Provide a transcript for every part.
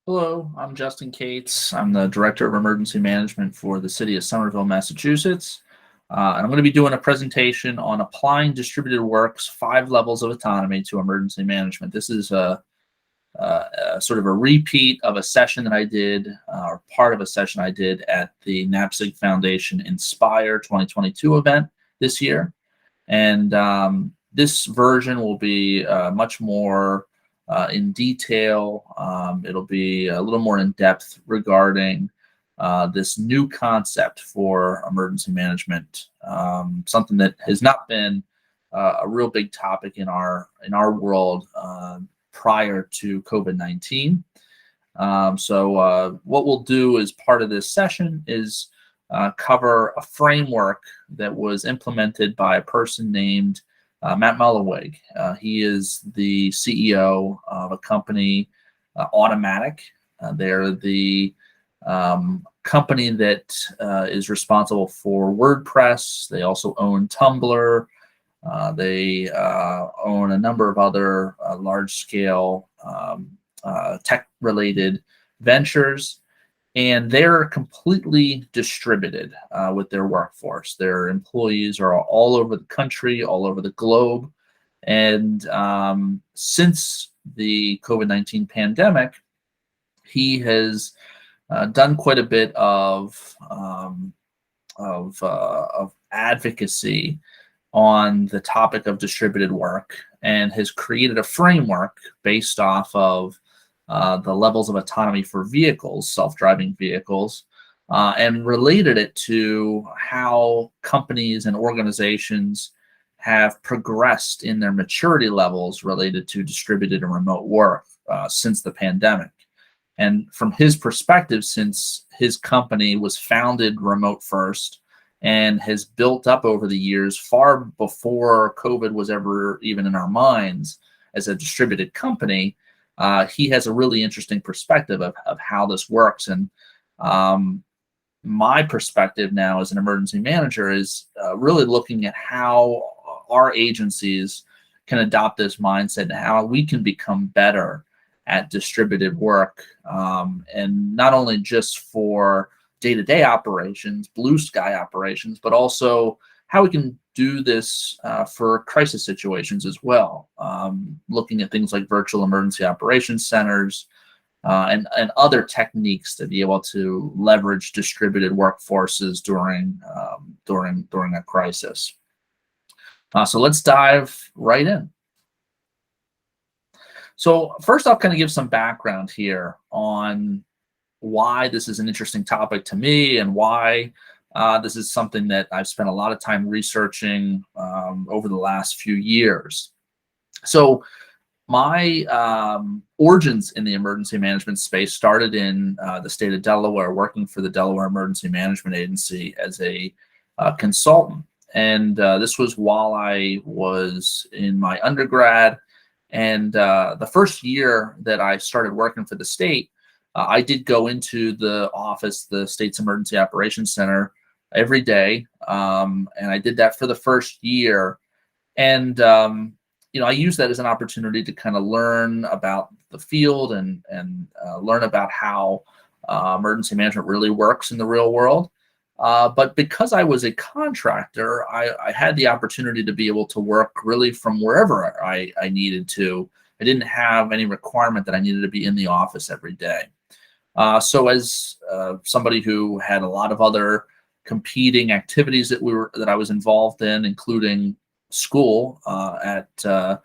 Hello, I'm Justin Cates. I'm the Director of Emergency Management for the City of Somerville, Massachusetts. And I'm going to be doing a presentation on applying distributed work's 5 levels of autonomy to emergency management. This is a sort of a repeat of a session that I did, or part of a session I did at the NAPSG Foundation Inspire 2022 event this year. And this version will be much more in detail. It'll be a little more in depth regarding this new concept for emergency management, something that has not been a real big topic in our world prior to COVID-19. So what we'll do as part of this session is cover a framework that was implemented by a person named Matt Mullenweg. He is the CEO of a company, Automatic. They're the company that is responsible for WordPress. They also own Tumblr. They own a number of other large-scale tech-related ventures. And they're completely distributed with their workforce. Their employees are all over the country, all over the globe. And since the COVID-19 pandemic, he has done quite a bit of advocacy on the topic of distributed work and has created a framework based off of the levels of autonomy for vehicles, self-driving vehicles, and related it to how companies and organizations have progressed in their maturity levels related to distributed and remote work since the pandemic. And from his perspective, since his company was founded remote first and has built up over the years far before COVID was ever even in our minds as a distributed company, he has a really interesting perspective of how this works. And my perspective now as an emergency manager is really looking at how our agencies can adopt this mindset and how we can become better at distributed work, and not only just for day-to-day operations, blue sky operations, but also how we can do this for crisis situations as well, looking at things like virtual emergency operations centers and other techniques to be able to leverage distributed workforces during a crisis. So let's dive right in. So first, I'll kind of give some background here on why this is an interesting topic to me and why this is something that I've spent a lot of time researching over the last few years. So my origins in the emergency management space started in the state of Delaware, working for the Delaware Emergency Management Agency as a consultant. And this was while I was in my undergrad. And the first year that I started working for the state, I did go into the office, the state's emergency operations center, every day. And I did that for the first year. And, I used that as an opportunity to kind of learn about the field and learn about how emergency management really works in the real world. But because I was a contractor, I had the opportunity to be able to work really from wherever I needed to. I didn't have any requirement that I needed to be in the office every day. So as somebody who had a lot of other competing activities that I was involved in, including school at the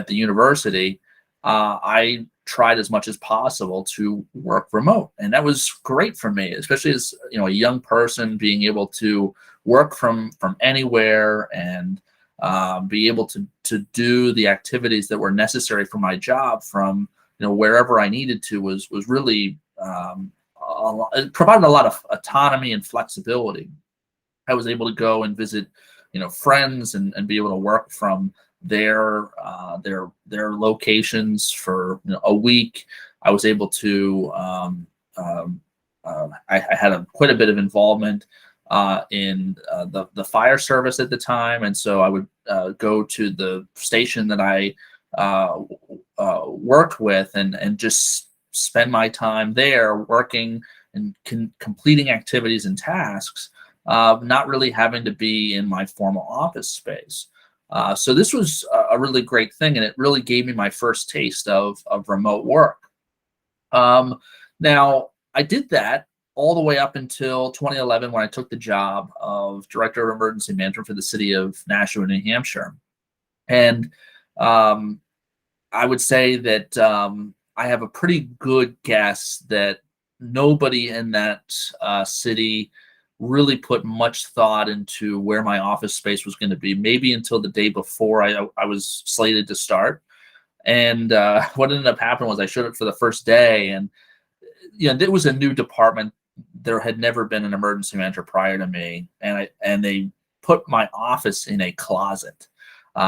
university, I tried as much as possible to work remote, and that was great for me, especially as a young person, being able to work from anywhere and be able to do the activities that were necessary for my job from wherever I needed to was really it provided a lot of autonomy and flexibility. I was able to go and visit friends and be able to work from their locations for a week. I was able to I had quite a bit of involvement in the fire service at the time, and so I would go to the station that I worked with and just spend my time there working and completing activities and tasks, not really having to be in my formal office space. So this was a really great thing, and it really gave me my first taste of remote work. Now, I did that all the way up until 2011 when I took the job of Director of Emergency Management for the city of Nashua, New Hampshire. And I would say that I have a pretty good guess that nobody in that city really put much thought into where my office space was going to be, maybe until the day before I was slated to start. And what ended up happening was I showed up for the first day, and it was a new department. There had never been an emergency manager prior to me, and they put my office in a closet,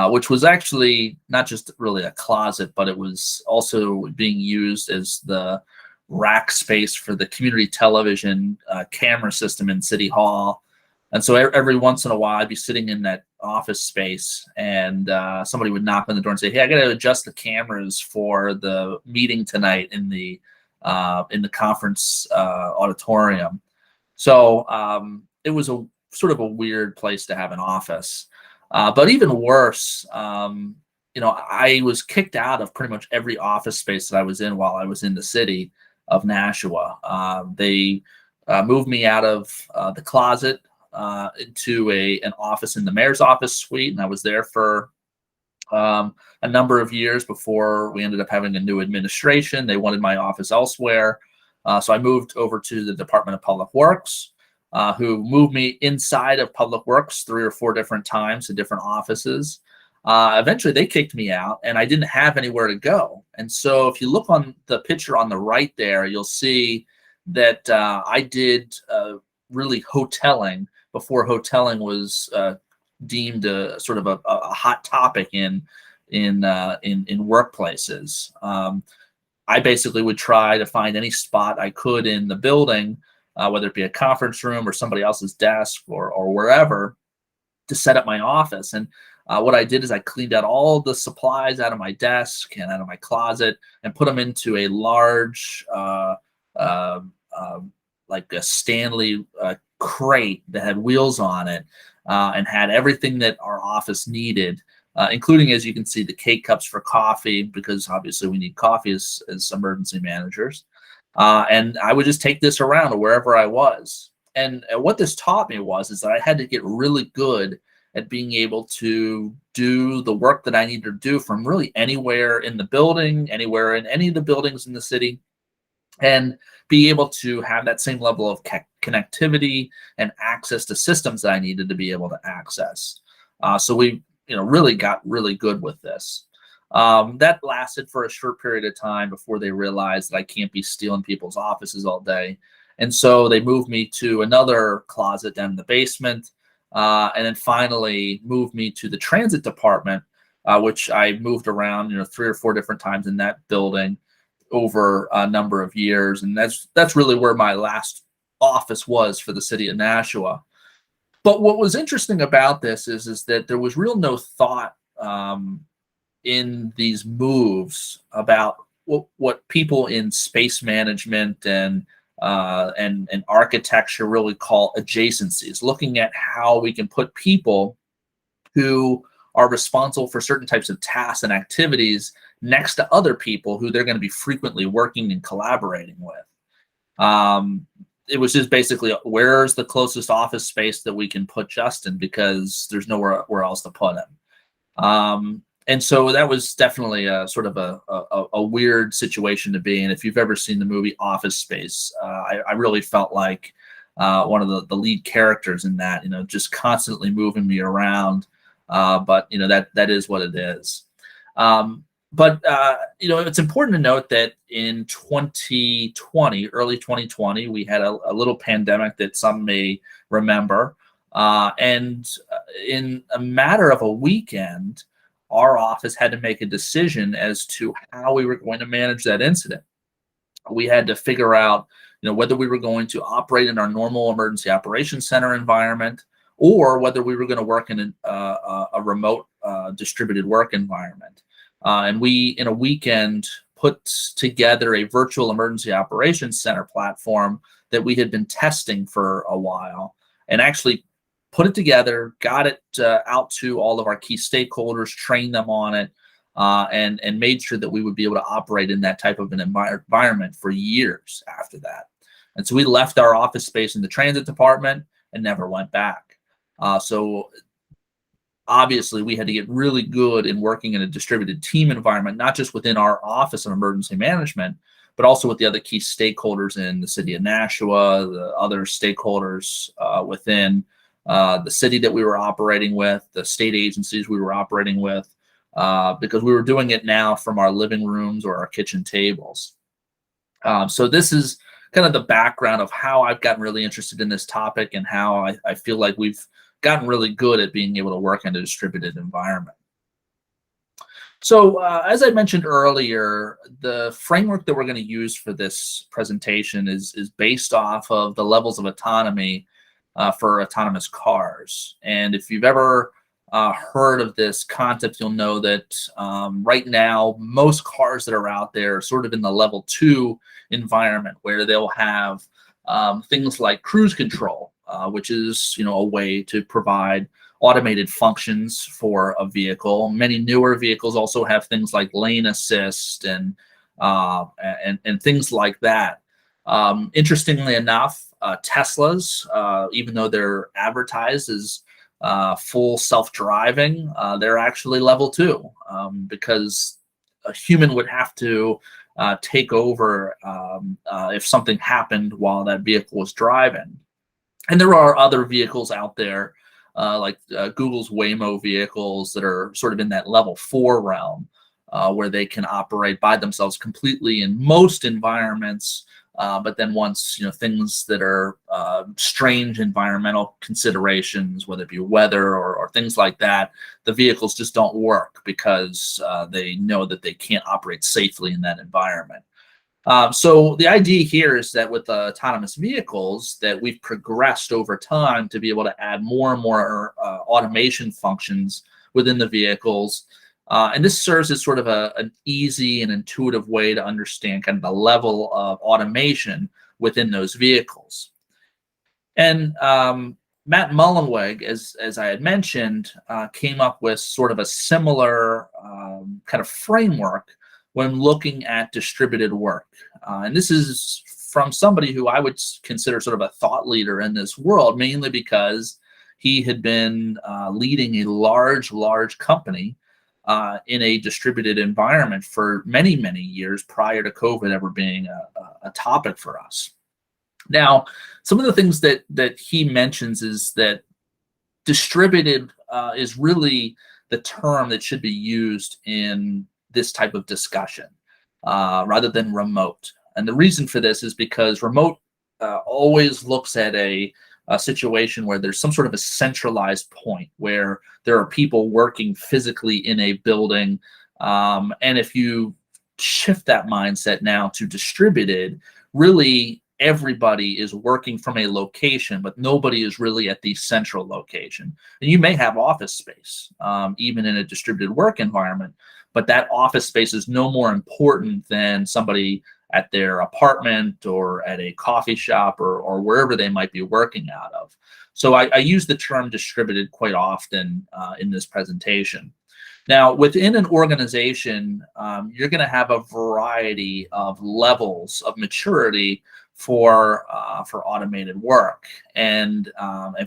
which was actually not just really a closet, but it was also being used as the rack space for the community television camera system in City Hall. And so every once in a while, I'd be sitting in that office space, and somebody would knock on the door and say, "Hey, I got to adjust the cameras for the meeting tonight in the conference auditorium." So it was a sort of a weird place to have an office. But even worse, I was kicked out of pretty much every office space that I was in while I was in the city of Nashua. They moved me out of the closet into an office in the mayor's office suite, and I was there for a number of years before we ended up having a new administration. They wanted my office elsewhere, so I moved over to the Department of Public Works, who moved me inside of Public Works 3 or 4 different times to different offices. Eventually, they kicked me out, and I didn't have anywhere to go. And so if you look on the picture on the right there, you'll see that I did really hoteling before hoteling was deemed a sort of a hot topic in workplaces. I basically would try to find any spot I could in the building, whether it be a conference room or somebody else's desk or wherever, to set up my office. And what I did is I cleaned out all the supplies out of my desk and out of my closet and put them into a large, like a Stanley crate that had wheels on it, and had everything that our office needed, including, as you can see, the K-cups for coffee, because obviously we need coffee as emergency managers. And I would just take this around to wherever I was. And what this taught me is that I had to get really good at being able to do the work that I needed to do from really anywhere in the building, anywhere in any of the buildings in the city, and be able to have that same level of connectivity and access to systems that I needed to be able to access. So we, really got really good with this. That lasted for a short period of time before they realized that I can't be stealing people's offices all day. And so they moved me to another closet down in the basement, and then finally moved me to the transit department, which I moved around, 3 or 4 different times in that building over a number of years. And that's really where my last office was for the city of Nashua. But what was interesting about this is that there was no thought in these moves about what people in space management and architecture really call adjacencies, looking at how we can put people who are responsible for certain types of tasks and activities next to other people who they're going to be frequently working and collaborating with. It was just basically, where's the closest office space that we can put Justin, because there's nowhere else to put him. And so that was definitely a sort of a weird situation to be in. If you've ever seen the movie Office Space, I really felt like one of the lead characters in that, just constantly moving me around. But that is what it is. But it's important to note that in 2020, early 2020, we had a little pandemic that some may remember. And in a matter of a weekend, our office had to make a decision as to how we were going to manage that incident. We had to figure out, whether we were going to operate in our normal emergency operations center environment, or whether we were going to work in a remote distributed work environment. And we, in a weekend, put together a virtual emergency operations center platform that we had been testing for a while, and actually put it together, got it out to all of our key stakeholders, trained them on it, and made sure that we would be able to operate in that type of an environment for years after that. And so we left our office space in the transit department and never went back. So obviously we had to get really good in working in a distributed team environment, not just within our office of emergency management, but also with the other key stakeholders in the city of Nashua, the other stakeholders within the city that we were operating with, the state agencies we were operating with, because we were doing it now from our living rooms or our kitchen tables. So this is kind of the background of how I've gotten really interested in this topic and how I feel like we've gotten really good at being able to work in a distributed environment. So as I mentioned earlier, the framework that we're going to use for this presentation is based off of the levels of autonomy for autonomous cars. And if you've ever heard of this concept, you'll know that right now, most cars that are out there are sort of in the level 2 environment, where they'll have things like cruise control, which is a way to provide automated functions for a vehicle. Many newer vehicles also have things like lane assist and things like that. Interestingly enough, Teslas, even though they're advertised as full self-driving, they're actually level 2, because a human would have to take over if something happened while that vehicle was driving. And there are other vehicles out there, like Google's Waymo vehicles, that are sort of in that level 4 realm, where they can operate by themselves completely in most environments. But then once things that are strange environmental considerations, whether it be weather or things like that, the vehicles just don't work because they know that they can't operate safely in that environment. So the idea here is that with autonomous vehicles, that we've progressed over time to be able to add more and more automation functions within the vehicles. And this serves as sort of an easy and intuitive way to understand kind of the level of automation within those vehicles. And Matt Mullenweg, as I had mentioned, came up with sort of a similar kind of framework when looking at distributed work. And this is from somebody who I would consider sort of a thought leader in this world, mainly because he had been leading a large company in a distributed environment for many, many years prior to COVID ever being a topic for us. Now, some of the things that he mentions is that distributed is really the term that should be used in this type of discussion rather than remote. And the reason for this is because remote always looks at a situation where there's some sort of a centralized point where there are people working physically in a building. And if you shift that mindset now to distributed, really everybody is working from a location, but nobody is really at the central location. And you may have office space, even in a distributed work environment, but that office space is no more important than somebody at their apartment or at a coffee shop or wherever they might be working out of. So I use the term distributed quite often in this presentation. Now, within an organization, you're going to have a variety of levels of maturity for automated work and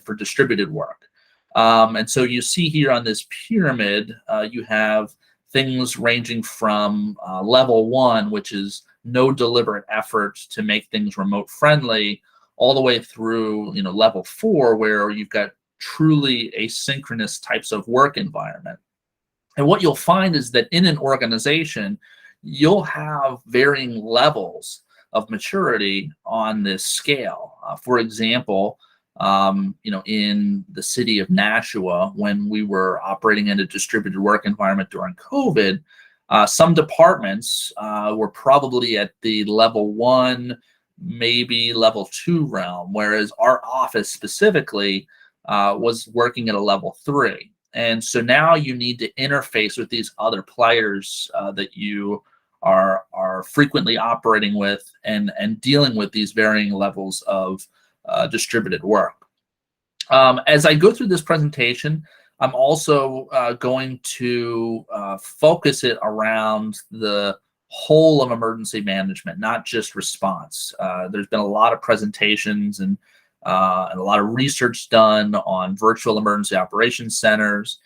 for distributed work. And so you see here on this pyramid, you have things ranging from level 1, which is no deliberate effort to make things remote friendly, all the way through level 4, where you've got truly asynchronous types of work environment. And what you'll find is that in an organization, you'll have varying levels of maturity on this scale. For example, in the city of Nashua, when we were operating in a distributed work environment during COVID, some departments were probably at the level 1, maybe level 2 realm, whereas our office specifically was working at a level 3. And so now you need to interface with these other players that you are are frequently operating with and dealing with these varying levels of distributed work. As I go through this presentation, I'm also going to focus it around the whole of emergency management, not just response. There's been a lot of presentations and a lot of research done on virtual emergency operations centers,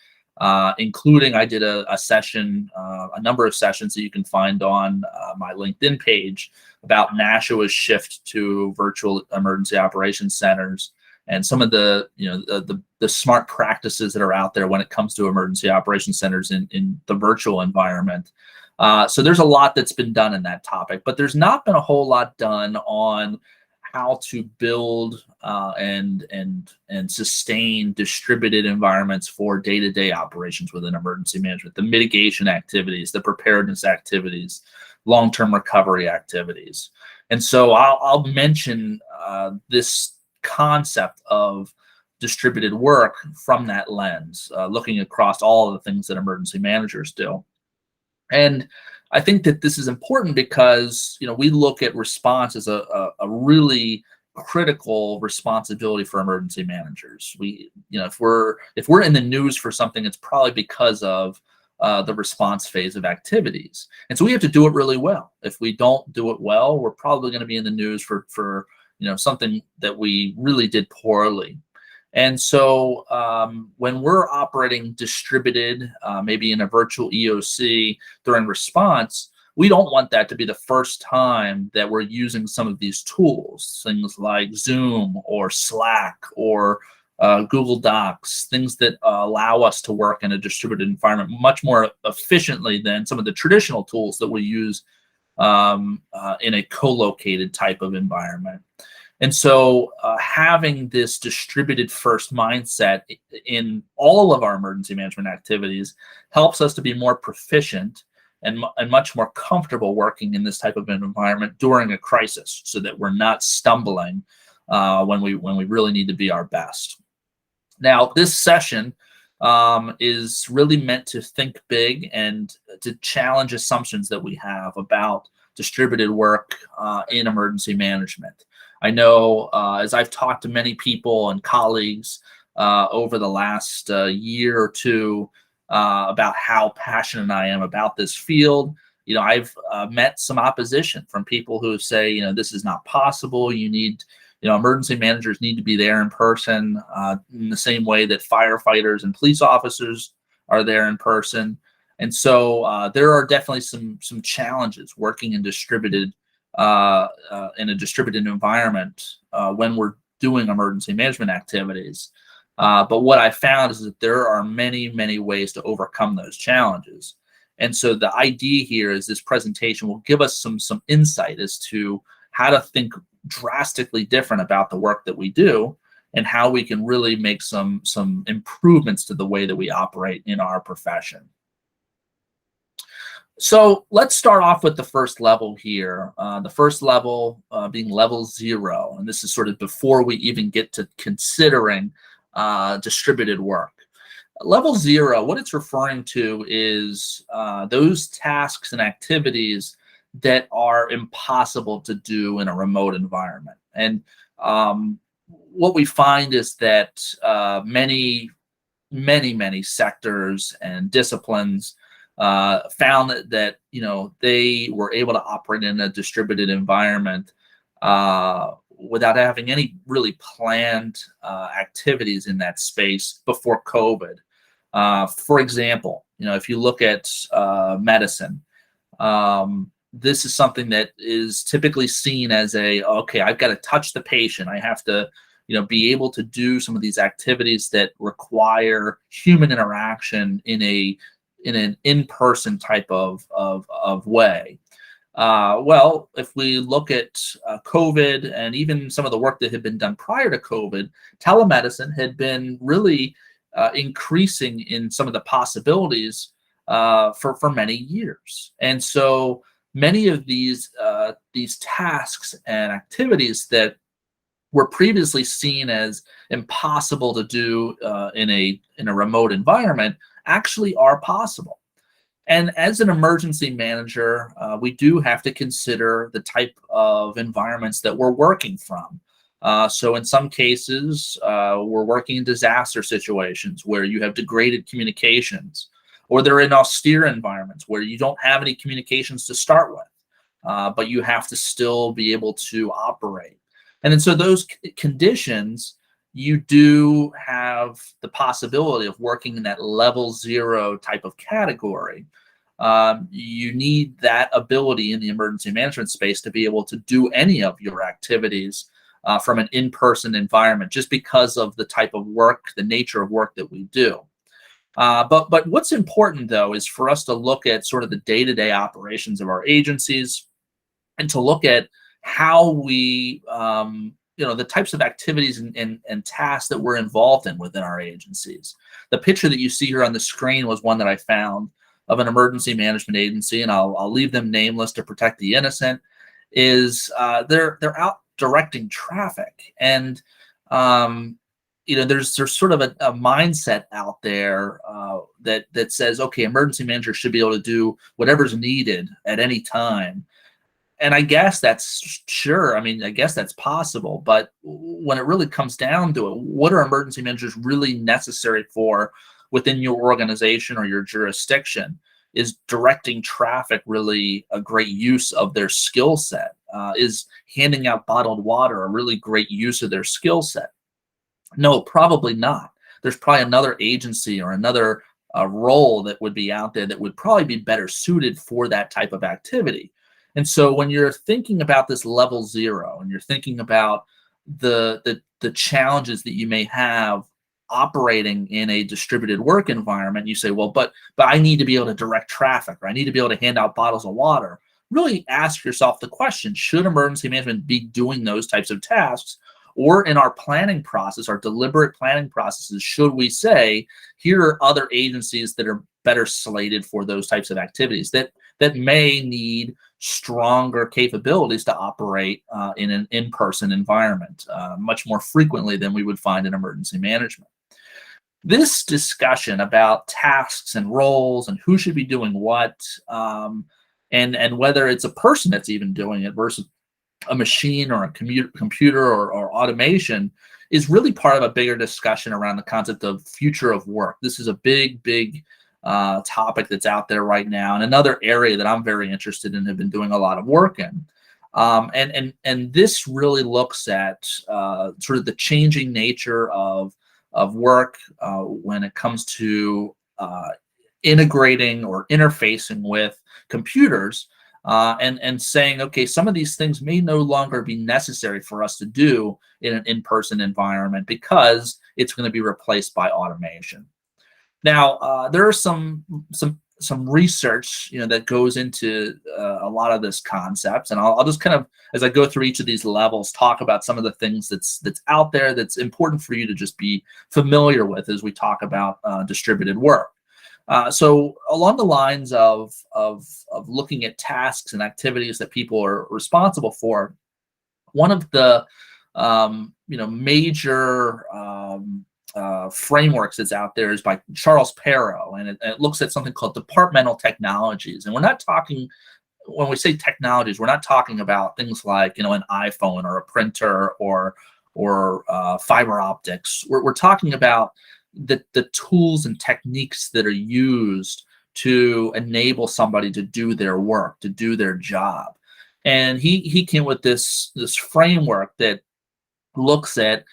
including I did a session, a number of sessions that you can find on my LinkedIn page about NASHOA's shift to virtual emergency operations centers and some of the the smart practices that are out there when it comes to emergency operations centers in the virtual environment. So there's a lot that's been done in that topic, but there's not been a whole lot done on how to build and sustain distributed environments for day-to-day operations within emergency management, the mitigation activities, the preparedness activities, long-term recovery activities. And so I'll mention this concept of distributed work from that lens, looking across all of the things that emergency managers do. And I think that this is important because we look at response as a really critical responsibility for emergency managers. If we're in the news for something, it's probably because of the response phase of activities, and so we have to do it really well. If we don't do it well, we're probably going to be in the news for something that we really did poorly. And so when we're operating distributed, maybe in a virtual EOC during response, we don't want that to be the first time that we're using some of these tools, things like Zoom or Slack or Google Docs, things that allow us to work in a distributed environment much more efficiently than some of the traditional tools that we use in a co-located type of environment. And so having this distributed first mindset in all of our emergency management activities helps us to be more proficient and much more comfortable working in this type of an environment during a crisis, so that we're not stumbling when we really need to be our best. Now, this session is really meant to think big and to challenge assumptions that we have about distributed work in emergency management. I know as I've talked to many people and colleagues over the last year or two about how passionate I am about this field, I've met some opposition from people who say, this is not possible. You need, emergency managers need to be there in person in the same way that firefighters and police officers are there in person. And so there are definitely some challenges working in a distributed environment when we're doing emergency management activities. But what I found is that there are many, many ways to overcome those challenges. And so the idea here is this presentation will give us some insight as to how to think drastically different about the work that we do and how we can really make some improvements to the way that we operate in our profession. So let's start off with the first level here. The first level being level 0, and this is sort of before we even get to considering distributed work. Level 0, what it's referring to is those tasks and activities that are impossible to do in a remote environment. And what we find is that many sectors and disciplines found that they were able to operate in a distributed environment without having any really planned activities in that space before COVID. For example, if you look at medicine, this is something that is typically seen as okay, I've got to touch the patient. I have to be able to do some of these activities that require human interaction in an in-person type of way. Well, if we look at COVID and even some of the work that had been done prior to COVID, telemedicine had been really increasing in some of the possibilities for many years. And so many of these tasks and activities that were previously seen as impossible to do in a remote environment actually are possible. And as an emergency manager, we do have to consider the type of environments that we're working from. So in some cases, we're working in disaster situations where you have degraded communications, or they're in austere environments where you don't have any communications to start with, but you have to still be able to operate. And then so those conditions, you do have the possibility of working in that level 0 type of category. You need that ability in the emergency management space to be able to do any of your activities from an in-person environment, just because of the type of work, the nature of work that we do. But what's important, though, is for us to look at sort of the day-to-day operations of our agencies, and to look at how we, the types of activities and tasks that we're involved in within our agencies. The picture that you see here on the screen was one that I found of an emergency management agency, and I'll leave them nameless to protect the innocent. Is they're out directing traffic, and there's sort of a mindset out there that says, okay, emergency managers should be able to do whatever's needed at any time. And I guess that's sure. I mean, I guess that's possible. But when it really comes down to it, what are emergency managers really necessary for within your organization or your jurisdiction? Is directing traffic really a great use of their skill set? Is handing out bottled water a really great use of their skill set? No, probably not. There's probably another agency or another role that would be out there that would probably be better suited for that type of activity. And so when you're thinking about this level 0, and you're thinking about the challenges that you may have operating in a distributed work environment, you say, well, but I need to be able to direct traffic, or I need to be able to hand out bottles of water. Really ask yourself the question, should emergency management be doing those types of tasks? Or in our planning process, our deliberate planning processes, should we say, here are other agencies that are better slated for those types of activities that may need stronger capabilities to operate in an in-person environment much more frequently than we would find in emergency management. This discussion about tasks and roles and who should be doing what, and whether it's a person that's even doing it versus a machine or a computer or automation, is really part of a bigger discussion around the concept of future of work. This is a big topic that's out there right now, and another area that I'm very interested in, have been doing a lot of work in. And this really looks at sort of the changing nature of work when it comes to integrating or interfacing with computers. And saying, okay, some of these things may no longer be necessary for us to do in an in-person environment because it's going to be replaced by automation. Now, there are some research, that goes into a lot of this concepts, and I'll just kind of, as I go through each of these levels, talk about some of the things that's out there that's important for you to just be familiar with as we talk about distributed work. So along the lines of looking at tasks and activities that people are responsible for, one of the major frameworks that's out there is by Charles Perrow, and it looks at something called departmental technologies. And we're not talking, when we say technologies, we're not talking about things like an iPhone or a printer or fiber optics. We're talking about the tools and techniques that are used to enable somebody to do their work, to do their job. And he came with this framework that looks at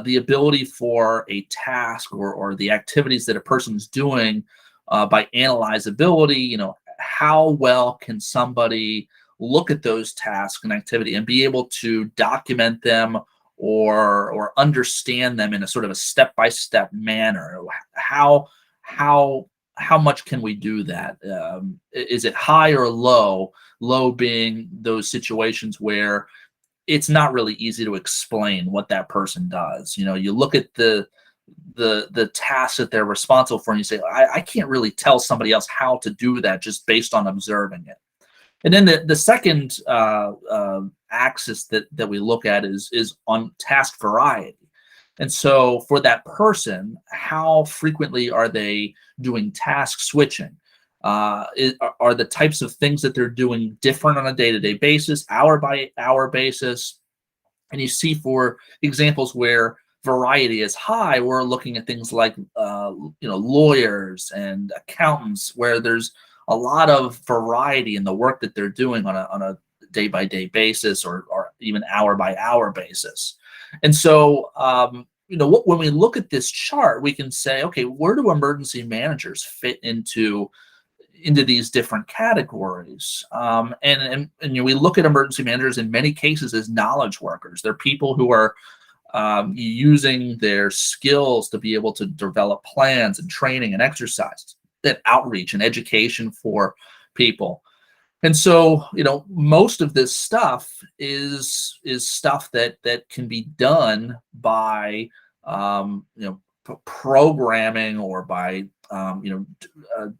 the ability for a task or the activities that a person's doing by analyzability. How well can somebody look at those tasks and activity and be able to document them or understand them in a sort of a step-by-step manner? How much can we do that? Is it high or low? Low being those situations where it's not really easy to explain what that person does. You look at the tasks that they're responsible for, and you say, I can't really tell somebody else how to do that just based on observing it. And then the second axis that we look at is on task variety. And so for that person, how frequently are they doing task switching? are the types of things that they're doing different on a day-to-day basis, hour by hour basis. And you see, for examples where variety is high, we're looking at things like lawyers and accountants, where there's a lot of variety in the work that they're doing on a day-by-day basis, or even hour-by-hour basis. And so when we look at this chart, we can say, okay, where do emergency managers fit into these different categories? And we look at emergency managers in many cases as knowledge workers. They're people who are using their skills to be able to develop plans and training and exercise, that outreach and education for people. And so, most of this stuff is stuff that can be done by programming, or by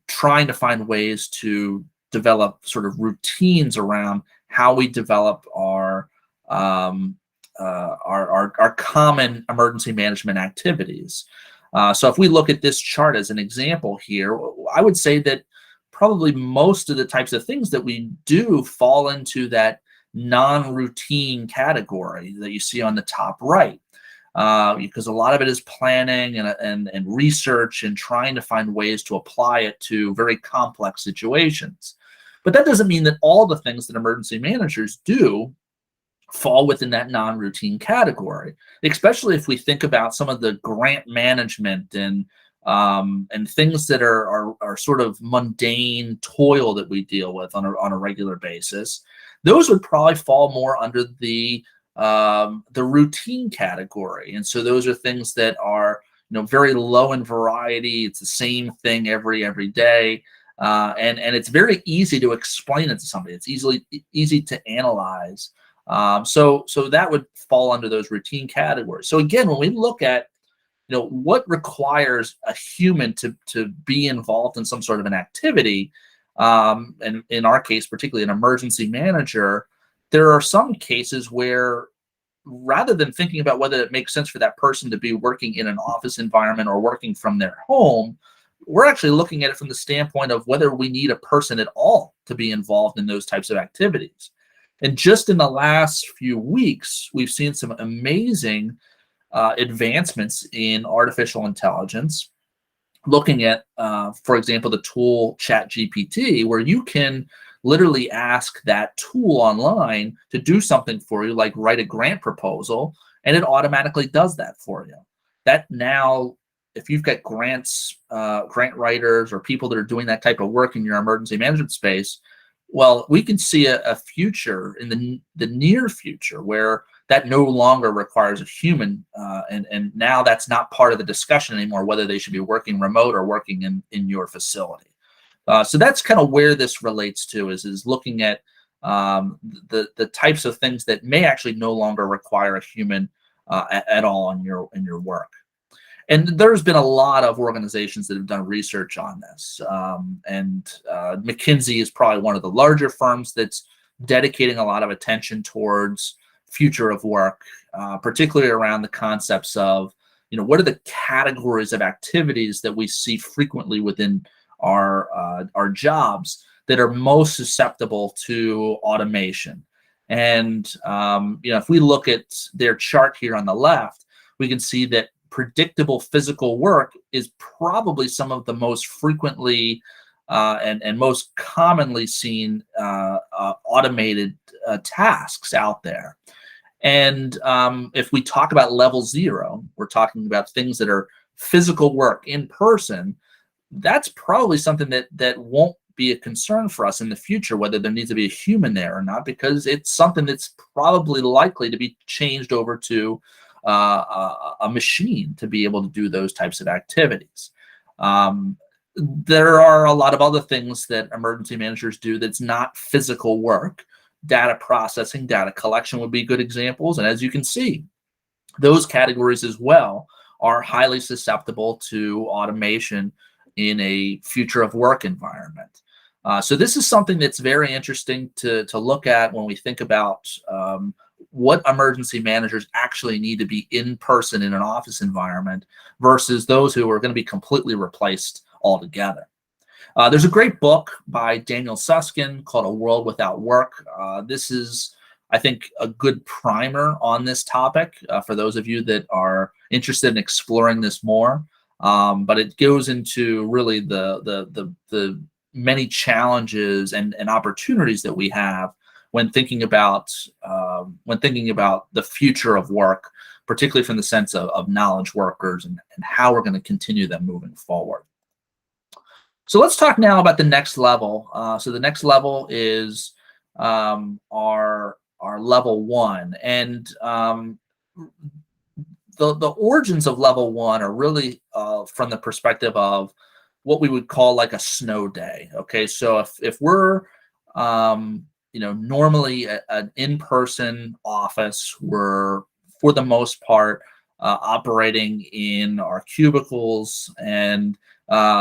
trying to find ways to develop sort of routines around how we develop our common emergency management activities. So if we look at this chart as an example here, I would say that probably most of the types of things that we do fall into that non-routine category that you see on the top right. Because a lot of it is planning and research and trying to find ways to apply it to very complex situations. But that doesn't mean that all the things that emergency managers do fall within that non-routine category, especially if we think about some of the grant management and things that are sort of mundane toil that we deal with on a regular basis. Those would probably fall more under the routine category. And so those are things that are very low in variety. It's the same thing every day, and it's very easy to explain it to somebody. It's easy to analyze. So that would fall under those routine categories. So again, when we look at what requires a human to be involved in some sort of an activity, and in our case, particularly an emergency manager, there are some cases where, rather than thinking about whether it makes sense for that person to be working in an office environment or working from their home, we're actually looking at it from the standpoint of whether we need a person at all to be involved in those types of activities. And just in the last few weeks, we've seen some amazing advancements in artificial intelligence, looking at, for example, the tool ChatGPT, where you can literally ask that tool online to do something for you, like write a grant proposal, and it automatically does that for you. That now, if you've got grant writers or people that are doing that type of work in your emergency management space, well, we can see a future in the near future where that no longer requires a human, and now that's not part of the discussion anymore, whether they should be working remote or working in your facility. So that's kind of where this relates to, is looking at the types of things that may actually no longer require a human at all in your work. And there's been a lot of organizations that have done research on this. And McKinsey is probably one of the larger firms that's dedicating a lot of attention towards future of work, particularly around the concepts of, what are the categories of activities that we see frequently within our jobs that are most susceptible to automation. And if we look at their chart here on the left, we can see that predictable physical work is probably some of the most frequently and most commonly seen automated tasks out there. And if we talk about level 0, we're talking about things that are physical work in person. That's probably something that won't be a concern for us in the future, whether there needs to be a human there or not, because it's something that's probably likely to be changed over to a machine to be able to do those types of activities. There are a lot of other things that emergency managers do that's not physical work. Data processing, data collection would be good examples. And as you can see, those categories as well are highly susceptible to automation in a future of work environment. So this is something that's very interesting to look at when we think about what emergency managers actually need to be in person in an office environment versus those who are going to be completely replaced altogether. There's a great book by Daniel Susskind called A World Without Work. This is, I think, a good primer on this topic for those of you that are interested in exploring this more. But it goes into really the many challenges and opportunities that we have when thinking about the future of work, particularly from the sense of knowledge workers and how we're going to continue them moving forward. So let's talk now about the next level. So the next level is our level 1, and the origins of level 1 are really from the perspective of what we would call like a snow day. Okay, so if we're normally an in-person office, we're for the most part operating in our cubicles, and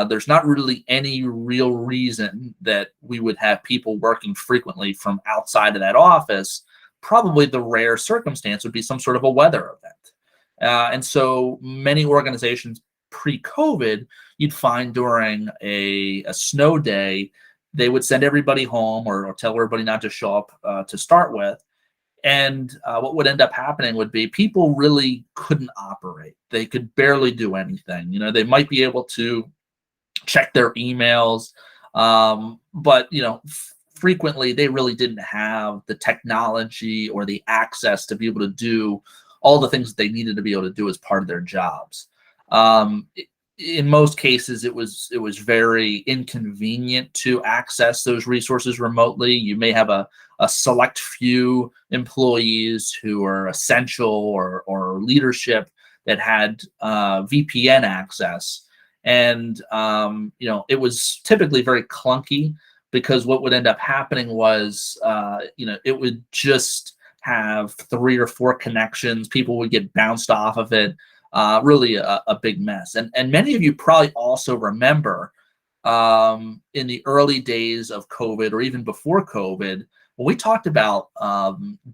there's not really any real reason that we would have people working frequently from outside of that office. Probably the rare circumstance would be some sort of a weather event. And so many organizations pre-COVID, you'd find during a snow day, they would send everybody home or tell everybody not to show up to start with. And what would end up happening would be people really couldn't operate. They could barely do anything. They might be able to check their emails, but frequently they really didn't have the technology or the access to be able to do all the things that they needed to be able to do as part of their jobs. In most cases, it was very inconvenient to access those resources remotely. You may have a select few employees who are essential or leadership that had VPN access, and it was typically very clunky, because what would end up happening was it would just have 3 or 4 connections. People would get bounced off of it. Really a big mess. And many of you probably also remember in the early days of COVID, or even before COVID, when we talked about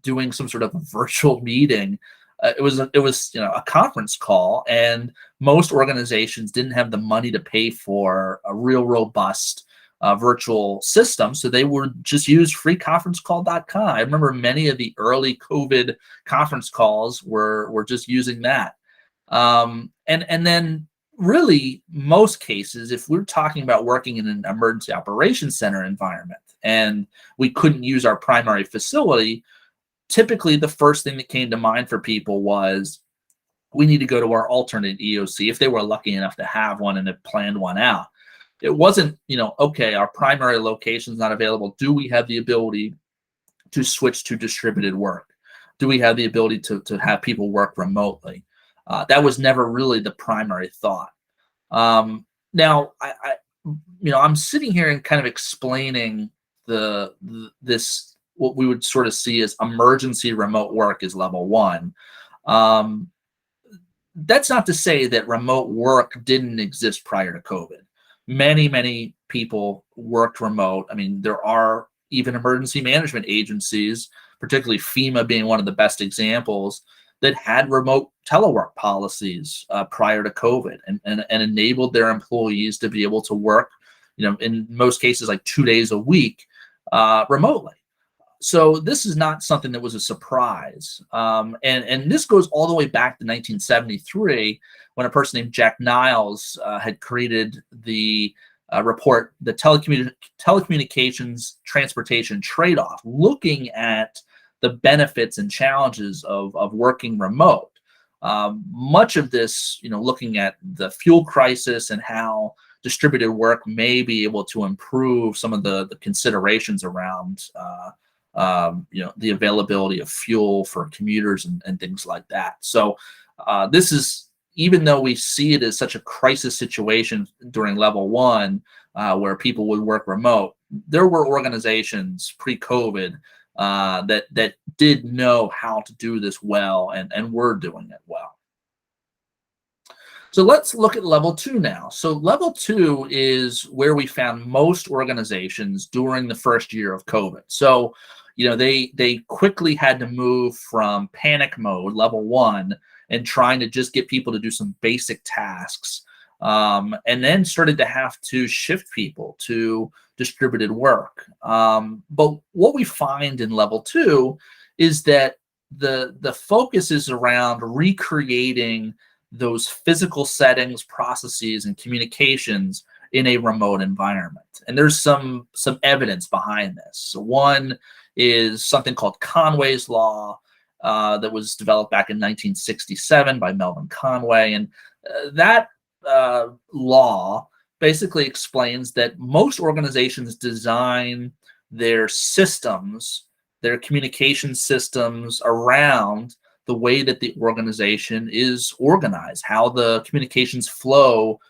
doing some sort of a virtual meeting, it was a conference call, and most organizations didn't have the money to pay for a real robust virtual system, so they would just use freeconferencecall.com. I remember many of the early COVID conference calls were just using that. And then really most cases, if we're talking about working in an emergency operations center environment and we couldn't use our primary facility, typically the first thing that came to mind for people was, we need to go to our alternate EOC, if they were lucky enough to have one and had planned one out. It wasn't, okay, our primary location is not available. Do we have the ability to switch to distributed work? Do we have the ability to have people work remotely? That was never really the primary thought. Now, I'm sitting here and kind of explaining this, what we would sort of see as emergency remote work is level 1. That's not to say that remote work didn't exist prior to COVID. Many people worked remote. I mean, there are even emergency management agencies, particularly FEMA being one of the best examples, that had remote telework policies prior to COVID and enabled their employees to be able to work, in most cases, like 2 days a week remotely. So this is not something that was a surprise. And this goes all the way back to 1973, when a person named Jack Niles had created the report, the Telecommunications Transportation Trade-off, looking at the benefits and challenges of working remote. Much of this, looking at the fuel crisis and how distributed work may be able to improve some of the considerations around the availability of fuel for commuters and things like that. So this is, even though we see it as such a crisis situation during level 1, where people would work remote, there were organizations pre-COVID that did know how to do this well and were doing it well. So let's look at level 2 now. So level 2 is where we found most organizations during the first year of COVID. So, they quickly had to move from panic mode, level 1, and trying to just get people to do some basic tasks, and then started to have to shift people to distributed work. But what we find in level 2 is that the focus is around recreating those physical settings, processes, and communications in a remote environment. And there's some evidence behind this. So one is something called Conway's Law that was developed back in 1967 by Melvin Conway. And that law basically explains that most organizations design their systems, their communication systems, around the way that the organization is organized, how the communications flow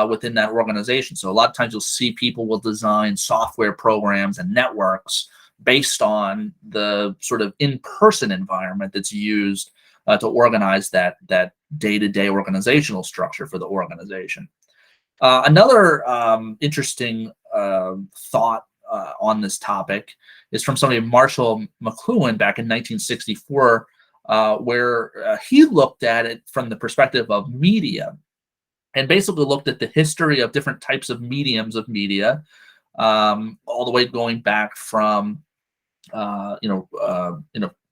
within that organization. So a lot of times you'll see people will design software programs and networks based on the sort of in-person environment that's used to organize that day-to-day organizational structure for the organization. Another interesting thought on this topic is from somebody, Marshall McLuhan, back in 1964, where he looked at it from the perspective of media, and basically looked at the history of different types of mediums of media, all the way going back from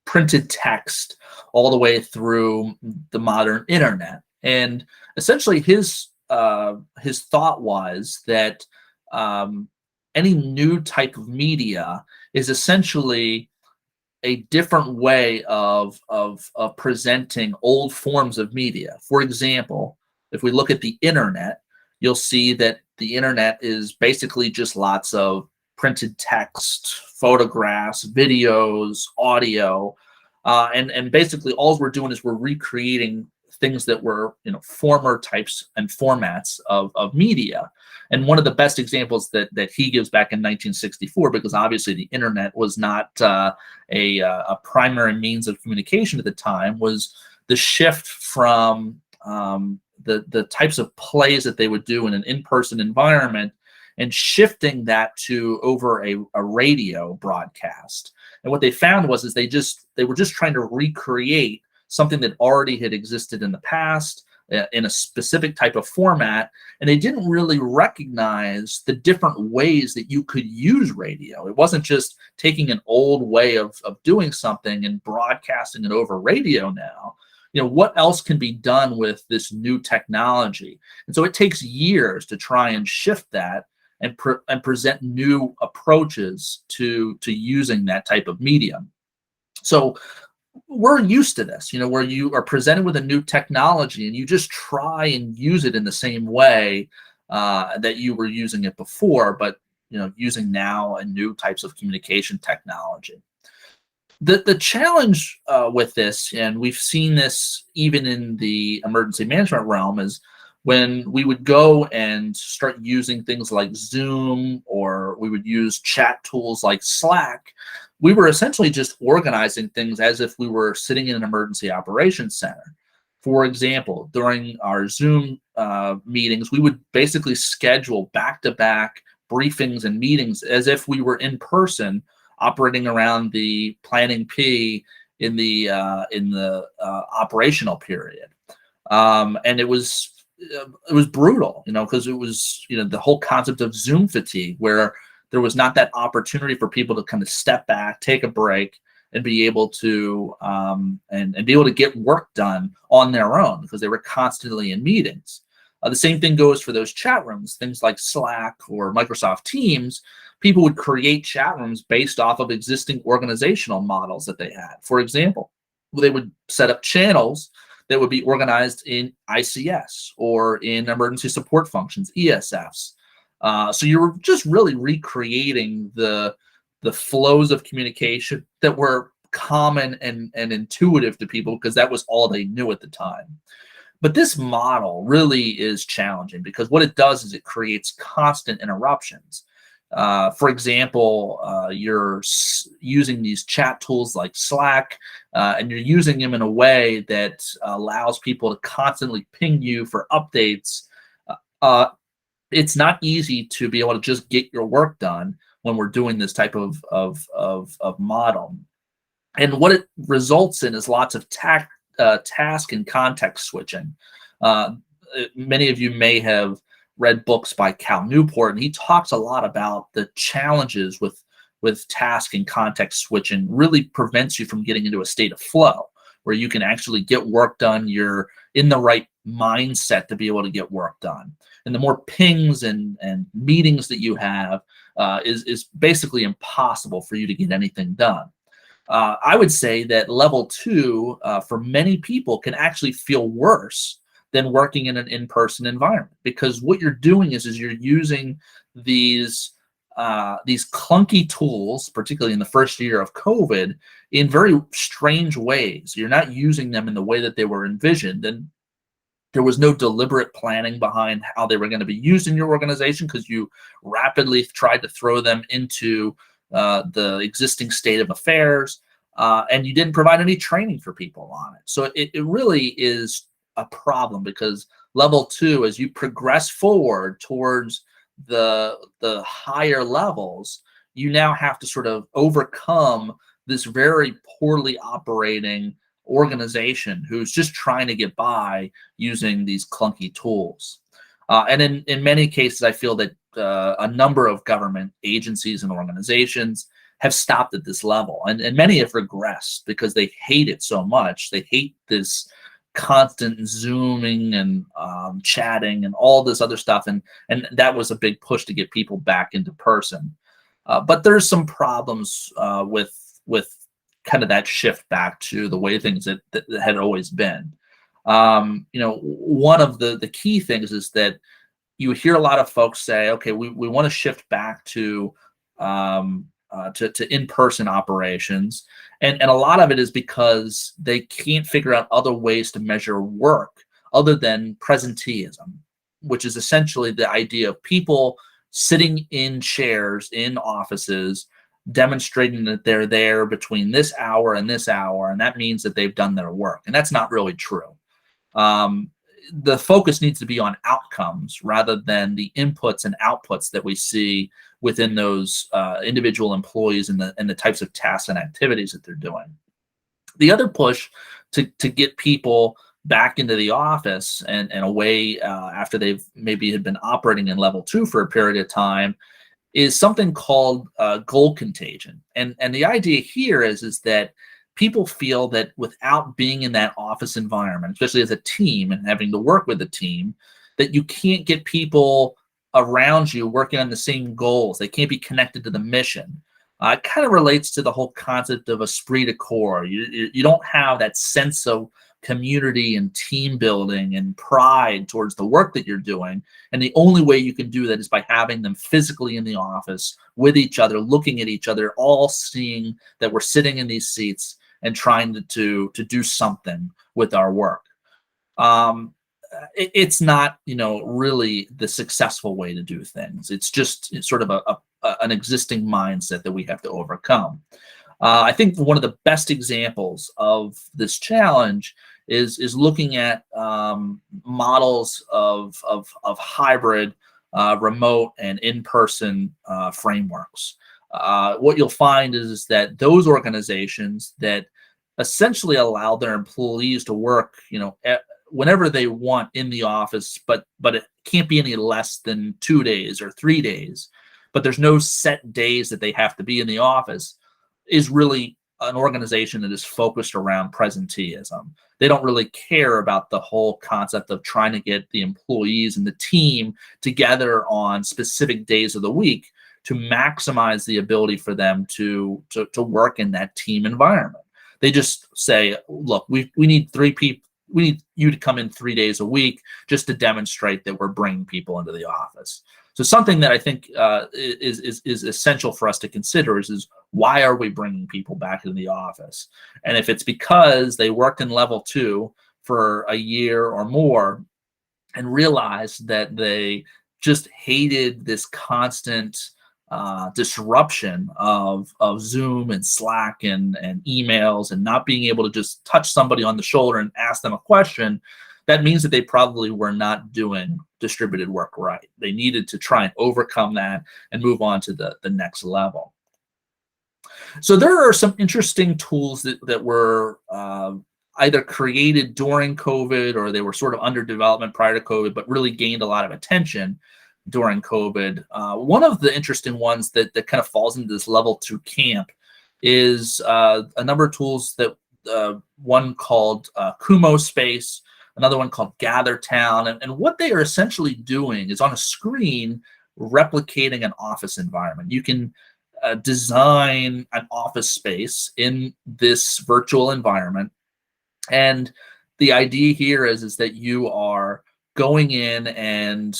printed text all the way through the modern internet. And essentially his thought was that any new type of media is essentially a different way of presenting old forms of media. For example, if we look at the internet, you'll see that the internet is basically just lots of printed text, photographs, videos, audio, and basically all we're doing is we're recreating things that were former types and formats of media. And one of the best examples that he gives back in 1964, because obviously the internet was not a primary means of communication at the time, was the shift from the types of plays that they would do in an in-person environment, and shifting that to over a radio broadcast. And what they found was they were just trying to recreate something that already had existed in the past in a specific type of format, and they didn't really recognize the different ways that you could use radio. It wasn't just taking an old way of doing something and broadcasting it over radio now. What else can be done with this new technology? And so it takes years to try and shift that and present new approaches to using that type of medium. So we're used to this, where you are presented with a new technology and you just try and use it in the same way that you were using it before, but using now a new types of communication technology. The challenge with this, and we've seen this even in the emergency management realm, is when we would go and start using things like Zoom, or we would use chat tools like Slack, we were essentially just organizing things as if we were sitting in an emergency operations center. For example, during our Zoom meetings, we would basically schedule back-to-back briefings and meetings as if we were in person, operating around the planning P in the operational period. And it was brutal, because it was, the whole concept of Zoom fatigue, where there was not that opportunity for people to kind of step back, take a break, and be able to and be able to get work done on their own, because they were constantly in meetings. The same thing goes for those chat rooms, things like Slack or Microsoft Teams. People would create chat rooms based off of existing organizational models that they had. For example, they would set up channels that would be organized in ICS or in emergency support functions, ESFs. So you're just really recreating the flows of communication that were common and intuitive to people, because that was all they knew at the time. But this model really is challenging, because what it does is it creates constant interruptions. For example, you're using these chat tools like Slack, and you're using them in a way that allows people to constantly ping you for updates. It's not easy to be able to just get your work done when we're doing this type of model. And what it results in is lots of task and context switching. many of you may have read books by Cal Newport, and he talks a lot about the challenges with task and context switching. Really prevents you from getting into a state of flow where you can actually get work done. You're in the right mindset to be able to get work done. And the more pings and meetings that you have is basically impossible for you to get anything done. I would say that level 2 for many people can actually feel worse than working in an in-person environment, because what you're doing is you're using these clunky tools, particularly in the first year of COVID, in very strange ways. You're not using them in the way that they were envisioned, and there was no deliberate planning behind how they were going to be used in your organization, because you rapidly tried to throw them into the existing state of affairs, and you didn't provide any training for people on it. So it really is a problem, because level 2, as you progress forward towards the higher levels, you now have to sort of overcome this very poorly operating organization who's just trying to get by using these clunky tools. And in many cases, I feel that a number of government agencies and organizations have stopped at this level, and many have regressed because they hate it so much. They hate this constant Zooming and chatting and all this other stuff, and that was a big push to get people back into person. But there's some problems with kind of that shift back to the way things that had always been. One of the key things is that you hear a lot of folks say, okay, we want to shift back to in-person operations. And a lot of it is because they can't figure out other ways to measure work other than presenteeism, which is essentially the idea of people sitting in chairs in offices, demonstrating that they're there between this hour and this hour, and that means that they've done their work. And that's not really true. The focus needs to be on outcomes rather than the inputs and outputs that we see within those individual employees and the types of tasks and activities that they're doing. The other push to get people back into the office and away after they've maybe had been operating in level 2 for a period of time is something called goal contagion. And the idea here is that people feel that without being in that office environment, especially as a team and having to work with a team, that you can't get people around you working on the same goals. They can't be connected to the mission. It kind of relates to the whole concept of esprit de corps. You don't have that sense of community and team building and pride towards the work that you're doing. And the only way you can do that is by having them physically in the office with each other, looking at each other, all seeing that we're sitting in these seats and trying to do something with our work. It's not, really the successful way to do things. It's sort of an existing mindset that we have to overcome. I think one of the best examples of this challenge is looking at models of hybrid, remote, and in-person frameworks. What you'll find is that those organizations that essentially allow their employees to work, whenever they want in the office, but it can't be any less than 2 days or 3 days, but there's no set days that they have to be in the office, is really an organization that is focused around presenteeism. They don't really care about the whole concept of trying to get the employees and the team together on specific days of the week to maximize the ability for them to work in that team environment. They just say, look, we need 3 people. We need you to come in 3 days a week just to demonstrate that we're bringing people into the office. So something that I think is essential for us to consider is why are we bringing people back into the office? And if it's because they worked in level 2 for a year or more and realized that they just hated this constant disruption of Zoom and Slack and emails and not being able to just touch somebody on the shoulder and ask them a question, that means that they probably were not doing distributed work right. They needed to try and overcome that and move on to the next level. So there are some interesting tools that were either created during COVID or they were sort of under development prior to COVID, but really gained a lot of attention during COVID. One of the interesting ones that kind of falls into this level 2 camp is a number of tools that one called Kumo Space, another one called Gather Town. And what they are essentially doing is on a screen replicating an office environment. You can design an office space in this virtual environment. And the idea here is that you are going in and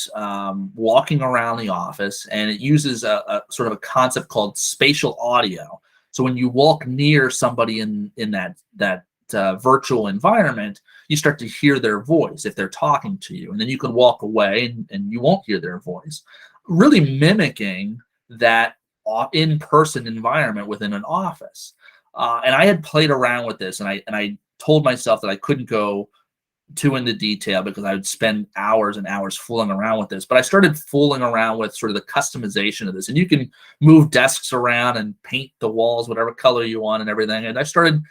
walking around the office, and it uses a sort of a concept called spatial audio. So when you walk near somebody in that virtual environment, you start to hear their voice if they're talking to you, and then you can walk away and you won't hear their voice, really mimicking that in-person environment within an office. And I had played around with this, and I told myself that I couldn't go too into detail because I would spend hours and hours fooling around with this. But I started fooling around with sort of the customization of this, and you can move desks around and paint the walls whatever color you want and everything. And I started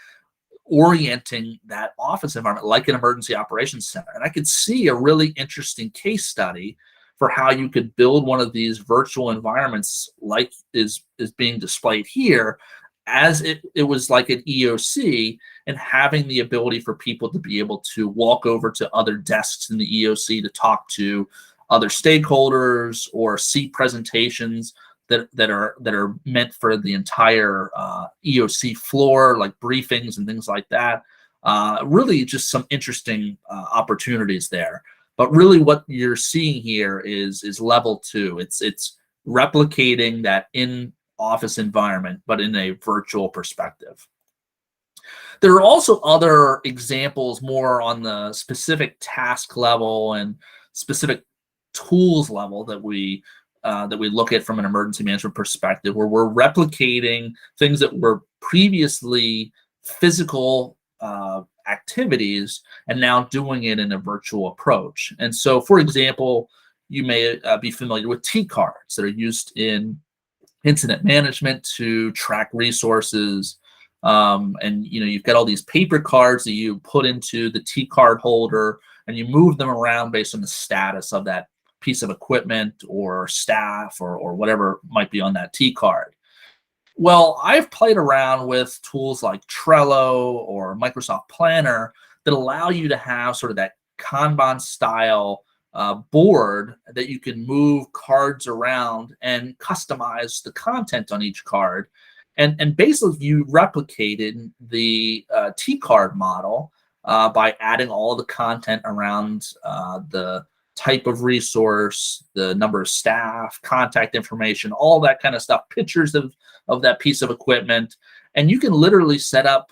orienting that office environment like an emergency operations center. And I could see a really interesting case study for how you could build one of these virtual environments like is being displayed here, as it was like an EOC, and having the ability for people to be able to walk over to other desks in the EOC to talk to other stakeholders or see presentations that are meant for the entire EOC floor, like briefings and things like that. Really just some interesting opportunities there. But really what you're seeing here is level 2. It's replicating that in-office environment, but in a virtual perspective. There are also other examples more on the specific task level and specific tools level that we look at from an emergency management perspective, where we're replicating things that were previously physical activities and now doing it in a virtual approach. And so, for example, you may be familiar with Tcards that are used in incident management to track resources. And you've got all these paper cards that you put into the Tcard holder, and you move them around based on the status of that piece of equipment or staff or whatever might be on that Tcard. Well, I've played around with tools like Trello or Microsoft Planner that allow you to have sort of that Kanban style board that you can move cards around and customize the content on each card. And basically, you replicated the Tcard model by adding all the content around the type of resource, the number of staff, contact information, all that kind of stuff, pictures of that piece of equipment. And you can literally set up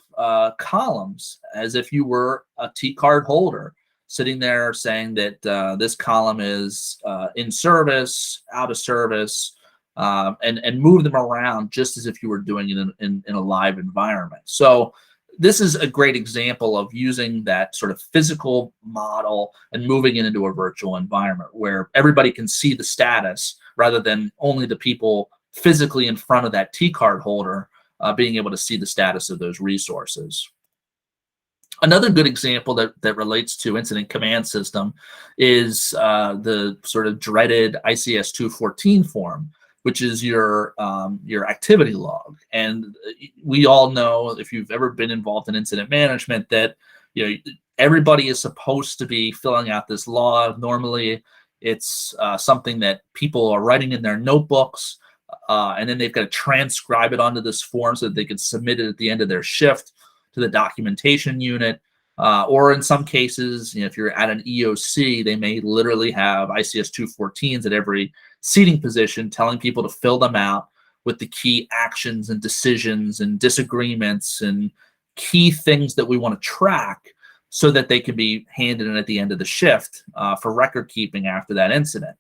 columns as if you were a Tcard holder, sitting there saying that this column is in service, out of service, and move them around just as if you were doing it in a live environment. So this is a great example of using that sort of physical model and moving it into a virtual environment where everybody can see the status rather than only the people physically in front of that Tcard holder being able to see the status of those resources. Another good example that relates to incident command system is the sort of dreaded ICS 214 form, which is your activity log. And we all know, if you've ever been involved in incident management, that everybody is supposed to be filling out this log. Normally, it's something that people are writing in their notebooks, and then they've got to transcribe it onto this form so that they can submit it at the end of their shift to the documentation unit. Or in some cases, if you're at an EOC, they may literally have ICS 214s at every seating position, telling people to fill them out with the key actions and decisions and disagreements and key things that we want to track so that they can be handed in at the end of the shift for record keeping after that incident.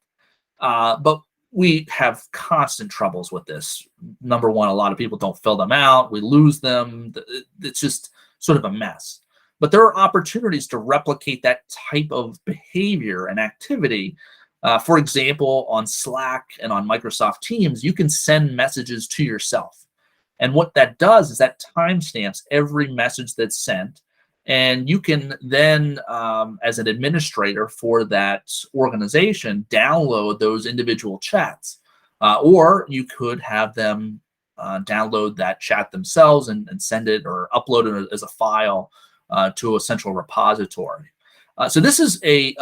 But we have constant troubles with this. Number one, a lot of people don't fill them out. We lose them. It's just sort of a mess. But there are opportunities to replicate that type of behavior and activity. For example, on Slack and on Microsoft Teams, you can send messages to yourself. And what that does is that timestamps every message that's sent. And you can then, as an administrator for that organization, download those individual chats. Or you could have them download that chat themselves and send it or upload it as a file to a central repository. So this is I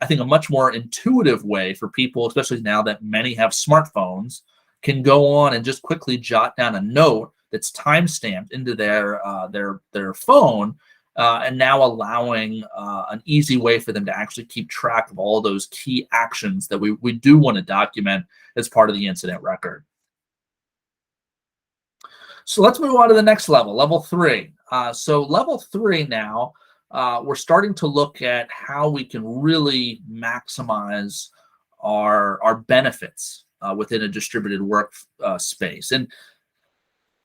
think, a much more intuitive way for people, especially now that many have smartphones, can go on and just quickly jot down a note that's time-stamped into their phone, and now allowing an easy way for them to actually keep track of all those key actions that we do want to document as part of the incident record. So let's move on to the next level, level 3. So level 3 now, we're starting to look at how we can really maximize our benefits within a distributed work space. And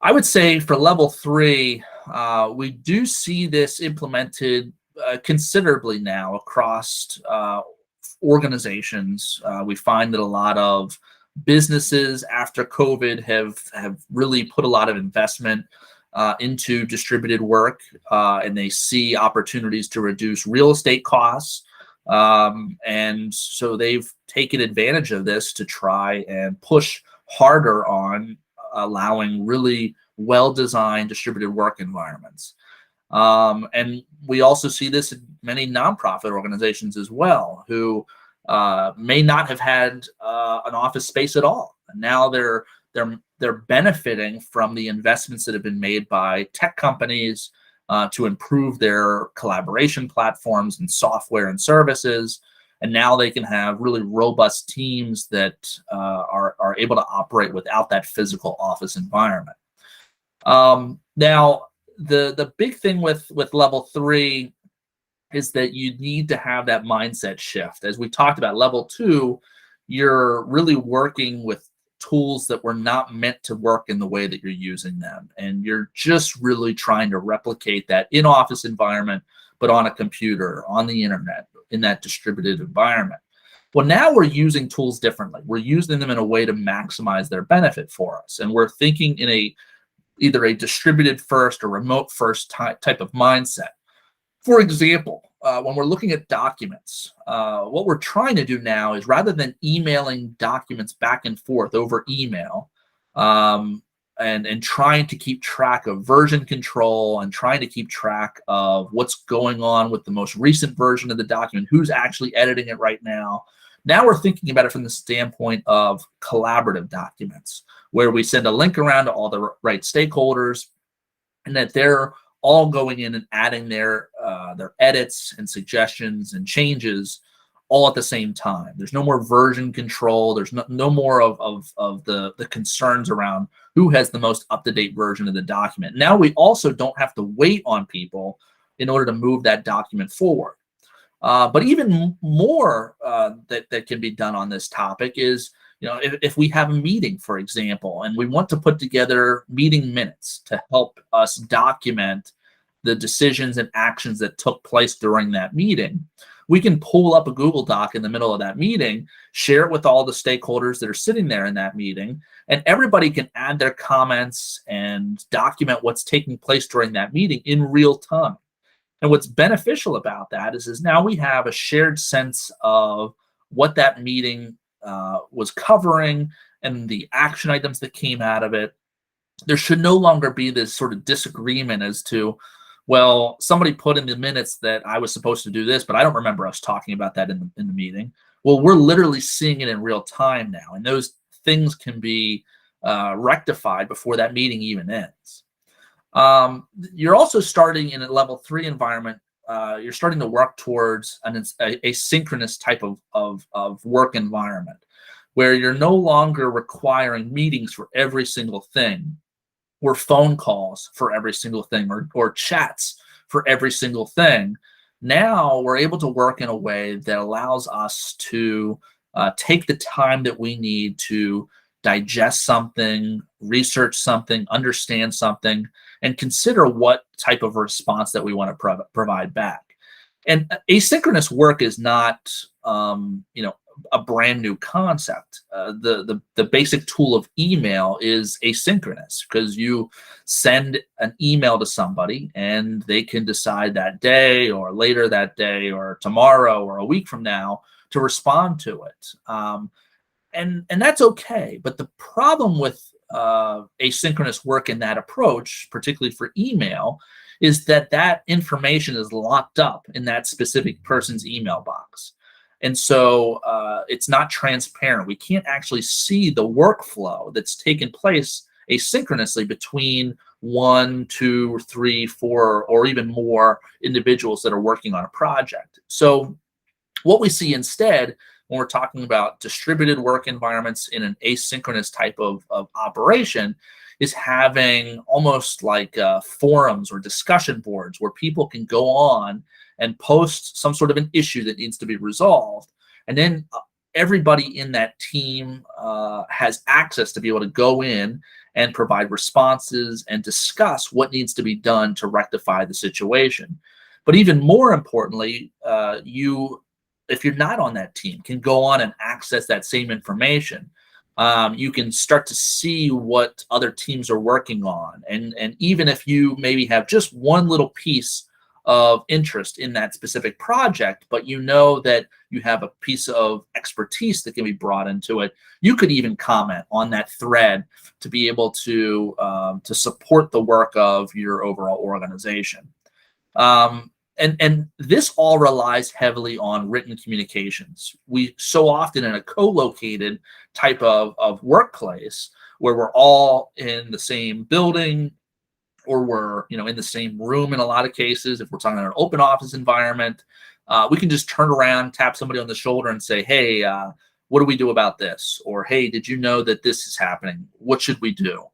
I would say for level 3, we do see this implemented considerably now across organizations. We find that a lot of businesses after COVID have really put a lot of investment into distributed work, and they see opportunities to reduce real estate costs. And so they've taken advantage of this to try and push harder on allowing really well-designed distributed work environments. And we also see this in many nonprofit organizations as well, who may not have had an office space at all. And now they're benefiting from the investments that have been made by tech companies to improve their collaboration platforms and software and services. And now they can have really robust teams that are able to operate without that physical office environment. Now, the big thing with level 3 is that you need to have that mindset shift. As we talked about, level 2, you're really working with tools that were not meant to work in the way that you're using them. And you're just really trying to replicate that in-office environment, but on a computer, on the internet, in that distributed environment. Well, now we're using tools differently. We're using them in a way to maximize their benefit for us. And we're thinking in either a distributed first or remote first type of mindset. For example, when we're looking at documents, what we're trying to do now is, rather than emailing documents back and forth over email, and trying to keep track of version control and trying to keep track of what's going on with the most recent version of the document, who's actually editing it right now. Now we're thinking about it from the standpoint of collaborative documents, where we send a link around to all the right stakeholders, and that they're all going in and adding their edits and suggestions and changes all at the same time. There's no more version control. There's no more of the concerns around who has the most up-to-date version of the document. Now we also don't have to wait on people in order to move that document forward. But even more that can be done on this topic is, if we have a meeting, for example, and we want to put together meeting minutes to help us document the decisions and actions that took place during that meeting, we can pull up a Google Doc in the middle of that meeting, share it with all the stakeholders that are sitting there in that meeting, and everybody can add their comments and document what's taking place during that meeting in real time. And what's beneficial about that is now we have a shared sense of what that meeting was covering and the action items that came out of it. There should no longer be this sort of disagreement as to, well, somebody put in the minutes that I was supposed to do this, but I don't remember us talking about that in the meeting. Well, we're literally seeing it in real time now, and those things can be rectified before that meeting even ends. You're also starting in a level 3 environment. You're starting to work towards a synchronous type of work environment, where you're no longer requiring meetings for every single thing, or phone calls for every single thing, or chats for every single thing. Now we're able to work in a way that allows us to take the time that we need to digest something, research something, understand something, and consider what type of response that we want to provide back. And asynchronous work is not, a brand new concept. The basic tool of email is asynchronous, because you send an email to somebody and they can decide that day or later that day or tomorrow or a week from now to respond to it. And that's okay. But the problem with asynchronous work in that approach, particularly for email, is that that information is locked up in that specific person's email box. And so it's not transparent. We can't actually see the workflow that's taken place asynchronously between 1, 2, 3, 4, or even more individuals that are working on a project. So what we see instead, when we're talking about distributed work environments in an asynchronous type of operation, is having almost like forums or discussion boards where people can go on and post some sort of an issue that needs to be resolved. And then everybody in that team has access to be able to go in and provide responses and discuss what needs to be done to rectify the situation. But even more importantly, if you're not on that team, can go on and access that same information. You can start to see what other teams are working on. And even if you maybe have just one little piece of interest in that specific project, but you know that you have a piece of expertise that can be brought into it, you could even comment on that thread to be able to support the work of your overall organization. And this all relies heavily on written communications. We so often, in a co-located type of workplace where we're all in the same building, or we're in the same room in a lot of cases, if we're talking about an open office environment, we can just turn around, tap somebody on the shoulder and say, hey, what do we do about this? Or, hey, did you know that this is happening? What should we do?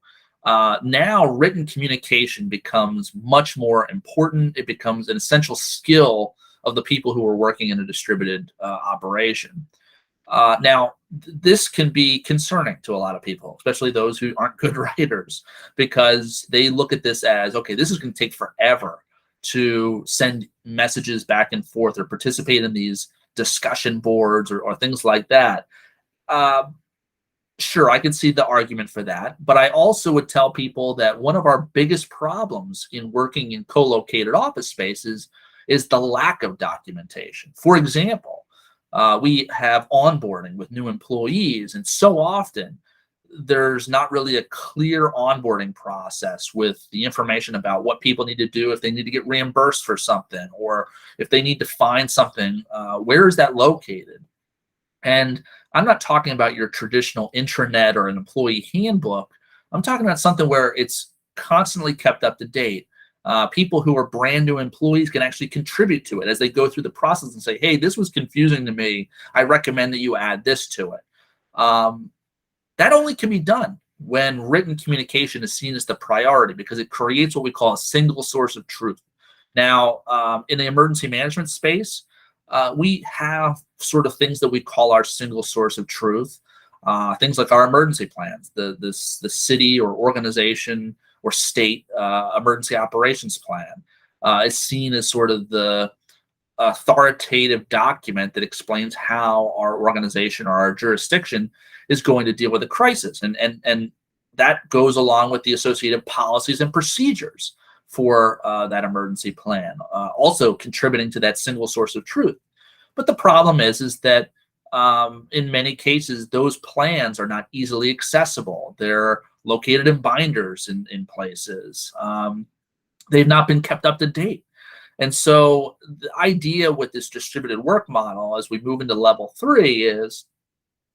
Now written communication becomes much more important. It becomes an essential skill of the people who are working in a distributed operation. Now, this can be concerning to a lot of people, especially those who aren't good writers, because they look at this as, okay, this is going to take forever to send messages back and forth or participate in these discussion boards or things like that. Sure, I can see the argument for that, but I also would tell people that one of our biggest problems in working in co-located office spaces is the lack of documentation. For example, we have onboarding with new employees, and so often there's not really a clear onboarding process with the information about what people need to do if they need to get reimbursed for something, or if they need to find something, where is that located? And I'm not talking about your traditional intranet or an employee handbook. I'm talking about something where it's constantly kept up to date. People who are brand new employees can actually contribute to it as they go through the process and say, hey, this was confusing to me. I recommend that you add this to it. That only can be done when written communication is seen as the priority, because it creates what we call a single source of truth. Now, in the emergency management space, we have sort of things that we call our single source of truth. Things like our emergency plans, the city or organization or state emergency operations plan is seen as sort of the authoritative document that explains how our organization or our jurisdiction is going to deal with a crisis. And that goes along with the associated policies and procedures for that emergency plan, also contributing to that single source of truth. But the problem is that in many cases, those plans are not easily accessible. They're located in binders in places. They've not been kept up to date. And so the idea with this distributed work model as we move into level 3 is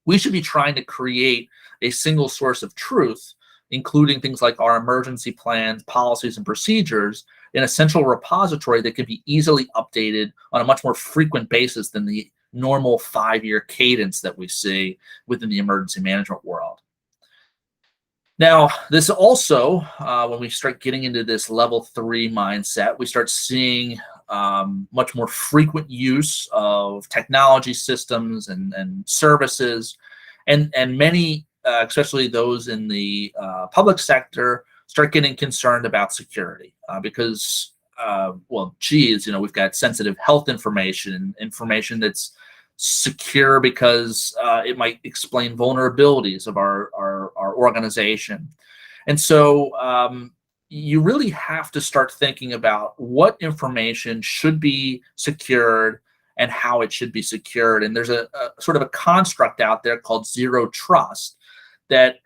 we should be trying to create a single source of truth, including things like our emergency plans, policies, and procedures, in a central repository that can be easily updated on a much more frequent basis than the normal 5-year cadence that we see within the emergency management world. Now, this also, when we start getting into this level 3 mindset, we start seeing much more frequent use of technology systems and services, and many, especially those in the public sector, start getting concerned about security because, well, geez, we've got sensitive health information that's secure because it might explain vulnerabilities of our organization. And so you really have to start thinking about what information should be secured and how it should be secured. And there's a sort of a construct out there called zero trust that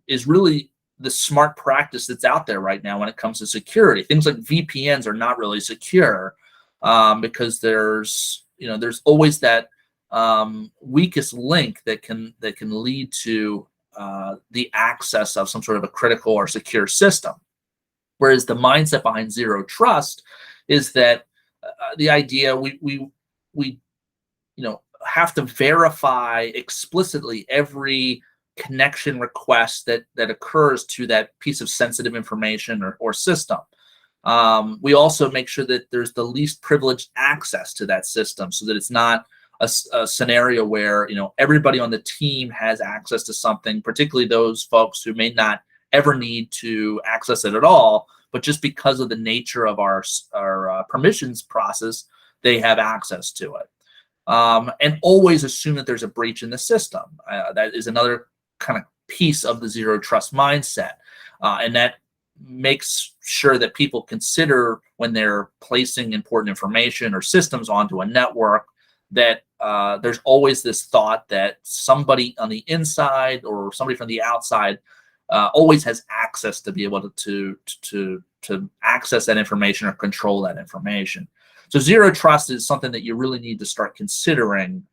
is really the smart practice that's out there right now when it comes to security. Things like VPNs are not really secure because there's always that weakest link that can lead to the access of some sort of a critical or secure system. Whereas the mindset behind zero trust is that the idea we have to verify explicitly every connection request that occurs to that piece of sensitive information or system. We also make sure that there's the least privileged access to that system, so that it's not a scenario where everybody on the team has access to something, particularly those folks who may not ever need to access it at all, but just because of the nature of our permissions process, they have access to it. And always assume that there's a breach in the system. That is another kind of piece of the zero trust mindset. And that makes sure that people consider when they're placing important information or systems onto a network that there's always this thought that somebody on the inside or somebody from the outside always has access to be able to access that information or control that information. So zero trust is something that you really need to start considering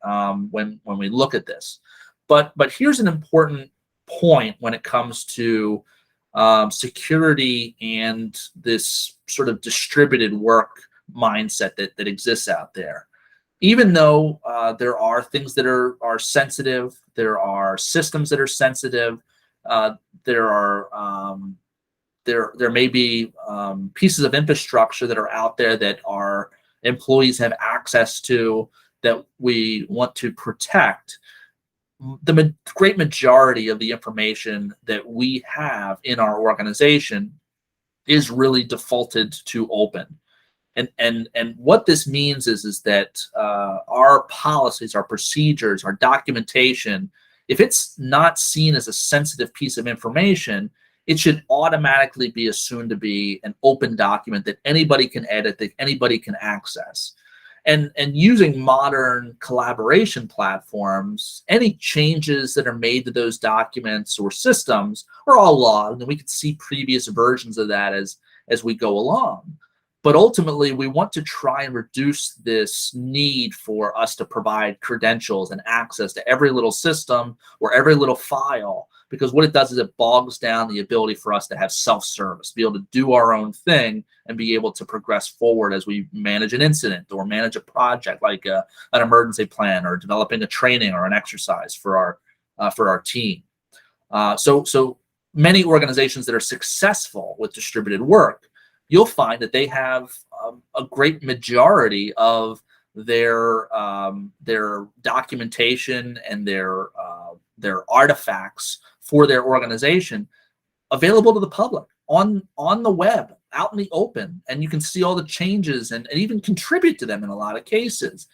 when we look at this. But here's an important point when it comes to security and this sort of distributed work mindset that exists out there. Even though there are things that are sensitive, there are systems that are sensitive, there may be pieces of infrastructure that are out there that our employees have access to that we want to protect. The great majority of the information that we have in our organization is really defaulted to open. And what this means is that our policies, our procedures, our documentation, if it's not seen as a sensitive piece of information, it should automatically be assumed to be an open document that anybody can edit, that anybody can access. And using modern collaboration platforms, any changes that are made to those documents or systems are all logged, and we can see previous versions of that as we go along. But ultimately, we want to try and reduce this need for us to provide credentials and access to every little system or every little file, because what it does is it bogs down the ability for us to have self-service, be able to do our own thing and be able to progress forward as we manage an incident or manage a project like an emergency plan or developing a training or an exercise for our team. So many organizations that are successful with distributed work, you'll find that they have a great majority of their documentation and their artifacts for their organization available to the public on the web, out in the open, and you can see all the changes and even contribute to them in a lot of cases.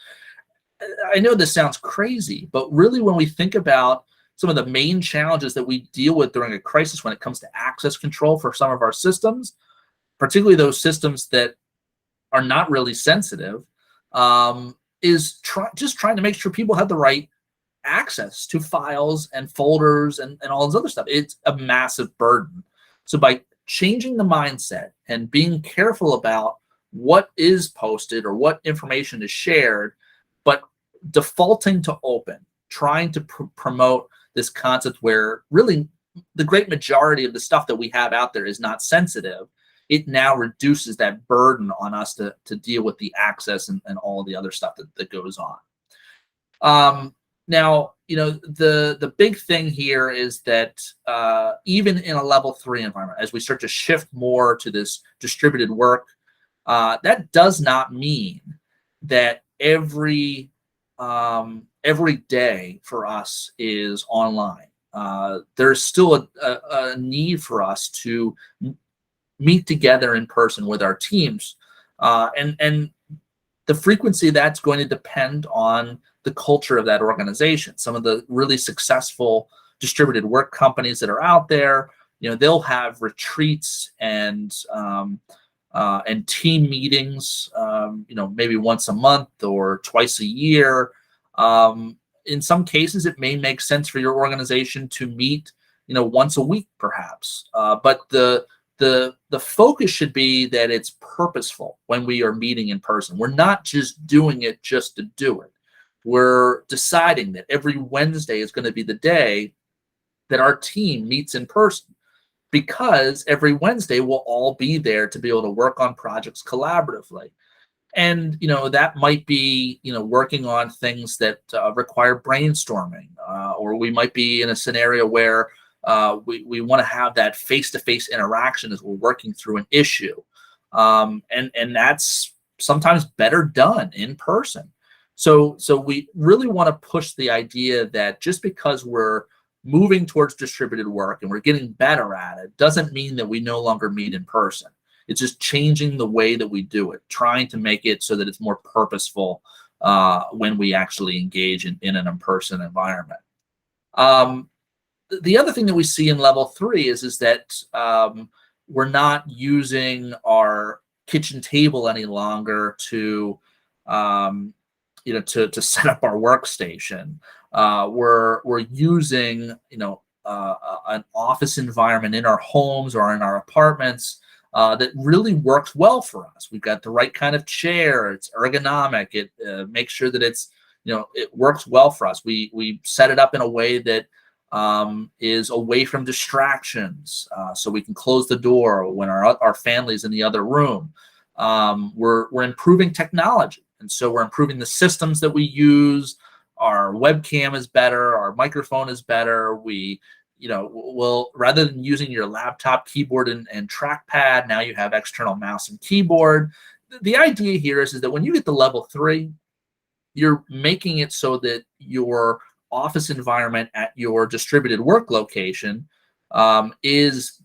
I know this sounds crazy, but really when we think about some of the main challenges that we deal with during a crisis when it comes to access control for some of our systems, particularly those systems that are not really sensitive, is just trying to make sure people have the right access to files and folders and all this other stuff. It's a massive burden. So by changing the mindset and being careful about what is posted or what information is shared, but defaulting to open, trying to promote this concept where really the great majority of the stuff that we have out there is not sensitive, it now reduces that burden on us to deal with the access and all the other stuff that goes on. Now, the big thing here is that even in a level 3 environment, as we start to shift more to this distributed work, that does not mean that every day for us is online. There's still a need for us to meet together in person with our teams, and the frequency that's going to depend on the culture of that organization. Some of the really successful distributed work companies that are out there, they'll have retreats and team meetings, maybe once a month or twice a year. In some cases, it may make sense for your organization to meet, once a week, perhaps. But the focus should be that it's purposeful when we are meeting in person. We're not just doing it just to do it. We're deciding that every Wednesday is going to be the day that our team meets in person, because every Wednesday we'll all be there to be able to work on projects collaboratively. And that might be working on things that require brainstorming, or we might be in a scenario where we want to have that face-to-face interaction as we're working through an issue, and that's sometimes better done in person. So we really want to push the idea that just because we're moving towards distributed work and we're getting better at it doesn't mean that we no longer meet in person. It's just changing the way that we do it, trying to make it so that it's more purposeful when we actually engage in an in-person environment. The other thing that we see in level 3 is that we're not using our kitchen table any longer to set up our workstation. We're using an office environment in our homes or in our apartments that really works well for us. We've got the right kind of chair. It's ergonomic. It makes sure that it works well for us. We set it up in a way that is away from distractions, so we can close the door when our family's in the other room. We're improving technology, and so we're improving the systems that we use. Our webcam is better. Our microphone is better. Well, rather than using your laptop keyboard and trackpad, now you have external mouse and keyboard. The idea here is that when you get to level 3, you're making it so that your office environment at your distributed work location is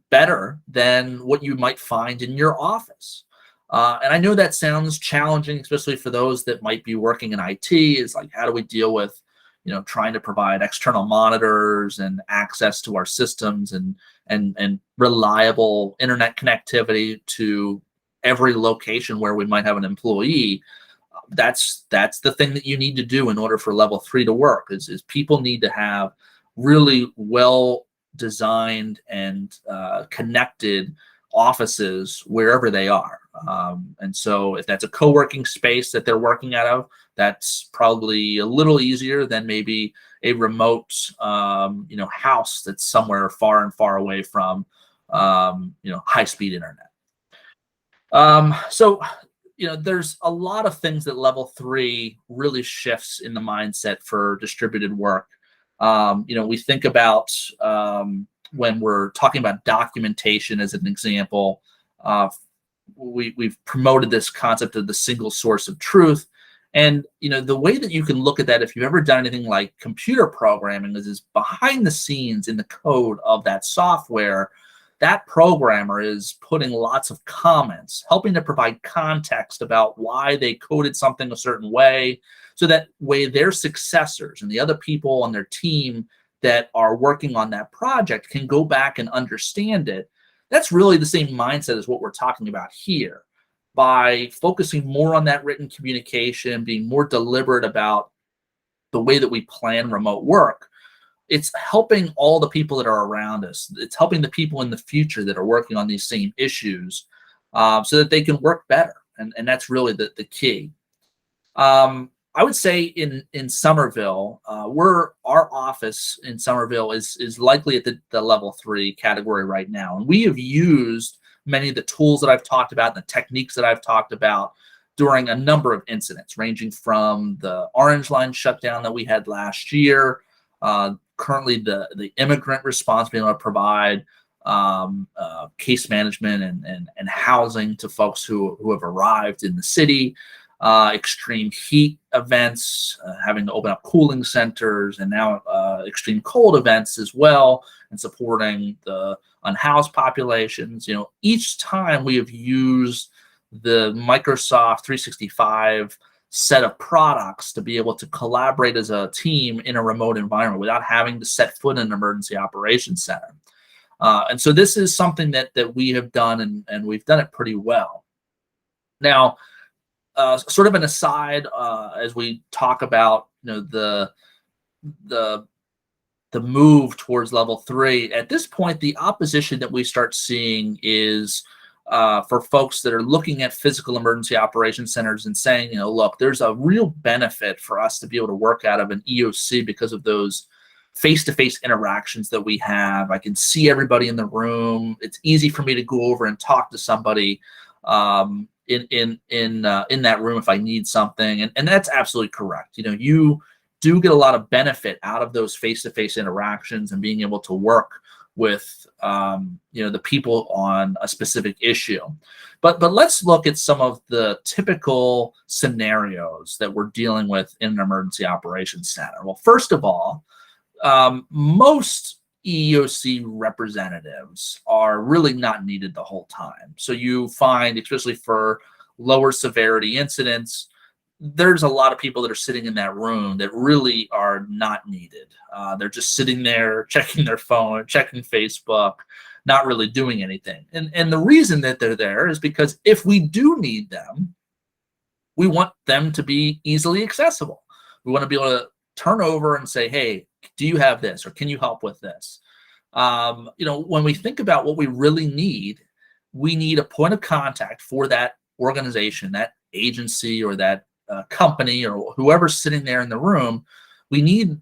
better than what you might find in your office. And I know that sounds challenging, especially for those that might be working in IT. It's like, how do we deal with trying to provide external monitors and access to our systems and reliable internet connectivity to every location where we might have an employee? That's the thing that you need to do in order for level 3 to work. Is people need to have really well designed and connected offices wherever they are. And so if that's a co-working space that they're working out of, that's probably a little easier than maybe a remote house that's somewhere far and far away from high-speed internet. So there's a lot of things that level 3 really shifts in the mindset for distributed work. We think about when we're talking about documentation as an example, we've promoted this concept of the single source of truth. And the way that you can look at that, if you've ever done anything like computer programming, is behind the scenes in the code of that software, that programmer is putting lots of comments, helping to provide context about why they coded something a certain way, so that way their successors and the other people on their team that are working on that project can go back and understand it. That's really the same mindset as what we're talking about here. By focusing more on that written communication, being more deliberate about the way that we plan remote work, it's helping all the people that are around us. It's helping the people in the future that are working on these same issues, so that they can work better. And that's really the key. I would say in Somerville, our office in Somerville is likely at the level 3 category right now. And we have used many of the tools that I've talked about, and the techniques that I've talked about during a number of incidents, ranging from the Orange Line shutdown that we had last year, currently the immigrant response, being able to provide case management and housing to folks who have arrived in the city, extreme heat events, having to open up cooling centers, and now extreme cold events as well, and supporting the unhoused populations. Each time we have used the Microsoft 365 set of products to be able to collaborate as a team in a remote environment without having to set foot in an emergency operations center. And so this is something that we have done, and we've done it pretty well. Now, sort of an aside, as we talk about the move towards level 3, at this point, the opposition that we start seeing is for folks that are looking at physical emergency operations centers and saying, look, there's a real benefit for us to be able to work out of an EOC because of those face-to-face interactions that we have. I can see everybody in the room. It's easy for me to go over and talk to somebody in that room if I need something, and that's absolutely correct. You do get a lot of benefit out of those face-to-face interactions and being able to work with the people on a specific issue. But let's look at some of the typical scenarios that we're dealing with in an emergency operations center. Well, first of all, most EEOC representatives are really not needed the whole time. So you find, especially for lower severity incidents, there's a lot of people that are sitting in that room that really are not needed. They're just sitting there checking their phone, checking Facebook, not really doing anything. And the reason that they're there is because if we do need them, we want them to be easily accessible. We want to be able to turn over and say, hey, do you have this, or can you help with this? When we think about what we really need, we need a point of contact for that organization, that agency, or that company, or whoever's sitting there in the room. We need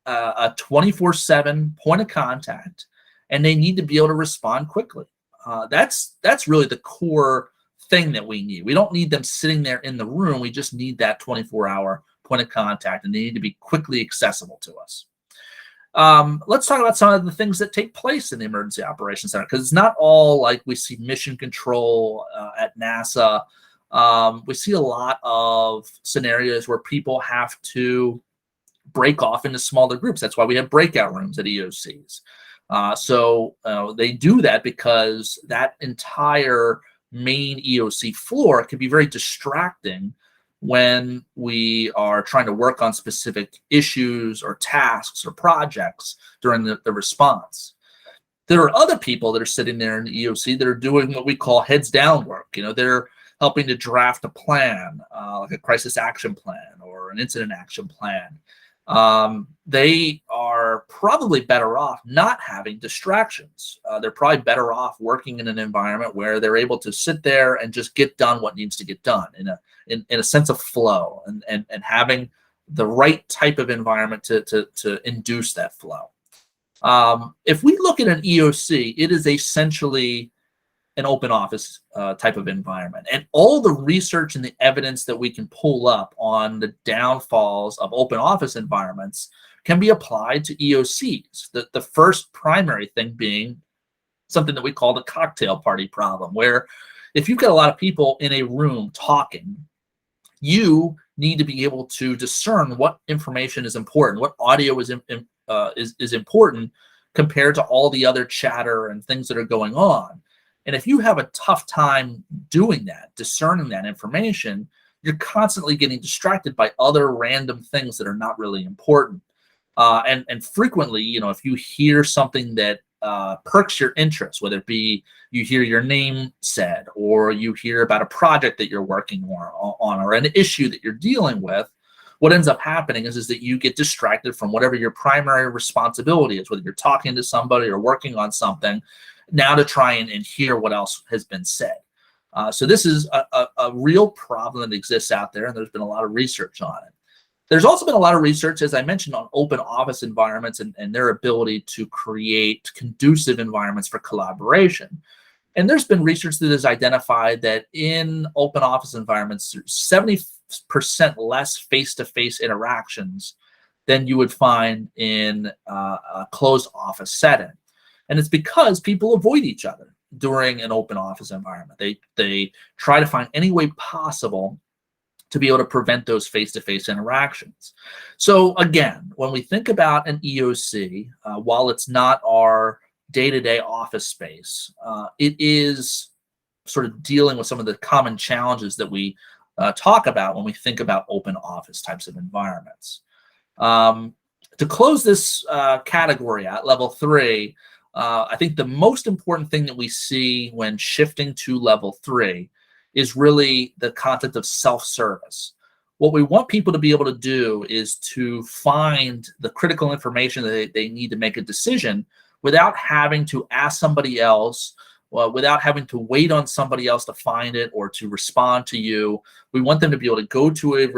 a 24/7 point of contact, and they need to be able to respond quickly. That's really the core thing that we need. We don't need them sitting there in the room. We just need that 24-hour point of contact, and they need to be quickly accessible to us. Let's talk about some of the things that take place in the Emergency Operations Center, because it's not all like we see mission control at NASA. We see a lot of scenarios where people have to break off into smaller groups. That's why we have breakout rooms at EOCs. So they do that because that entire main EOC floor can be very distracting when we are trying to work on specific issues or tasks or projects during the response. There are other people that are sitting there in the EOC that are doing what we call heads down work. They're helping to draft a plan, like a crisis action plan or an incident action plan. They are probably better off not having distractions. They're probably better off working in an environment where they're able to sit there and just get done what needs to get done in a sense of flow, and having the right type of environment to induce that flow. If we look at an EOC, it is essentially an open office type of environment. And all the research and the evidence that we can pull up on the downfalls of open office environments can be applied to EOCs. The first primary thing being something that we call the cocktail party problem, where if you've got a lot of people in a room talking, you need to be able to discern what information is important, what audio is important compared to all the other chatter and things that are going on. And if you have a tough time doing that, discerning that information, you're constantly getting distracted by other random things that are not really important. And frequently, if you hear something that perks your interest, whether it be you hear your name said, or you hear about a project that you're working on, or an issue that you're dealing with, what ends up happening is that you get distracted from whatever your primary responsibility is, whether you're talking to somebody or working on something, now to try and hear what else has been said. So this is a real problem that exists out there, and there's been a lot of research on it. There's also been a lot of research, as I mentioned, on open office environments and their ability to create conducive environments for collaboration. And there's been research that has identified that in open office environments, there's 70% less face-to-face interactions than you would find in a closed office setting. And it's because people avoid each other during an open office environment. They try to find any way possible to be able to prevent those face-to-face interactions. So again, when we think about an EOC, while it's not our day-to-day office space, it is sort of dealing with some of the common challenges that we talk about when we think about open office types of environments. Um, to close this category at level 3, I think the most important thing that we see when shifting to level 3 is really the concept of self-service. What we want people to be able to do is to find the critical information that they need to make a decision without having to ask somebody else, without having to wait on somebody else to find it or to respond to you. We want them to be able to go to a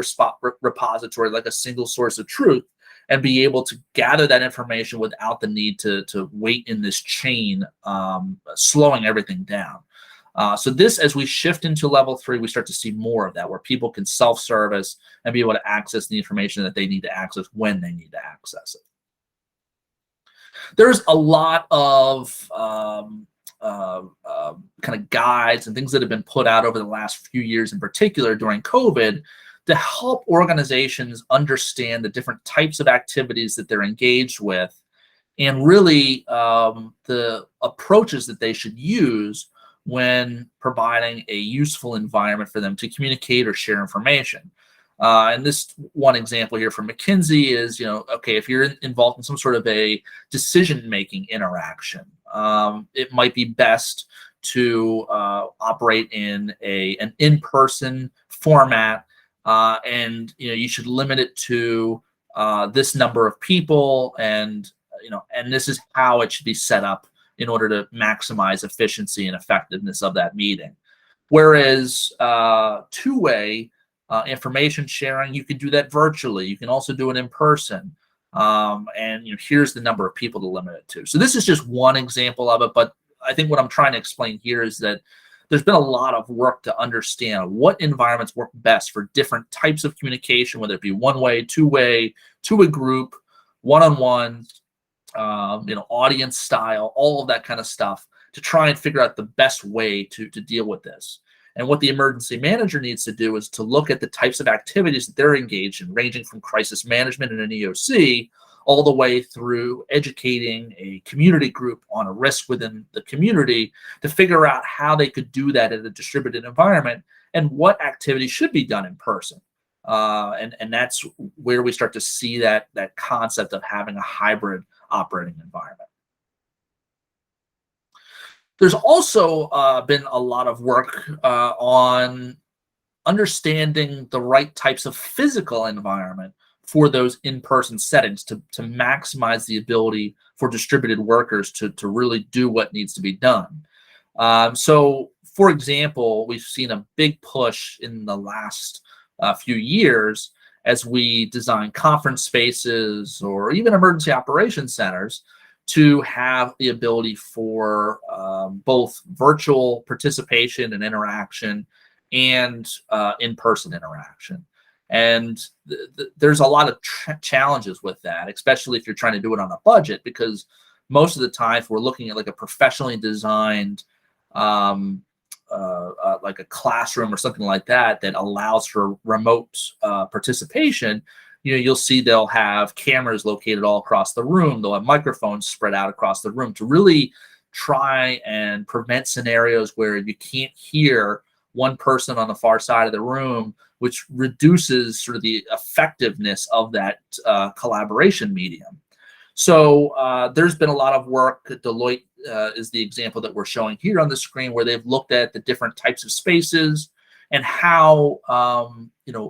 repository, like a single source of truth, and be able to gather that information without the need to wait in this chain, slowing everything down. So this, as we shift into level 3, we start to see more of that, where people can self-service and be able to access the information that they need to access when they need to access it. There's a lot of kind of guides and things that have been put out over the last few years, in particular during COVID, to help organizations understand the different types of activities that they're engaged with, and really the approaches that they should use when providing a useful environment for them to communicate or share information. And this one example here from McKinsey is, okay, if you're involved in some sort of a decision-making interaction, it might be best to operate in an in-person format, and you should limit it to this number of people, and this is how it should be set up in order to maximize efficiency and effectiveness of that meeting. Whereas two-way information sharing, you can do that virtually. You can also do it in person. And here's the number of people to limit it to. So this is just one example of it, but I think what I'm trying to explain here is that there's been a lot of work to understand what environments work best for different types of communication, whether it be one-way, two-way, to a group, one-on-one, audience style, all of that kind of stuff, to try and figure out the best way to deal with this. And what the emergency manager needs to do is to look at the types of activities that they're engaged in, ranging from crisis management in an EOC all the way through educating a community group on a risk within the community, to figure out how they could do that in a distributed environment and what activities should be done in person. And that's where we start to see that concept of having a hybrid operating environment. There's also been a lot of work on understanding the right types of physical environment for those in-person settings to maximize the ability for distributed workers to really do what needs to be done. So, for example, we've seen a big push in the last few years as we design conference spaces or even emergency operations centers to have the ability for both virtual participation and interaction and in-person interaction. And there's a lot of challenges with that, especially if you're trying to do it on a budget, because most of the time, if we're looking at like a professionally designed like a classroom or something like that allows for remote participation, you'll see they'll have cameras located all across the room. They'll have microphones spread out across the room to really try and prevent scenarios where you can't hear one person on the far side of the room, which reduces sort of the effectiveness of that collaboration medium. So there's been a lot of work. Deloitte is the example that we're showing here on the screen, where they've looked at the different types of spaces and how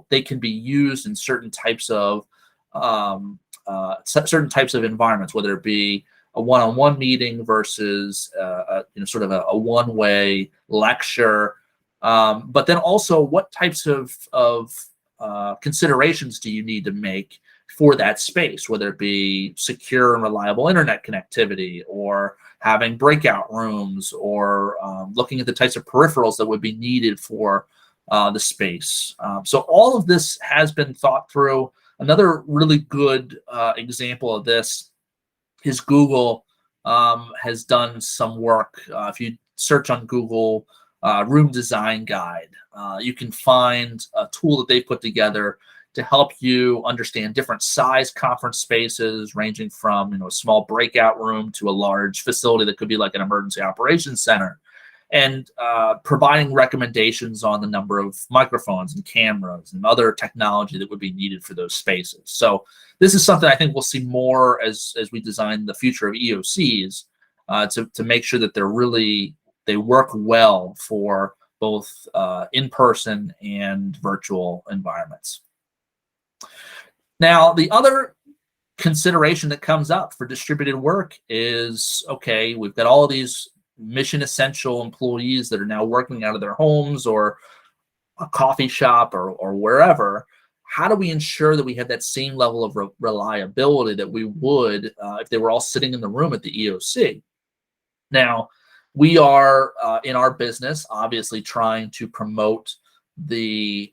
they can be used in certain types of environments, whether it be a one-on-one meeting versus sort of a one-way lecture, but then also what types of considerations do you need to make for that space, whether it be secure and reliable internet connectivity, or having breakout rooms, or looking at the types of peripherals that would be needed for the space. So all of this has been thought through. Another really good example of this is Google has done some work. If you search on Google room design guide, you can find a tool that they put together to help you understand different size conference spaces, ranging from a small breakout room to a large facility that could be like an emergency operations center, and providing recommendations on the number of microphones and cameras and other technology that would be needed for those spaces. So this is something I think we'll see more as we design the future of EOCs, to make sure that they work well for both in-person and virtual environments. Now, the other consideration that comes up for distributed work is, okay, we've got all these mission essential employees that are now working out of their homes or a coffee shop or wherever. How do we ensure that we have that same level of reliability that we would if they were all sitting in the room at the EOC? Now, we are in our business obviously trying to promote the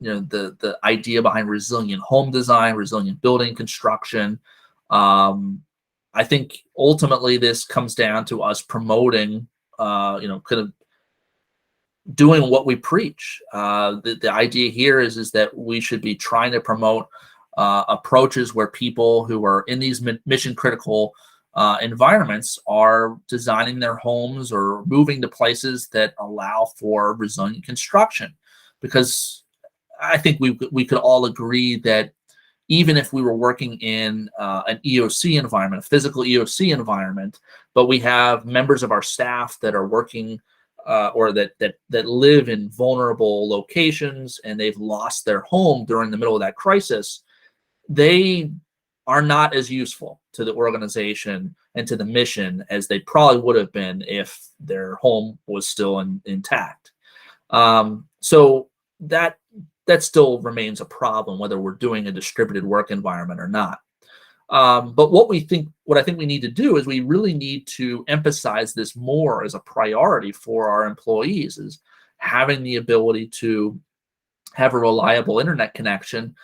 the idea behind resilient home design, resilient building construction. I think ultimately this comes down to us promoting, kind of doing what we preach. The idea here is that we should be trying to promote approaches where people who are in these mission critical environments are designing their homes or moving to places that allow for resilient construction, because I think we could all agree that even if we were working in an EOC environment, a physical EOC environment, but we have members of our staff that are working or that live in vulnerable locations and they've lost their home during the middle of that crisis, they are not as useful to the organization and to the mission as they probably would have been if their home was still intact. So that still remains a problem, whether we're doing a distributed work environment or not. But what I think we need to do is we really need to emphasize this more as a priority for our employees, is having the ability to have a reliable internet connection,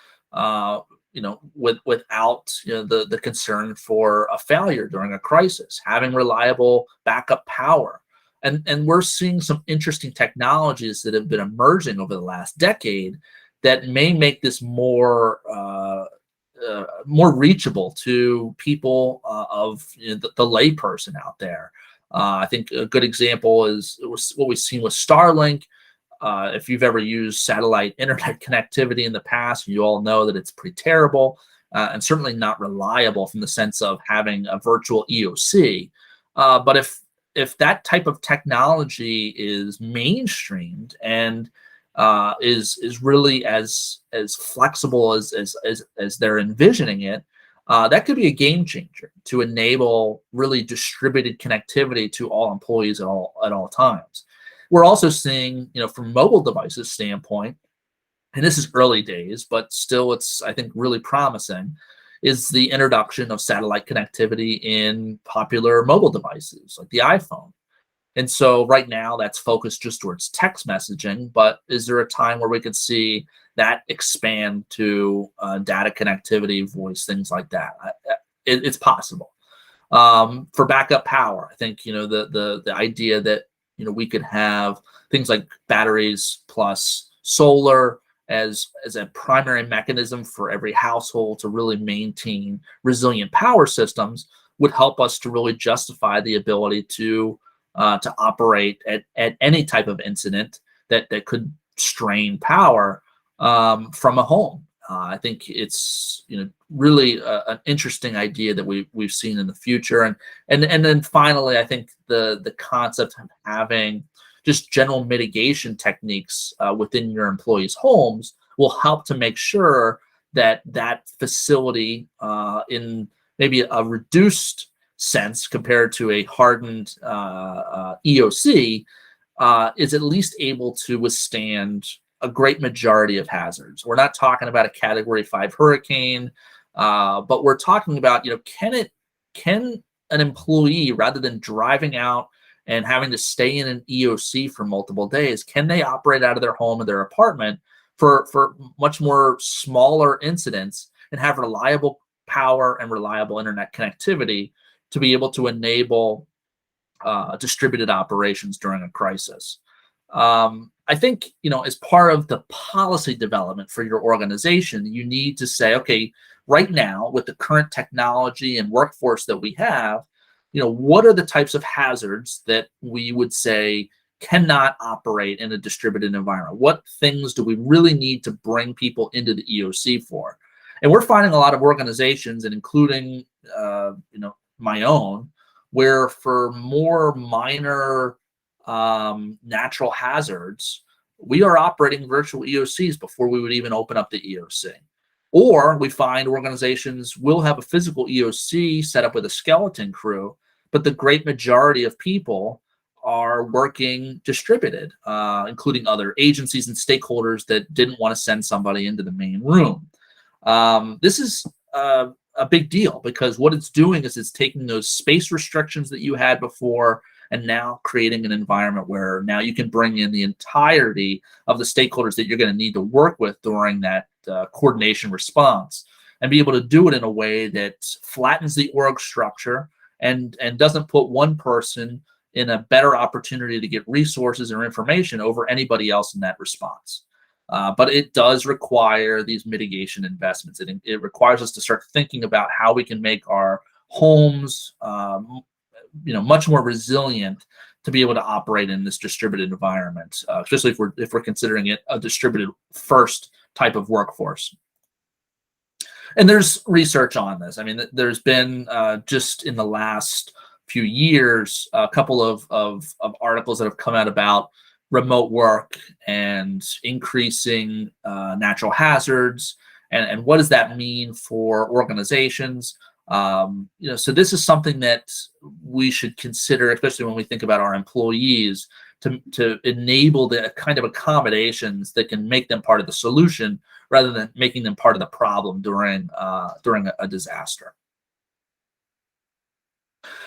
without the concern for a failure during a crisis, having reliable backup power. And we're seeing some interesting technologies that have been emerging over the last decade that may make this more reachable to people of the layperson out there. I think a good example is what we've seen with Starlink. If you've ever used satellite internet connectivity in the past, you all know that it's pretty terrible and certainly not reliable from the sense of having a virtual EOC. But if that type of technology is mainstreamed and is really as flexible as they're envisioning it, that could be a game changer to enable really distributed connectivity to all employees at all times. We're also seeing, from mobile devices standpoint, and this is early days, but still it's, I think, really promising, is the introduction of satellite connectivity in popular mobile devices like the iPhone. And so right now that's focused just towards text messaging, but is there a time where we could see that expand to data connectivity, voice, things like that? It's possible. For backup power, I think, the idea that, we could have things like batteries plus solar as a primary mechanism for every household to really maintain resilient power systems would help us to really justify the ability to operate at any type of incident that could strain power from a home. I think it's really an interesting idea that we've seen in the future, and then finally, I think the concept of having just general mitigation techniques within your employees' homes will help to make sure that facility, in maybe a reduced sense compared to a hardened EOC, is at least able to withstand a great majority of hazards. We're not talking about a Category 5 hurricane, but we're talking about, can an employee, rather than driving out and having to stay in an EOC for multiple days, can they operate out of their home or their apartment for much more smaller incidents and have reliable power and reliable internet connectivity to be able to enable distributed operations during a crisis? I think, as part of the policy development for your organization, you need to say, okay, right now with the current technology and workforce that we have, what are the types of hazards that we would say cannot operate in a distributed environment? What things do we really need to bring people into the EOC for? And we're finding a lot of organizations, and including my own, where for more minor natural hazards, we are operating virtual EOCs before we would even open up the EOC. Or we find organizations will have a physical EOC set up with a skeleton crew, but the great majority of people are working distributed, including other agencies and stakeholders that didn't want to send somebody into the main room. This is a big deal, because what it's doing is it's taking those space restrictions that you had before and now creating an environment where now you can bring in the entirety of the stakeholders that you're going to need to work with during that coordination response, and be able to do it in a way that flattens the org structure and doesn't put one person in a better opportunity to get resources or information over anybody else in that response. But it does require these mitigation investments. It requires us to start thinking about how we can make our homes much more resilient to be able to operate in this distributed environment, especially if we're considering it a distributed first type of workforce. And there's research on this. I mean, there's been just in the last few years a couple of articles that have come out about remote work and increasing natural hazards, and what does that mean for organizations. So this is something that we should consider, especially when we think about our employees, to enable the kind of accommodations that can make them part of the solution rather than making them part of the problem during a disaster.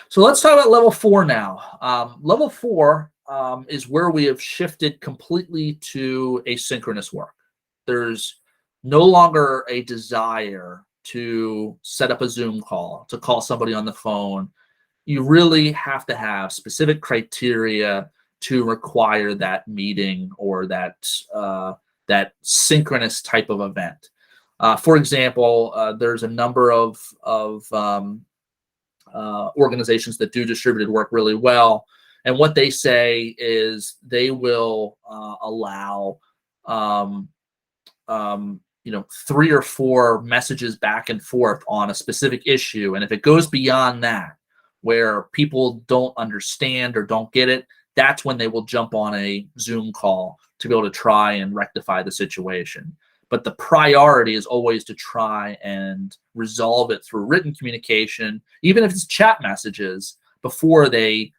So let's talk about level 4 now. Level 4 is where we have shifted completely to asynchronous work. There's no longer a desire to set up a Zoom call, to call somebody on the phone. You really have to have specific criteria to require that meeting or that synchronous type of event. For example, there's a number of organizations that do distributed work really well, and what they say is they will allow 3 or 4 messages back and forth on a specific issue, and if it goes beyond that, where people don't understand or don't get it, that's when they will jump on a Zoom call to be able to try and rectify the situation. But the priority is always to try and resolve it through written communication, even if it's chat messages, before they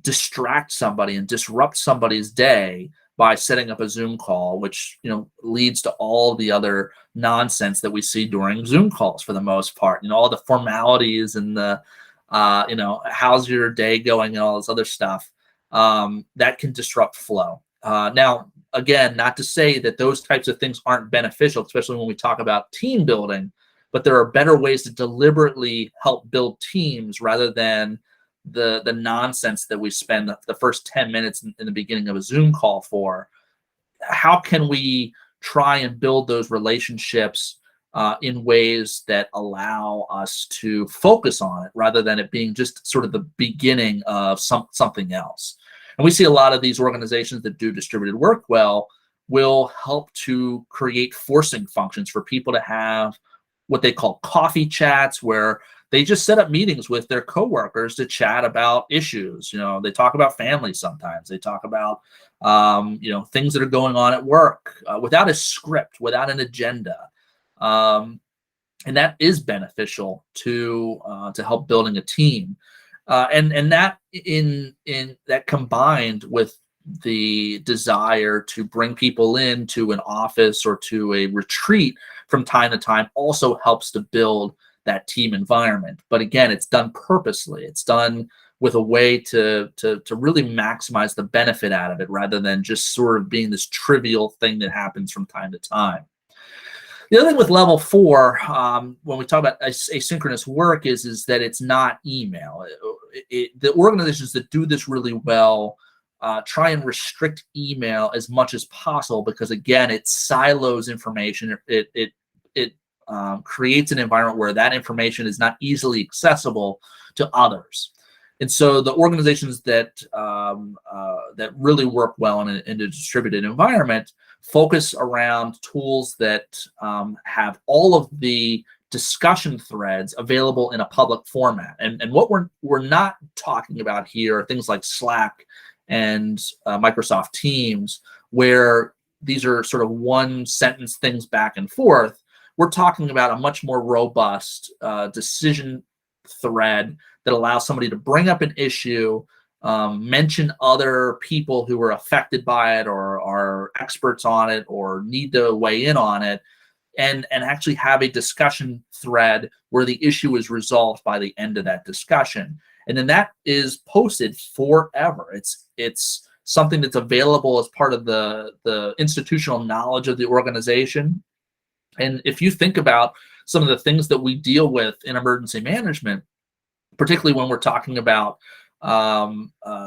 distract somebody and disrupt somebody's day by setting up a Zoom call, which leads to all the other nonsense that we see during Zoom calls for the most part. All the formalities and the how's your day going and all this other stuff that can disrupt flow. Now, again, not to say that those types of things aren't beneficial, especially when we talk about team building, but there are better ways to deliberately help build teams rather than the nonsense that we spend the first 10 minutes in the beginning of a Zoom call for. How can we try and build those relationships in ways that allow us to focus on it rather than it being just sort of the beginning of something else? And we see a lot of these organizations that do distributed work well will help to create forcing functions for people to have what they call coffee chats, where they just set up meetings with their coworkers to chat about issues. They talk about family sometimes. They talk about, things that are going on at work without a script, without an agenda. And that is beneficial to help building a team. And that in that combined with the desire to bring people into an office or to a retreat from time to time also helps to build that team environment. But again, it's done purposely. It's done with a way to really maximize the benefit out of it rather than just sort of being this trivial thing that happens from time to time. The other thing with level 4, when we talk about asynchronous work, is that it's not email. The organizations that do this really well try and restrict email as much as possible because, again, it silos information. It creates an environment where that information is not easily accessible to others. And so the organizations that that really work well in a distributed environment focus around tools that have all of the discussion threads available in a public format. And what we're not talking about here are things like Slack and Microsoft Teams, where these are sort of one sentence things back and forth. We're talking about a much more robust decision thread that allows somebody to bring up an issue, mention other people who are affected by it or are experts on it or need to weigh in on it, and actually have a discussion thread where the issue is resolved by the end of that discussion. And then that is posted forever. It's something that's available as part of the institutional knowledge of the organization. And if you think about some of the things that we deal with in emergency management, particularly when we're talking about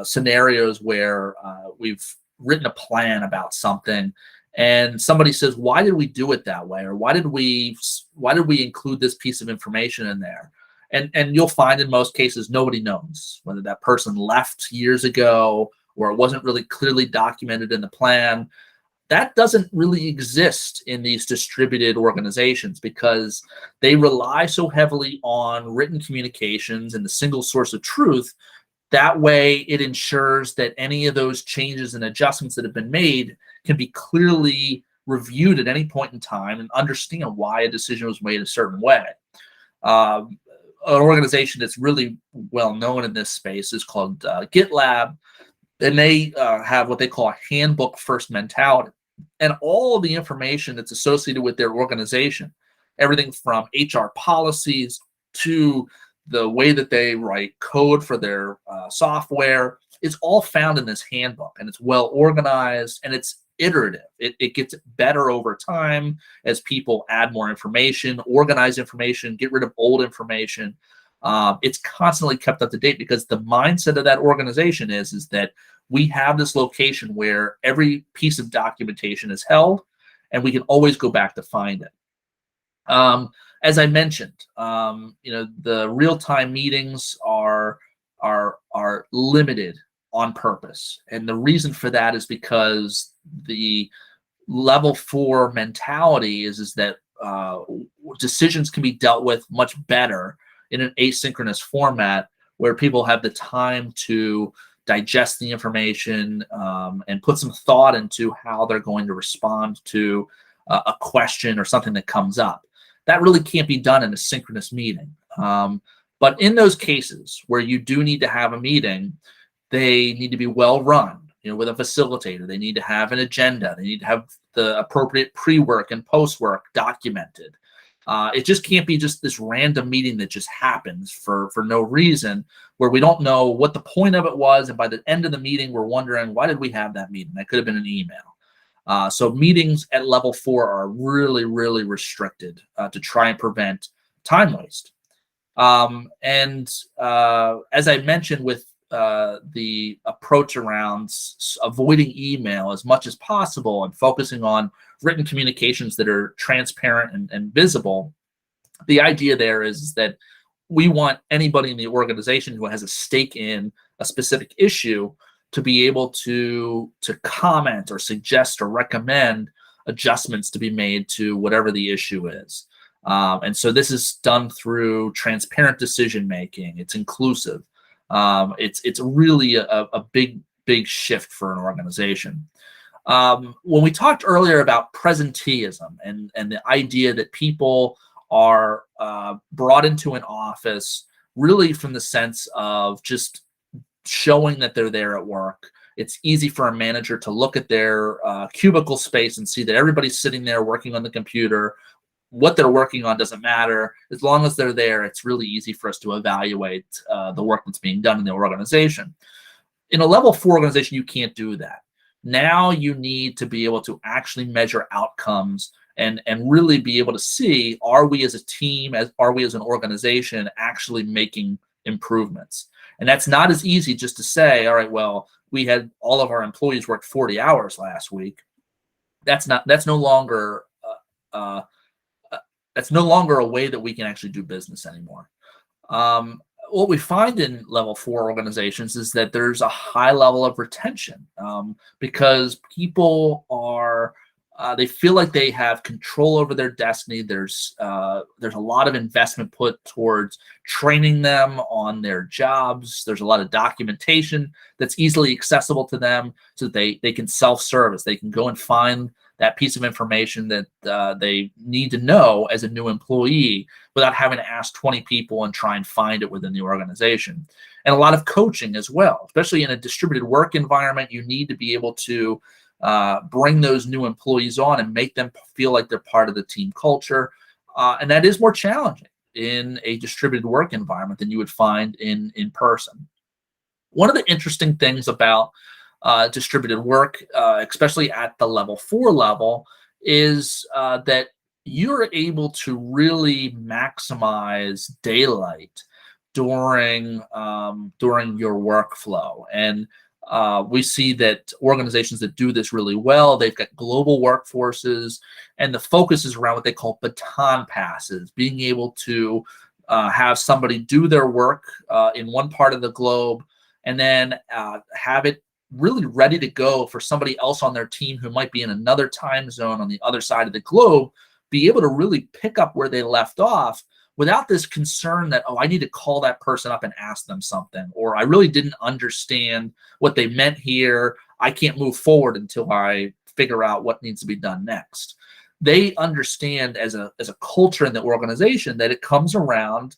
scenarios where we've written a plan about something and somebody says, why did we do it that way? Or why did we include this piece of information in there? And you'll find in most cases, nobody knows whether that person left years ago or it wasn't really clearly documented in the plan. That doesn't really exist in these distributed organizations because they rely so heavily on written communications and the single source of truth. That way, it ensures that any of those changes and adjustments that have been made can be clearly reviewed at any point in time and understand why a decision was made a certain way. An organization that's really well known in this space is called GitLab, and they have what they call a handbook first mentality. And all of the information that's associated with their organization, everything from HR policies to the way that they write code for their software, is all found in this handbook. And it's well organized and it's iterative. It gets better over time as people add more information, organize information, get rid of old information. It's constantly kept up to date because the mindset of that organization is that we have this location where every piece of documentation is held and we can always go back to find it. As I mentioned, the real-time meetings are limited on purpose. And the reason for that is because the level 4 mentality is that decisions can be dealt with much better in an asynchronous format where people have the time to digest the information and put some thought into how they're going to respond to a question or something that comes up. That really can't be done in a synchronous meeting. But in those cases where you do need to have a meeting, they need to be well run, with a facilitator. They need to have an agenda. They need to have the appropriate pre-work and post-work documented. It just can't be just this random meeting that just happens for no reason, where we don't know what the point of it was, and by the end of the meeting, we're wondering, why did we have that meeting? That could have been an email. So meetings at level 4 are really, really restricted to try and prevent time waste. And as I mentioned with the approach around avoiding email as much as possible and focusing on written communications that are transparent and visible, the idea there is that we want anybody in the organization who has a stake in a specific issue to be able to comment or suggest or recommend adjustments to be made to whatever the issue is. And so this is done through transparent decision making. It's inclusive. It's really a big shift for an organization. When we talked earlier about presenteeism and the idea that people are brought into an office really from the sense of just showing that they're there at work. It's easy for a manager to look at their cubicle space and see that everybody's sitting there working on the computer. What they're working on doesn't matter. As long as they're there, it's really easy for us to evaluate the work that's being done in the organization. In a level 4 organization, you can't do that. Now you need to be able to actually measure outcomes and really be able to see, are we as a team, are we as an organization actually making improvements? And that's not as easy just to say, all right, well, we had all of our employees work 40 hours last week. That's no longer that's no longer a way that we can actually do business anymore. Um, what we find in level 4 organizations is that there's a high level of retention, because people are they feel like they have control over their destiny. There's a lot of investment put towards training them on their jobs. There's a lot of documentation that's easily accessible to them, so that they can self-service. They can go and find that piece of information that they need to know as a new employee without having to ask 20 people and try and find it within the organization. And a lot of coaching as well, especially in a distributed work environment. You need to be able to bring those new employees on and make them feel like they're part of the team culture. And that is more challenging in a distributed work environment than you would find in person. One of the interesting things about distributed work, especially at the level 4 level, is that you're able to really maximize daylight during your workflow. And we see that organizations that do this really well, they've got global workforces, and the focus is around what they call baton passes, being able to have somebody do their work in one part of the globe, and then have it really ready to go for somebody else on their team who might be in another time zone on the other side of the globe, be able to really pick up where they left off without this concern that, oh, I need to call that person up and ask them something, or I really didn't understand what they meant here. I can't move forward until I figure out what needs to be done next. They understand as a culture in the organization that it comes around,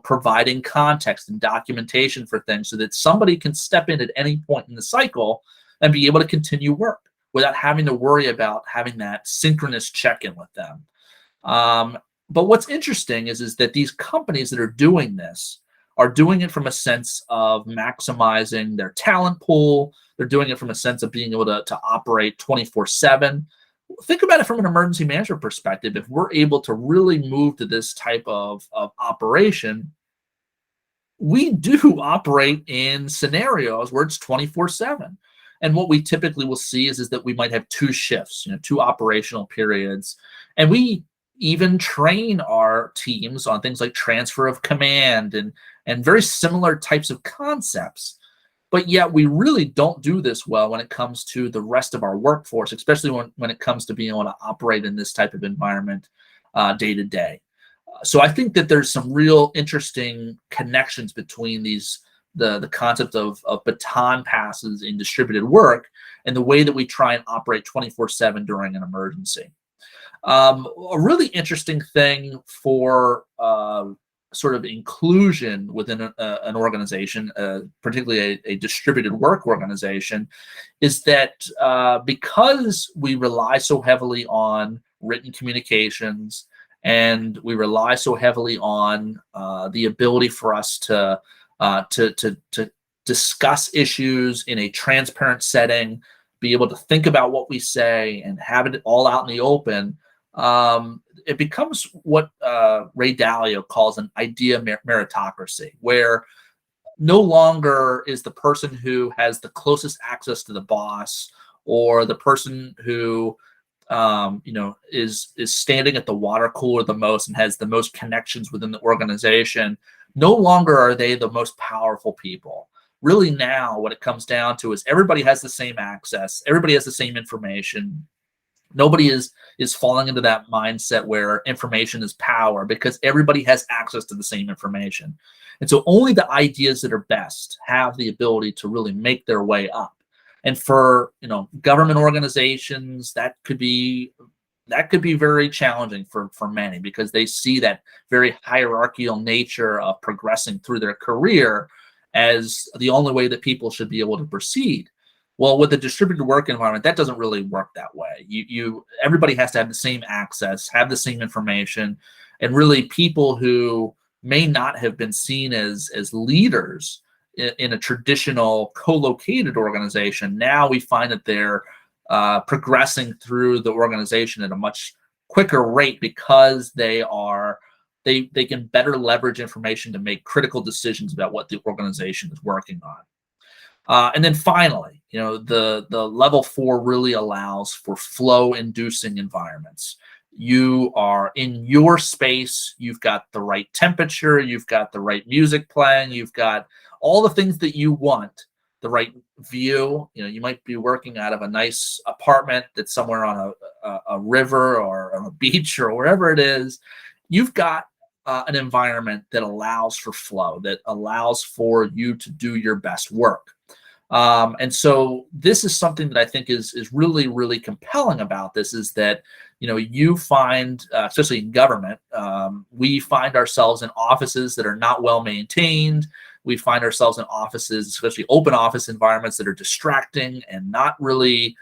providing context and documentation for things so that somebody can step in at any point in the cycle and be able to continue work without having to worry about having that synchronous check-in with them. But what's interesting is that these companies that are doing this are doing it from a sense of maximizing their talent pool. They're doing it from a sense of being able to operate 24/7. Think about it from an emergency management perspective. If we're able to really move to this type of operation, we do operate in scenarios where it's 24/7. And what we typically will see is that we might have 2 shifts, 2 operational periods. And we even train our teams on things like transfer of command and very similar types of concepts. But yet we really don't do this well when it comes to the rest of our workforce, especially when it comes to being able to operate in this type of environment day to day. So I think that there's some real interesting connections between the concept of baton passes in distributed work and the way that we try and operate 24/7 during an emergency. A really interesting thing for sort of inclusion within an organization, particularly a distributed work organization, is that because we rely so heavily on written communications and we rely so heavily on the ability for us to discuss issues in a transparent setting, be able to think about what we say and have it all out in the open, it becomes what Ray Dalio calls an idea meritocracy, where no longer is the person who has the closest access to the boss or the person who is standing at the water cooler the most and has the most connections within the organization. No longer are they the most powerful people. Really now what it comes down to is everybody has the same access. Everybody has the same information. Nobody is falling into that mindset where information is power, because everybody has access to the same information. And so only the ideas that are best have the ability to really make their way up. And for government organizations, that could be very challenging for many, because they see that very hierarchical nature of progressing through their career as the only way that people should be able to proceed. Well, with the distributed work environment, that doesn't really work that way. Everybody has to have the same access, have the same information, and really people who may not have been seen as leaders in a traditional co-located organization, now we find that they're progressing through the organization at a much quicker rate, because they can better leverage information to make critical decisions about what the organization is working on. And then finally, the level 4 really allows for flow-inducing environments. You are in your space. You've got the right temperature. You've got the right music playing. You've got all the things that you want, the right view. You might be working out of a nice apartment that's somewhere on a river or on a beach or wherever it is. You've got an environment that allows for flow, that allows for you to do your best work. And so this is something that I think is really, really compelling about this, is that, you find, especially in government, we find ourselves in offices that are not well maintained. We find ourselves in offices, especially open office environments, that are distracting and not really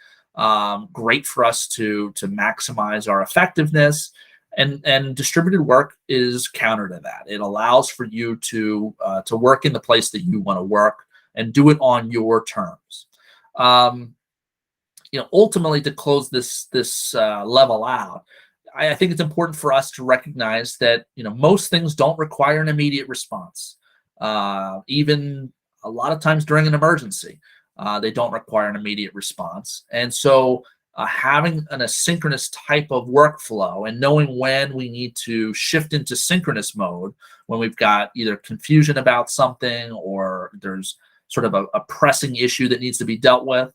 great for us to maximize our effectiveness. And distributed work is counter to that. It allows for you to work in the place that you want to work and do it on your terms. Ultimately, to close this level out, I think it's important for us to recognize that most things don't require an immediate response. Even a lot of times during an emergency, they don't require an immediate response. And so having an asynchronous type of workflow and knowing when we need to shift into synchronous mode, when we've got either confusion about something or there's sort of a pressing issue that needs to be dealt with,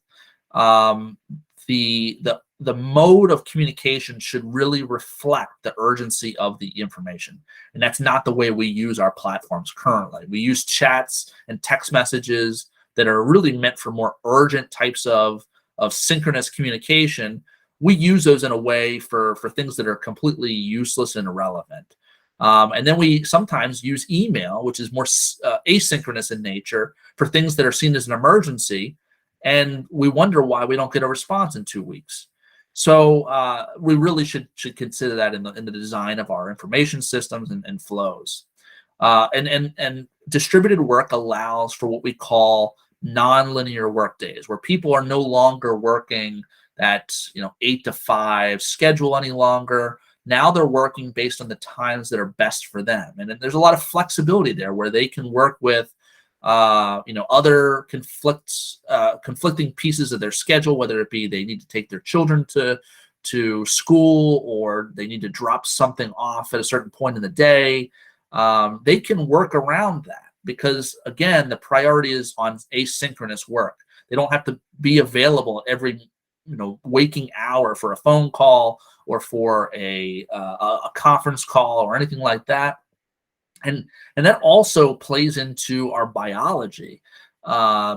the mode of communication should really reflect the urgency of the information. And that's not the way we use our platforms currently. We use chats and text messages that are really meant for more urgent types of synchronous communication. We use those in a way for things that are completely useless and irrelevant. And then we sometimes use email, which is more asynchronous in nature, for things that are seen as an emergency. And we wonder why we don't get a response in 2 weeks. So we really should consider that in the design of our information systems and flows. And distributed work allows for what we call non-linear work days, where people are no longer working that 8 to 5 schedule any longer. Now they're working based on the times that are best for them, and there's a lot of flexibility there, where they can work with other conflicting pieces of their schedule, whether it be they need to take their children to school, or they need to drop something off at a certain point in the day. They can work around that, because again, the priority is on asynchronous work. They don't have to be available every waking hour for a phone call or for a conference call or anything like that. And that also plays into our biology.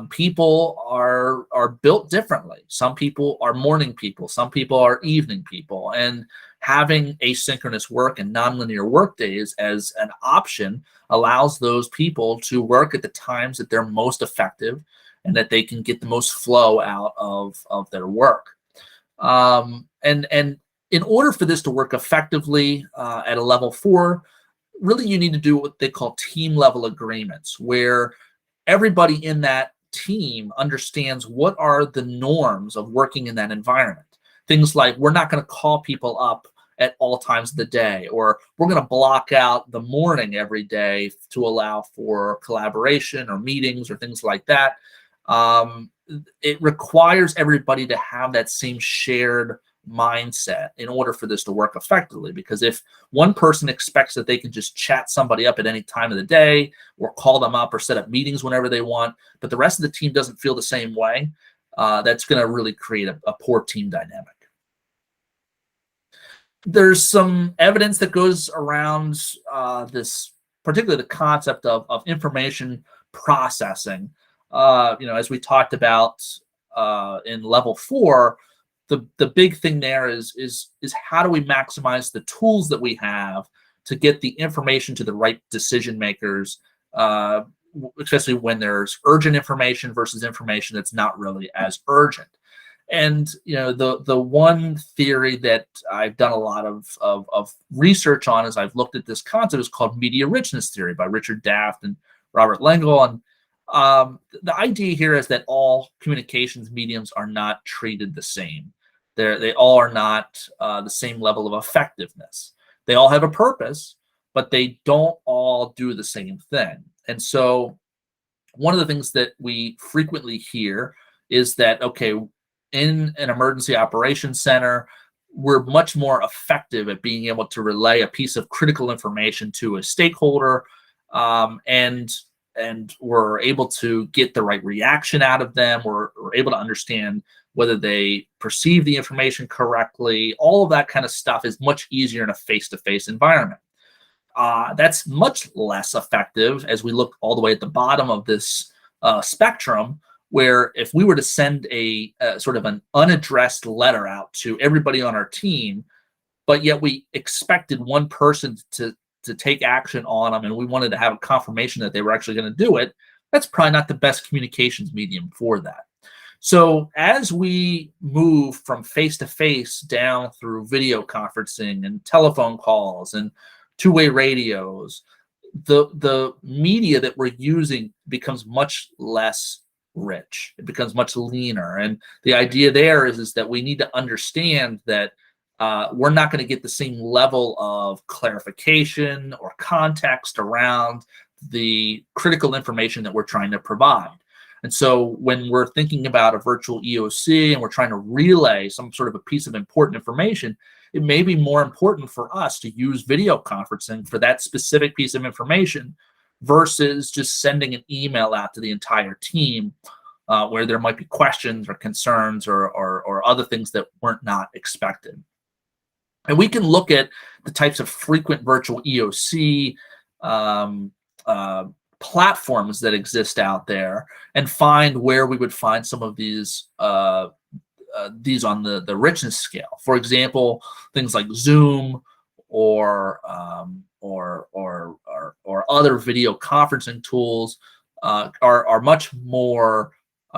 People are built differently. Some people are morning people. Some people are evening people. And having asynchronous work and nonlinear work days as an option allows those people to work at the times that they're most effective and that they can get the most flow out of their work. And in order for this to work effectively at a level 4, really you need to do what they call team level agreements, where everybody in that team understands what are the norms of working in that environment. Things like, we're not going to call people up at all times of the day, or we're going to block out the morning every day to allow for collaboration or meetings or things like that. It requires everybody to have that same shared mindset in order for this to work effectively, because if one person expects that they can just chat somebody up at any time of the day or call them up or set up meetings whenever they want, but the rest of the team doesn't feel the same way, that's going to really create a poor team dynamic. There's some evidence that goes around this, particularly the concept of information processing. As we talked about in level 4, the big thing there is how do we maximize the tools that we have to get the information to the right decision makers, especially when there's urgent information versus information that's not really as urgent. And the one theory that I've done a lot of research on as I've looked at this concept is called media richness theory by Richard Daft and Robert Lengel. And the idea here is that all communications mediums are not treated the same. They all are not the same level of effectiveness. They all have a purpose, but they don't all do the same thing. And so one of the things that we frequently hear is that, okay, in an emergency operations center, we're much more effective at being able to relay a piece of critical information to a stakeholder, and we're able to get the right reaction out of them. We're able to understand whether they perceive the information correctly. All of that kind of stuff is much easier in a face-to-face environment. That's much less effective as we look all the way at the bottom of this spectrum, where if we were to send a sort of an unaddressed letter out to everybody on our team, but yet we expected one person to take action on them, and we wanted to have a confirmation that they were actually going to do it, that's probably not the best communications medium for that. So as we move from face-to-face down through video conferencing and telephone calls and two-way radios, the media that we're using becomes much less rich. It becomes much leaner. And the idea there is that we need to understand that we're not going to get the same level of clarification or context around the critical information that we're trying to provide. And so when we're thinking about a virtual EOC and we're trying to relay some sort of a piece of important information, it may be more important for us to use video conferencing for that specific piece of information versus just sending an email out to the entire team where there might be questions or concerns or other things that weren't not expected. And we can look at the types of frequent virtual EOC platforms that exist out there and find where we would find some of these on the richness scale. For example, things like Zoom or other video conferencing tools are much more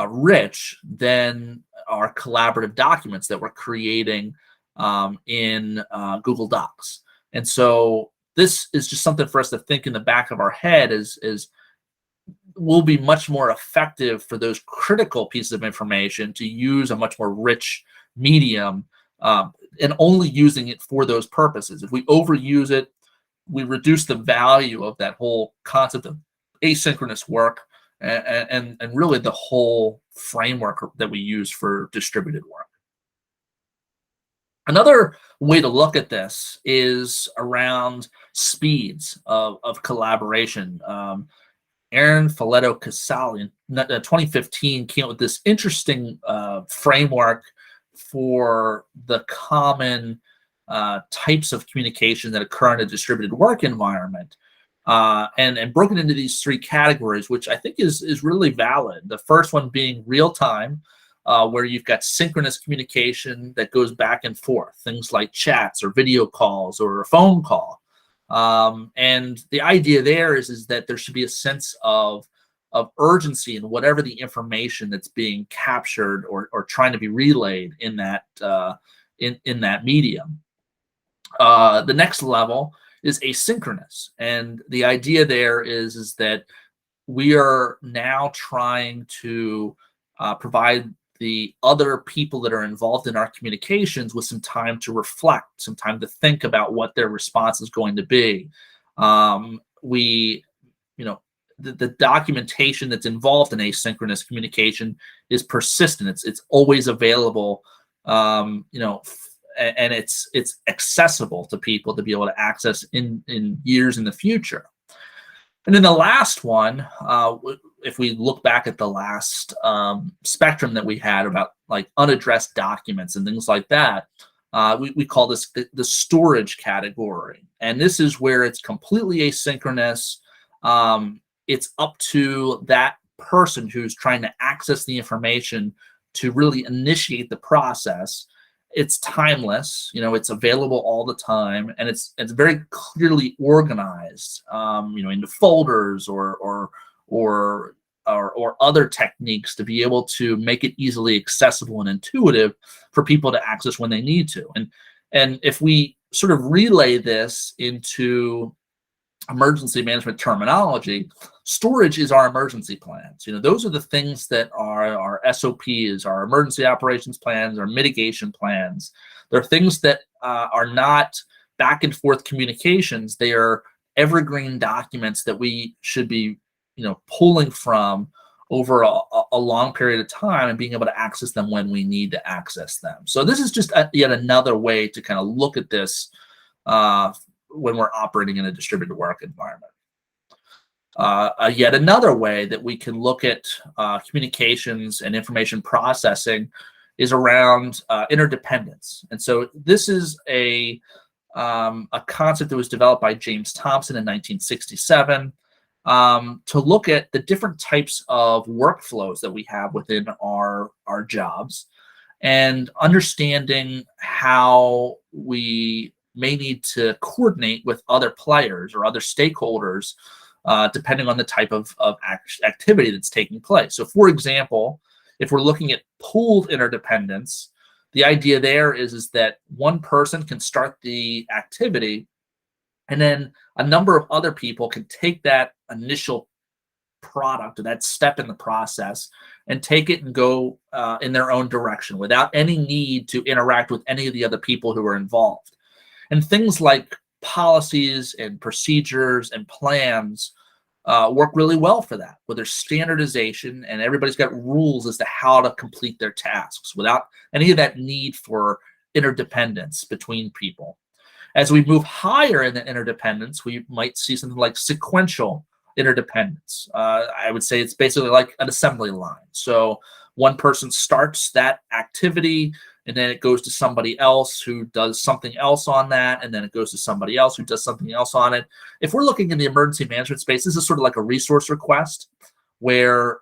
rich than our collaborative documents that we're creating in Google Docs. And so this is just something for us to think in the back of our head is will be much more effective for those critical pieces of information to use a much more rich medium and only using it for those purposes. If we overuse it, we reduce the value of that whole concept of asynchronous work and really the whole framework that we use for distributed work. Another way to look at this is around speeds of collaboration. Aaron Folletto-Casali in 2015 came up with this interesting framework for the common types of communication that occur in a distributed work environment, and broken into these three categories, which I think is really valid. The first one being real time, where you've got synchronous communication that goes back and forth, things like chats or video calls or a phone call. And the idea there is that there should be a sense of urgency in whatever the information that's being captured or trying to be relayed in that in that medium. The next level is asynchronous, and the idea there is that we are now trying to provide the other people that are involved in our communications with some time to reflect, some time to think about what their response is going to be. The documentation that's involved in asynchronous communication is persistent. It's always available, and it's accessible to people to be able to access in years in the future. And then the last one, if we look back at the last spectrum that we had about like unaddressed documents and things like that, we call this the storage category. And this is where it's completely asynchronous. It's up to that person who's trying to access the information to really initiate the process. It's timeless, it's available all the time, and it's very clearly organized, into folders or other techniques to be able to make it easily accessible and intuitive for people to access when they need to. And if we sort of relay this into emergency management terminology, storage is our emergency plans. Those are the things that are our SOPs, our emergency operations plans, our mitigation plans. They're things that are not back and forth communications. They are evergreen documents that we should be, pulling from over a long period of time and being able to access them when we need to access them. So this is just yet another way to kind of look at this when we're operating in a distributed work environment. Yet another way that we can look at communications and information processing is around interdependence. And so this is a concept that was developed by James Thompson in 1967 to look at the different types of workflows that we have within our jobs and understanding how we may need to coordinate with other players or other stakeholders depending on the type of activity that's taking place. So for example, if we're looking at pooled interdependence, the idea there is that one person can start the activity and then a number of other people can take that initial product or that step in the process and take it and go in their own direction without any need to interact with any of the other people who are involved. And things like policies and procedures and plans work really well for that, where there's standardization and everybody's got rules as to how to complete their tasks without any of that need for interdependence between people. As we move higher in the interdependence, we might see something like sequential interdependence. I would say it's basically like an assembly line. So one person starts that activity, and then it goes to somebody else who does something else on that, and then it goes to somebody else who does something else on it. If we're looking in the emergency management space, this is sort of like a resource request where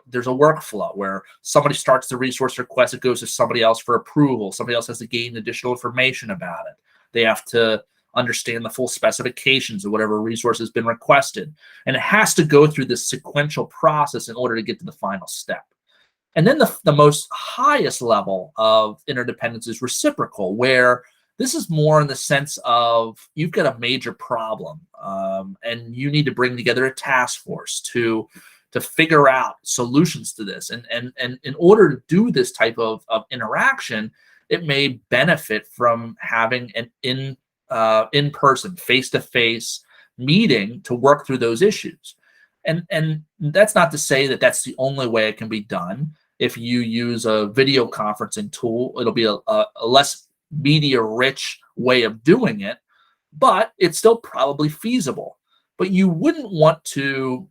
there's a workflow where somebody starts the resource request, it goes to somebody else for approval. Somebody else has to gain additional information about it. They have to understand the full specifications of whatever resource has been requested. And it has to go through this sequential process in order to get to the final step. And then the most highest level of interdependence is reciprocal, where this is more in the sense of you've got a major problem and you need to bring together a task force to figure out solutions to this. And in order to do this type of interaction, it may benefit from having an in-person, face-to-face meeting to work through those issues. And that's not to say that that's the only way it can be done. If you use a video conferencing tool, it'll be a less media-rich way of doing it, but it's still probably feasible. But you wouldn't want to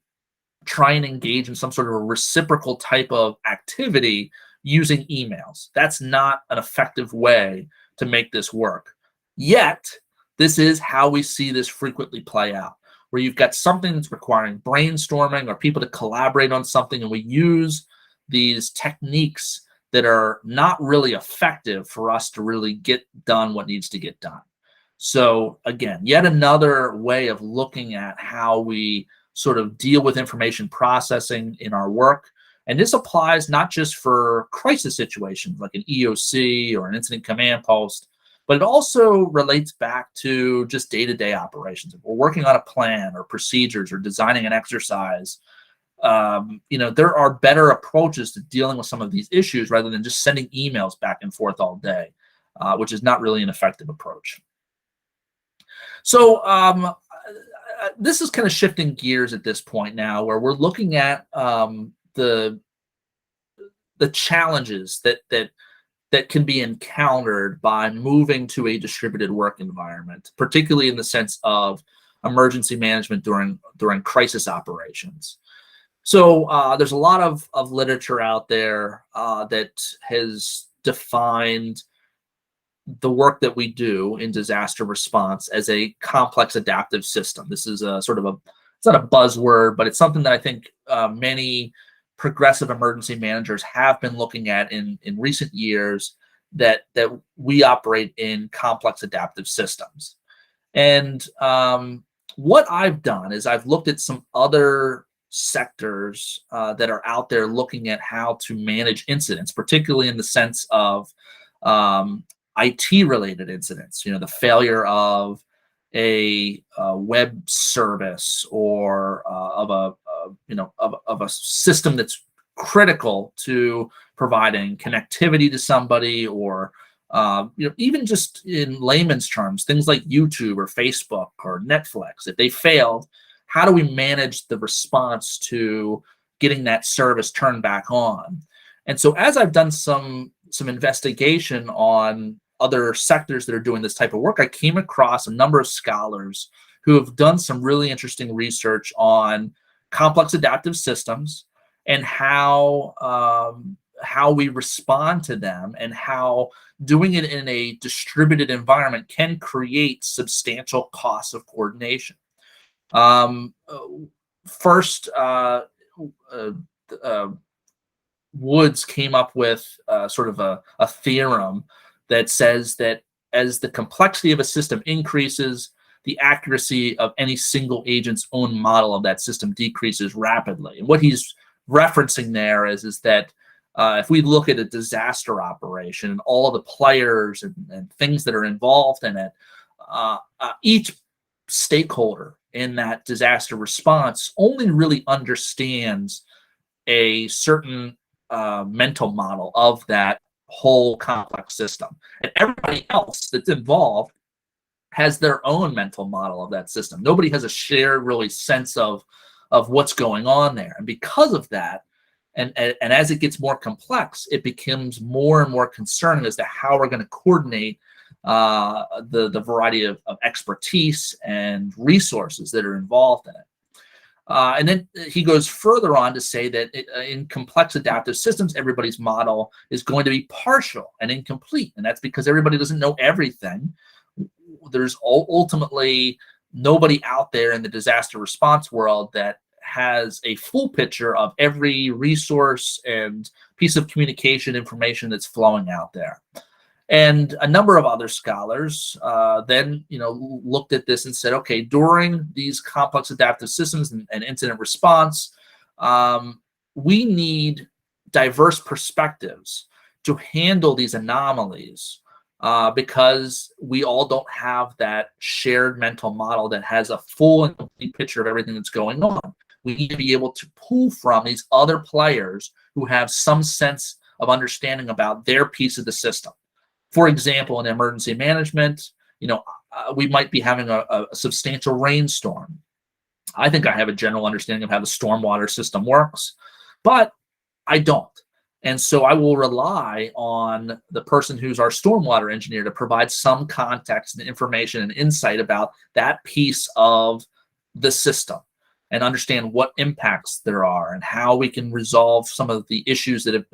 try and engage in some sort of a reciprocal type of activity using emails. That's not an effective way to make this work. Yet, this is how we see this frequently play out, where you've got something that's requiring brainstorming or people to collaborate on something, and we use these techniques that are not really effective for us to really get done what needs to get done. So again, yet another way of looking at how we sort of deal with information processing in our work. And this applies not just for crisis situations like an EOC or an incident command post, but it also relates back to just day-to-day operations. If we're working on a plan or procedures or designing an exercise, there are better approaches to dealing with some of these issues rather than just sending emails back and forth all day, which is not really an effective approach. So this is kind of shifting gears at this point now, where we're looking at the challenges that can be encountered by moving to a distributed work environment, particularly in the sense of emergency management during crisis operations. So there's a lot of literature out there that has defined the work that we do in disaster response as a complex adaptive system. This is a sort of it's not a buzzword, but it's something that I think many progressive emergency managers have been looking at in recent years, that we operate in complex adaptive systems. And what I've done is I've looked at some other sectors that are out there looking at how to manage incidents, particularly in the sense of IT-related incidents. The failure of a web service or of a system that's critical to providing connectivity to somebody, or even just in layman's terms, things like YouTube or Facebook or Netflix. If they failed, how do we manage the response to getting that service turned back on. And so as I've done some investigation on other sectors that are doing this type of work, I came across a number of scholars who have done some really interesting research on complex adaptive systems and how we respond to them, and how doing it in a distributed environment can create substantial costs of coordination. First, Woods came up with sort of a theorem that says that as the complexity of a system increases, the accuracy of any single agent's own model of that system decreases rapidly. And what he's referencing there is that if we look at a disaster operation and all the players and things that are involved in it, each stakeholder in that disaster response only really understands a certain mental model of that whole complex system. And everybody else that's involved has their own mental model of that system. Nobody has a shared really sense of what's going on there. And because of that, and as it gets more complex, it becomes more and more concerning as to how we're going to coordinate the variety of expertise and resources that are involved in it. And then he goes further on to say that in complex adaptive systems, everybody's model is going to be partial and incomplete. And that's because everybody doesn't know everything. There's ultimately nobody out there in the disaster response world that has a full picture of every resource and piece of communication information that's flowing out there. And a number of other scholars then, looked at this and said, okay, during these complex adaptive systems and incident response, we need diverse perspectives to handle these anomalies because we all don't have that shared mental model that has a full and complete picture of everything that's going on. We need to be able to pull from these other players who have some sense of understanding about their piece of the system. For example, in emergency management, we might be having a substantial rainstorm. I think I have a general understanding of how the stormwater system works, but I don't. And so I will rely on the person who's our stormwater engineer to provide some context and information and insight about that piece of the system and understand what impacts there are and how we can resolve some of the issues that have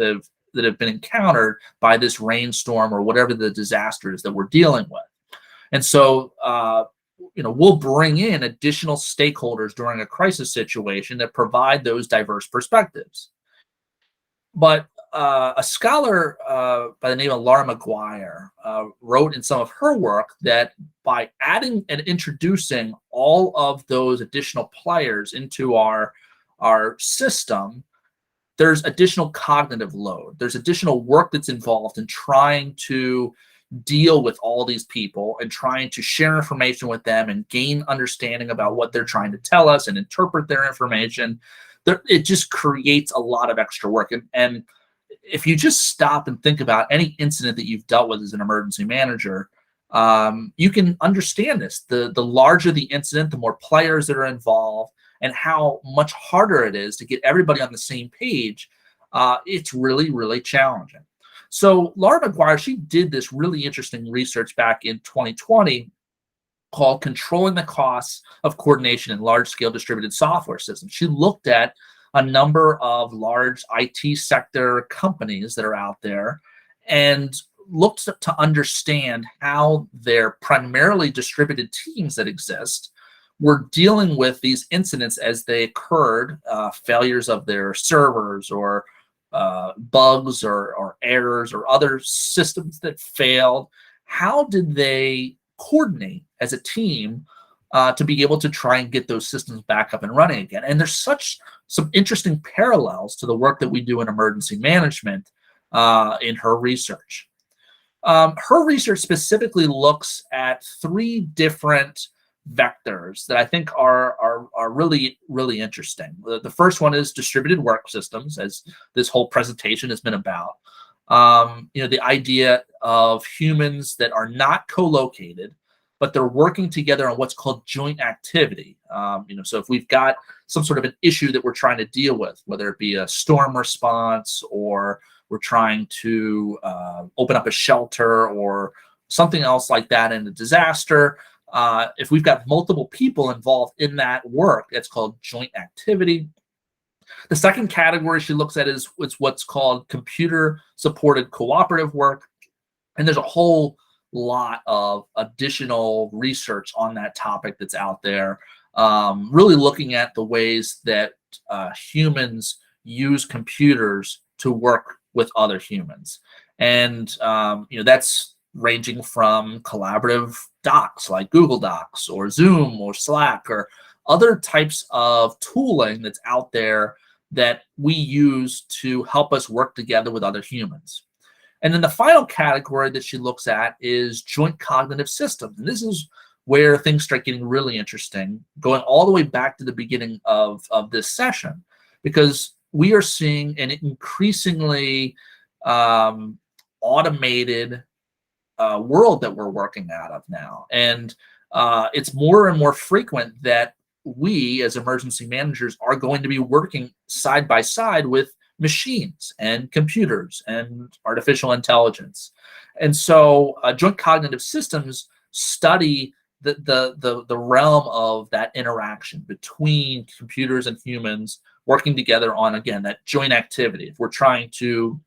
been encountered by this rainstorm or whatever the disaster is that we're dealing with. And so, we'll bring in additional stakeholders during a crisis situation that provide those diverse perspectives. But a scholar by the name of Laura McGuire wrote in some of her work that by adding and introducing all of those additional players into our system, there's additional cognitive load. There's additional work that's involved in trying to deal with all these people and trying to share information with them and gain understanding about what they're trying to tell us and interpret their information. It just creates a lot of extra work. And if you just stop and think about any incident that you've dealt with as an emergency manager, you can understand this. The larger the incident, the more players that are involved, and how much harder it is to get everybody on the same page. It's really, really challenging. So Laura McGuire, she did this really interesting research back in 2020 called Controlling the Costs of Coordination in Large-Scale Distributed Software Systems. She looked at a number of large IT sector companies that are out there and looked to understand how their primarily distributed teams that exist were dealing with these incidents as they occurred, failures of their servers or bugs or errors or other systems that failed. How did they coordinate as a team to be able to try and get those systems back up and running again? And there's some interesting parallels to the work that we do in emergency management in her research. Her research specifically looks at 3 different vectors that I think are really, really interesting. The first one is distributed work systems, as this whole presentation has been about. The idea of humans that are not co-located, but they're working together on what's called joint activity. So if we've got some sort of an issue that we're trying to deal with, whether it be a storm response or we're trying to open up a shelter or something else like that in a disaster, if we've got multiple people involved in that work, it's called joint activity. The second category she looks at is what's called computer-supported cooperative work. And there's a whole lot of additional research on that topic that's out there, really looking at the ways that humans use computers to work with other humans. And that's ranging from collaborative docs like Google Docs or Zoom or Slack or other types of tooling that's out there that we use to help us work together with other humans. And then the final category that she looks at is joint cognitive systems. And this is where things start getting really interesting, going all the way back to the beginning of this session, because we are seeing an increasingly automated world that we're working out of now. And it's more and more frequent that we as emergency managers are going to be working side by side with machines and computers and artificial intelligence. And so joint cognitive systems study the realm of that interaction between computers and humans working together on, again, that joint activity. If we're trying to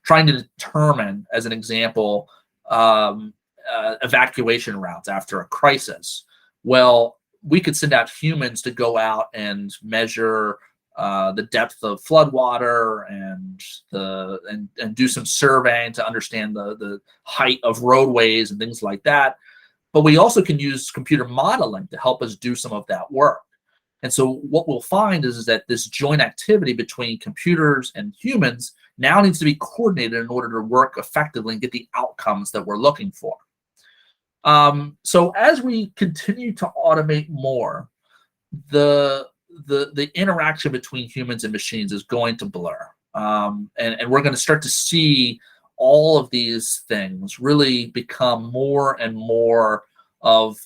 determine, as an example, evacuation routes after a crisis, well, we could send out humans to go out and measure the depth of floodwater and do some surveying to understand the height of roadways and things like that. But we also can use computer modeling to help us do some of that work. And so what we'll find is that this joint activity between computers and humans now needs to be coordinated in order to work effectively and get the outcomes that we're looking for. So as we continue to automate more, the interaction between humans and machines is going to blur. And we're going to start to see all of these things really become more and more of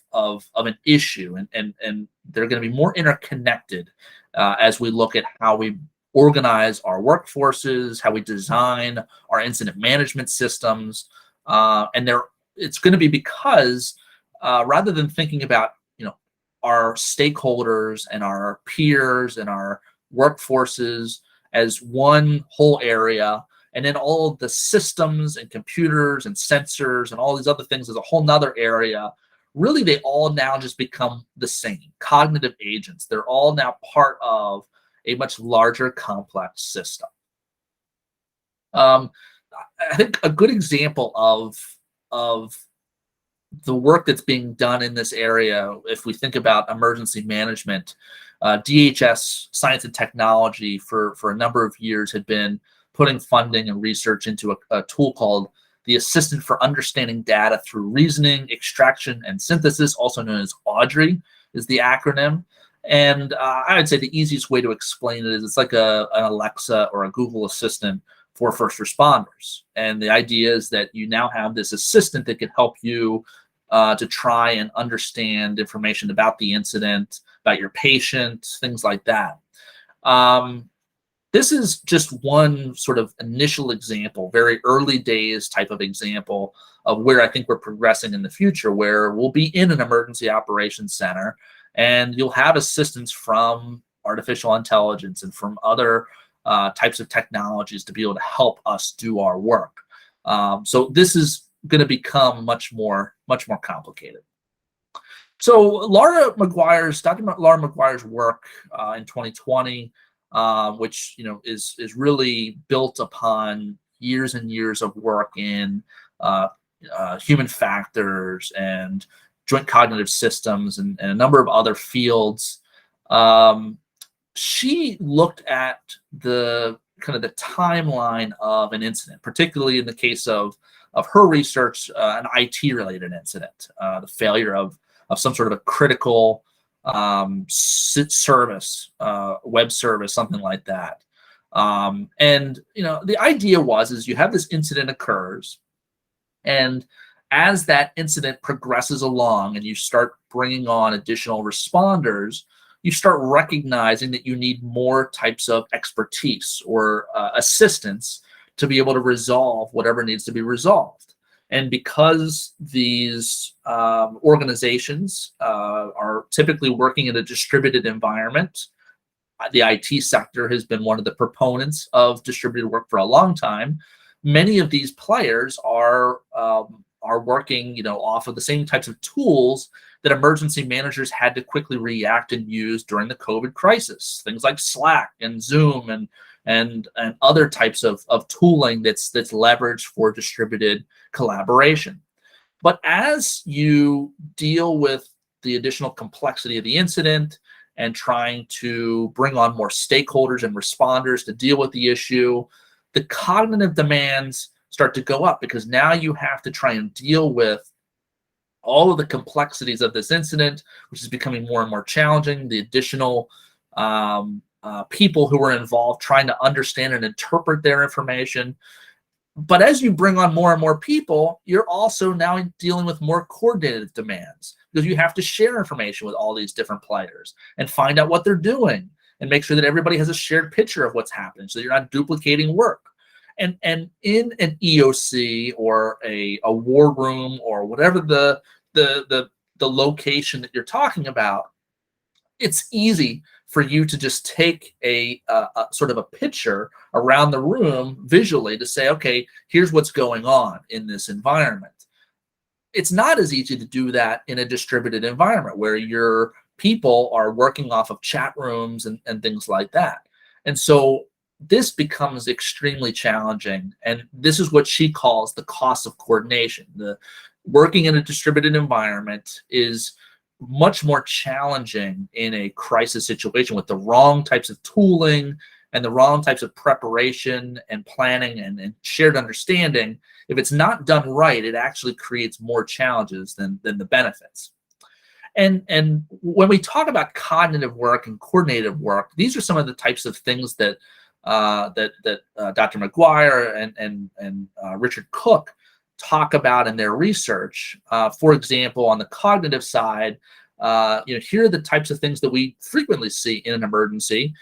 an issue, and they're going to be more interconnected as we look at how we organize our workforces, how we design our incident management systems, and it's going to be because rather than thinking about our stakeholders and our peers and our workforces as one whole area, and then all of the systems and computers and sensors and all these other things as a whole nother area, really they all now just become the same cognitive agents. They're all now part of a much larger complex system. I think a good example of the work that's being done in this area, if we think about emergency management, DHS Science and Technology for a number of years had been putting funding and research into a tool called the Assistant for Understanding Data Through Reasoning, Extraction, and Synthesis, also known as AUDREY is the acronym. And I would say the easiest way to explain it is it's like an Alexa or a Google Assistant for first responders. And the idea is that you now have this assistant that can help you to try and understand information about the incident, about your patient, things like that. This is just one sort of initial example, very early days type of example of where I think we're progressing in the future, where we'll be in an emergency operations center and you'll have assistance from artificial intelligence and from other types of technologies to be able to help us do our work. So this is going to become much more complicated. So Dr. Laura McGuire's work in 2020, which is really built upon years and years of work in human factors and joint cognitive systems and a number of other fields. She looked at the timeline of an incident, particularly in the case of her research, an IT-related incident, the failure of some sort of a critical service, web service, something like that. And the idea is you have this incident occurs, and as that incident progresses along and you start bringing on additional responders, you start recognizing that you need more types of expertise or assistance to be able to resolve whatever needs to be resolved. And because these organizations are typically working in a distributed environment, the IT sector has been one of the proponents of distributed work for a long time. Many of these players are working, off of the same types of tools that emergency managers had to quickly react and use during the COVID crisis. Things like Slack and Zoom and other types of tooling that's leveraged for distributed collaboration. But as you deal with the additional complexity of the incident and trying to bring on more stakeholders and responders to deal with the issue, the cognitive demands start to go up, because now you have to try and deal with all of the complexities of this incident, which is becoming more and more challenging, the additional people who are involved trying to understand and interpret their information. But as you bring on more and more people, you're also now dealing with more coordinated demands, because you have to share information with all these different players and find out what they're doing and make sure that everybody has a shared picture of what's happening so you're not duplicating work. And in an EOC or a war room or whatever the location that you're talking about, it's easy for you to just take a sort of a picture around the room visually to say, okay, here's what's going on in this environment. It's not as easy to do that in a distributed environment where your people are working off of chat rooms and things like that. And so this becomes extremely challenging. And this is what she calls the cost of coordination. The working in a distributed environment is much more challenging in a crisis situation with the wrong types of tooling and the wrong types of preparation and planning and shared understanding. If it's not done right, it actually creates more challenges than the benefits. And when we talk about cognitive work and coordinated work, these are some of the types of things that Dr. McGuire and Richard Cook talk about in their research. For example, on the cognitive side, here are the types of things that we frequently see in an emergency,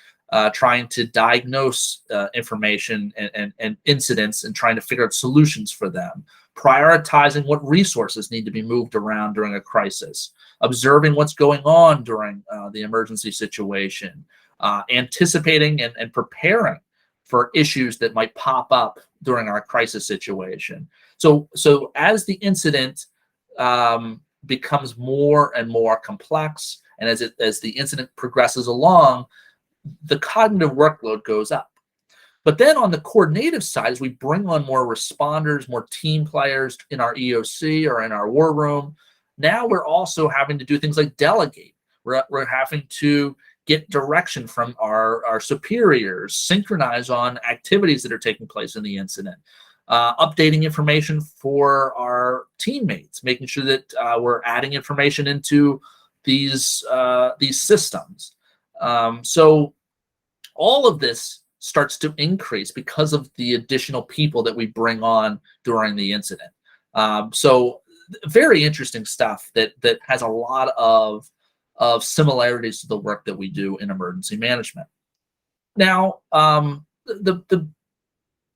trying to diagnose information and incidents and trying to figure out solutions for them, prioritizing what resources need to be moved around during a crisis, observing what's going on during the emergency situation, anticipating and preparing for issues that might pop up during our crisis situation. So as the incident becomes more and more complex, and as the incident progresses along, the cognitive workload goes up. But then on the coordinative side, as we bring on more responders, more team players in our EOC or in our war room, now we're also having to do things like delegate. We're having to get direction from our superiors, synchronize on activities that are taking place in the incident, updating information for our teammates, making sure that we're adding information into these systems. So all of this starts to increase because of the additional people that we bring on during the incident. So very interesting stuff that has a lot of similarities to the work that we do in emergency management. Now, the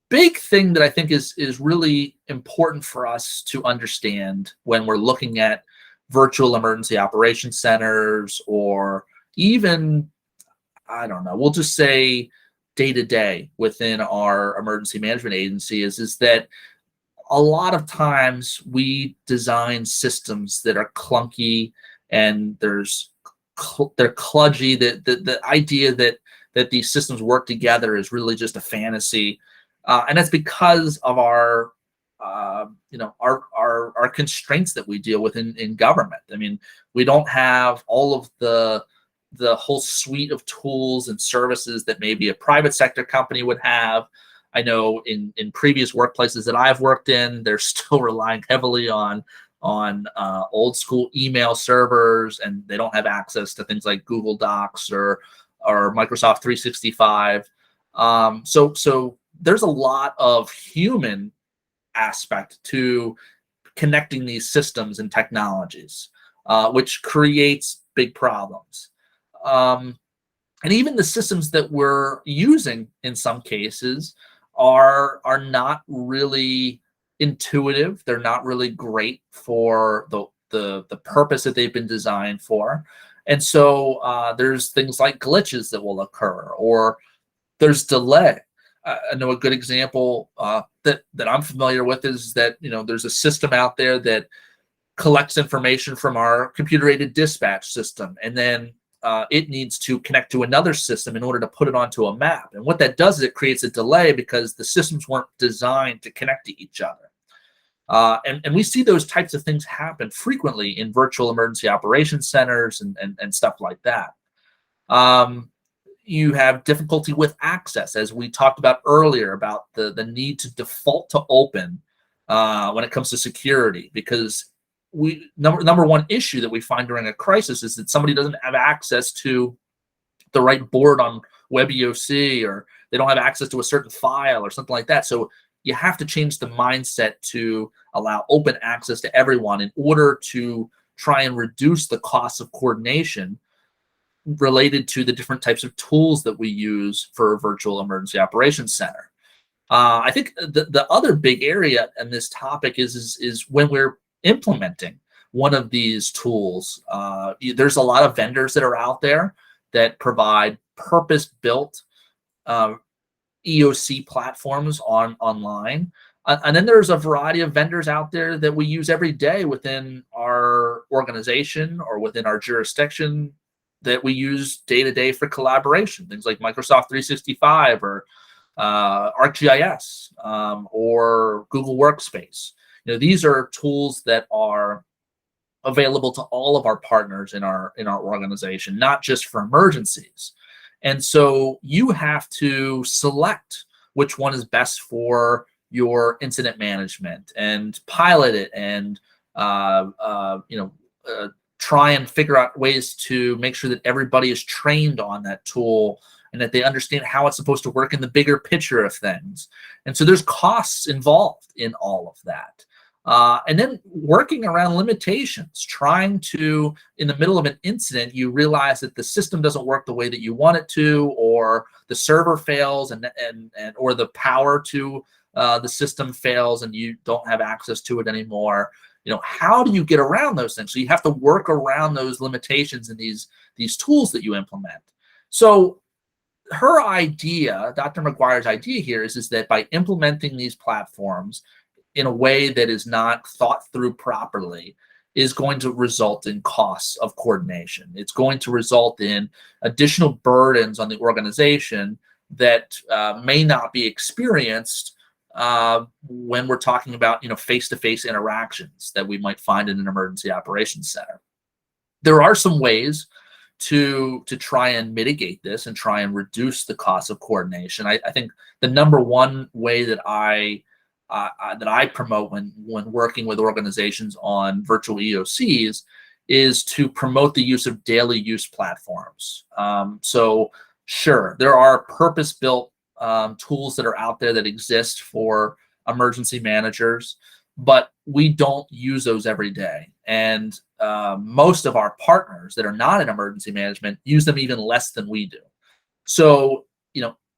big thing that I think is really important for us to understand when we're looking at virtual emergency operations centers, or even, I don't know, we'll just say day-to-day within our emergency management agency, is that a lot of times we design systems that are clunky and they're kludgy. The idea that these systems work together is really just a fantasy, and that's because of our constraints that we deal with in government. I mean, we don't have all of the whole suite of tools and services that maybe a private sector company would have. I know in previous workplaces that I've worked in, they're still relying heavily on old school email servers, and they don't have access to things like Google Docs or Microsoft 365. So there's a lot of human aspect to connecting these systems and technologies, which creates big problems. And even the systems that we're using in some cases are not really intuitive. They're not really great for the purpose that they've been designed for. And so there's things like glitches that will occur, or there's delay. I know a good example that I'm familiar with is that, there's a system out there that collects information from our computer-aided dispatch system, and then it needs to connect to another system in order to put it onto a map. And what that does is it creates a delay because the systems weren't designed to connect to each other. And we see those types of things happen frequently in virtual emergency operations centers and stuff like that. You have difficulty with access, as we talked about earlier, about the need to default to open when it comes to security, because number one issue that we find during a crisis is that somebody doesn't have access to the right board on WebEOC, or they don't have access to a certain file or something like that. So you have to change the mindset to allow open access to everyone in order to try and reduce the cost of coordination related to the different types of tools that we use for a virtual emergency operations center. I think the other big area in this topic is when we're implementing one of these tools. There's a lot of vendors that are out there that provide purpose-built EOC platforms online. And then there's a variety of vendors out there that we use every day within our organization or within our jurisdiction that we use day to day for collaboration. Things like Microsoft 365 or ArcGIS or Google Workspace. These are tools that are available to all of our partners in our organization, not just for emergencies. And so you have to select which one is best for your incident management and pilot it and try and figure out ways to make sure that everybody is trained on that tool and that they understand how it's supposed to work in the bigger picture of things. And so there's costs involved in all of that. And then working around limitations, trying to, in the middle of an incident, you realize that the system doesn't work the way that you want it to, or the server fails and or the power to the system fails and you don't have access to it anymore. How do you get around those things? So you have to work around those limitations in these tools that you implement. So her idea, Dr. McGuire's idea here is that by implementing these platforms in a way that is not thought through properly is going to result in costs of coordination. It's going to result in additional burdens on the organization that may not be experienced when we're talking about face-to-face interactions that we might find in an emergency operations center. There are some ways to try and mitigate this and try and reduce the cost of coordination. I think the number one way that I promote when working with organizations on virtual EOCs is to promote the use of daily use platforms. So sure, there are purpose-built tools that are out there that exist for emergency managers, but we don't use those every day. And most of our partners that are not in emergency management use them even less than we do. So,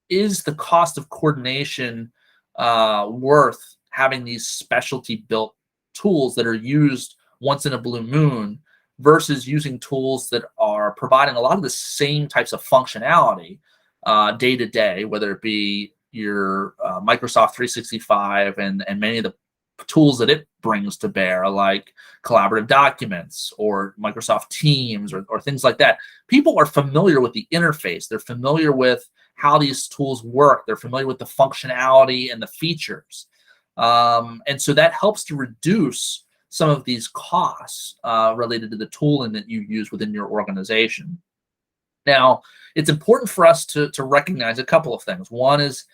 is the cost of coordination worth having these specialty built tools that are used once in a blue moon versus using tools that are providing a lot of the same types of functionality day to day, whether it be your Microsoft 365 and many of the tools that it brings to bear, like collaborative documents or Microsoft Teams or things like that. People are familiar with the interface. They're familiar with how these tools work. They're familiar with the functionality and the features. And so that helps to reduce some of these costs related to the tooling that you use within your organization. Now, it's important for us to recognize a couple of things. One is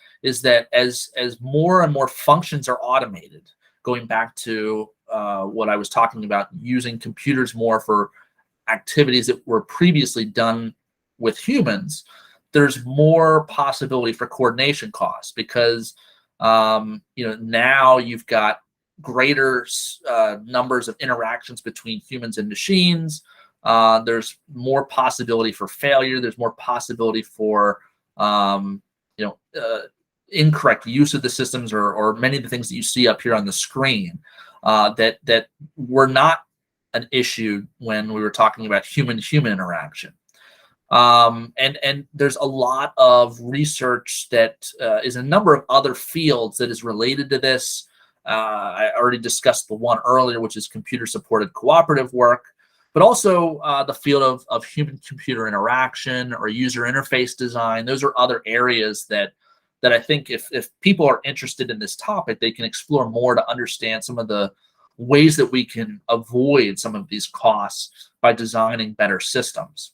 that as more and more functions are automated, going back to what I was talking about, using computers more for activities that were previously done with humans, there's more possibility for coordination costs because now you've got greater numbers of interactions between humans and machines. There's more possibility for failure. There's more possibility for incorrect use of the systems, or many of the things that you see up here on the screen that were not an issue when we were talking about human-human interaction. And there's a lot of research that is in a number of other fields that is related to this. I already discussed the one earlier, which is computer-supported cooperative work, but also the field of human-computer interaction or user interface design. Those are other areas that I think if people are interested in this topic, they can explore more to understand some of the ways that we can avoid some of these costs by designing better systems.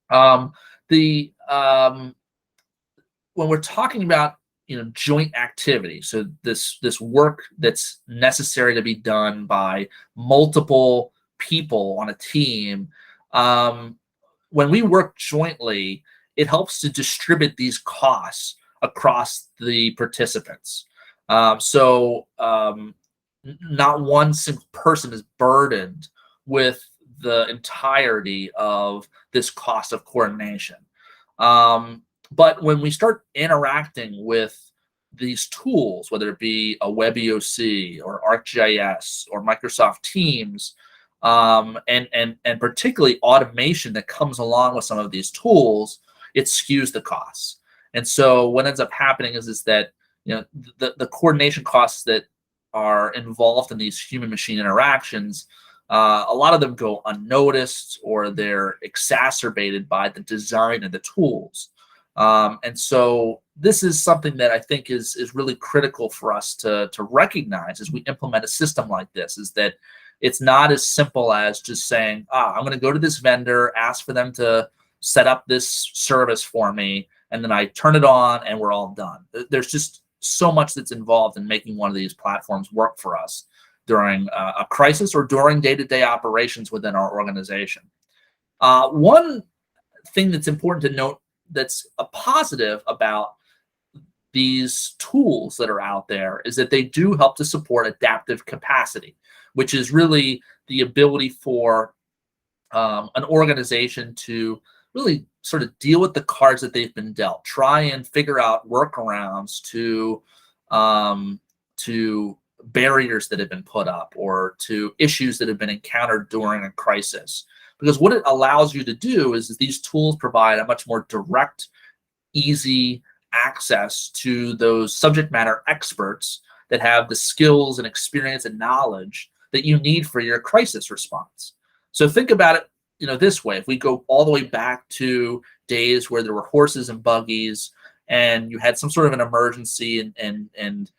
When we're talking about joint activity, so this work that's necessary to be done by multiple people on a team, when we work jointly, it helps to distribute these costs across the participants. So not one single person is burdened with the entirety of this cost of coordination. But when we start interacting with these tools, whether it be a Web EOC or ArcGIS or Microsoft Teams, and particularly automation that comes along with some of these tools, it skews the costs. And so what ends up happening is that the coordination costs that are involved in these human-machine interactions, a lot of them go unnoticed, or they're exacerbated by the design of the tools. And so this is something that I think is really critical for us to recognize as we implement a system like this, is that it's not as simple as just saying, I'm going to go to this vendor, ask for them to set up this service for me, and then I turn it on and we're all done. There's just so much that's involved in making one of these platforms work for us during a crisis or during day-to-day operations within our organization. One thing that's important to note that's a positive about these tools that are out there is that they do help to support adaptive capacity, which is really the ability for an organization to really sort of deal with the cards that they've been dealt, try and figure out workarounds to barriers that have been put up, or to issues that have been encountered during a crisis. Because what it allows you to do is these tools provide a much more direct, easy access to those subject matter experts that have the skills and experience and knowledge that you need for your crisis response. So think about it this way. If we go all the way back to days where there were horses and buggies, and you had some sort of an emergency, and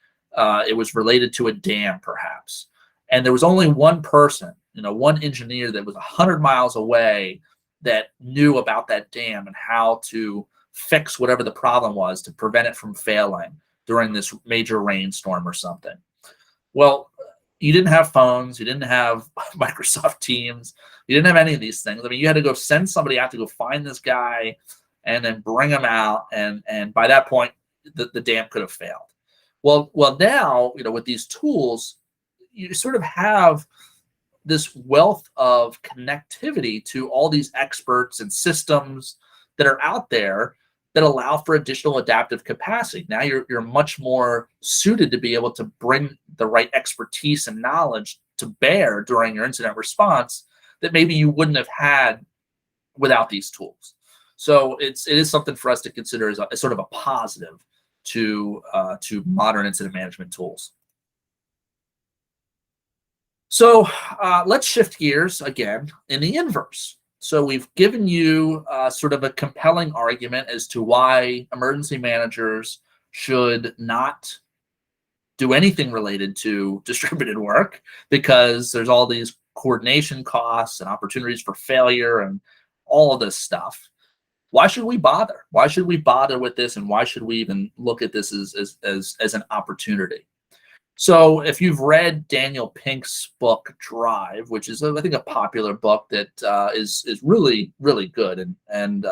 it was related to a dam perhaps, and there was only one person, one engineer that was 100 miles away that knew about that dam and how to fix whatever the problem was to prevent it from failing during this major rainstorm or something. Well, you didn't have phones, you didn't have Microsoft Teams, you didn't have any of these things. I mean, you had to go send somebody out to go find this guy and then bring him out, and by that point, the dam could have failed. Well, now, with these tools, you sort of have this wealth of connectivity to all these experts and systems that are out there that allow for additional adaptive capacity. Now you're much more suited to be able to bring the right expertise and knowledge to bear during your incident response that maybe you wouldn't have had without these tools. So it is something for us to consider as sort of a positive to modern incident management tools. So let's shift gears again in the inverse. So we've given you sort of a compelling argument as to why emergency managers should not do anything related to distributed work, because there's all these coordination costs and opportunities for failure and all of this stuff. Why should we bother? Why should we bother with this, and why should we even look at this as an opportunity? So if you've read Daniel Pink's book Drive, which is, I think, a popular book that is really, really good and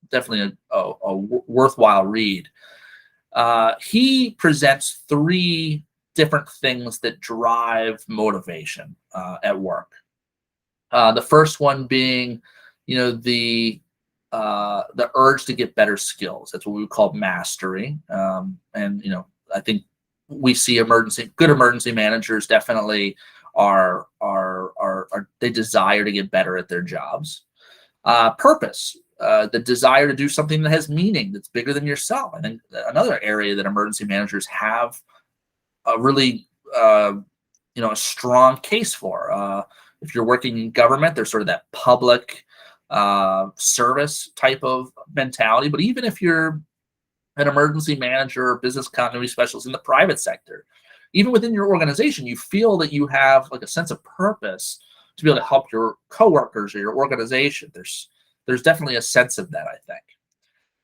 definitely a worthwhile read, he presents three different things that drive motivation at work. The first one being, the urge to get better skills. That's what we would call mastery. And I think we see good emergency managers definitely are they desire to get better at their jobs. Purpose, the desire to do something that has meaning, that's bigger than yourself. I think another area that emergency managers have a really a strong case for. If you're working in government, there's sort of that public service type of mentality. But even if you're an emergency manager or business continuity specialist in the private sector, even within your organization, you feel that you have like a sense of purpose to be able to help your coworkers or your organization. There's definitely a sense of that, I think.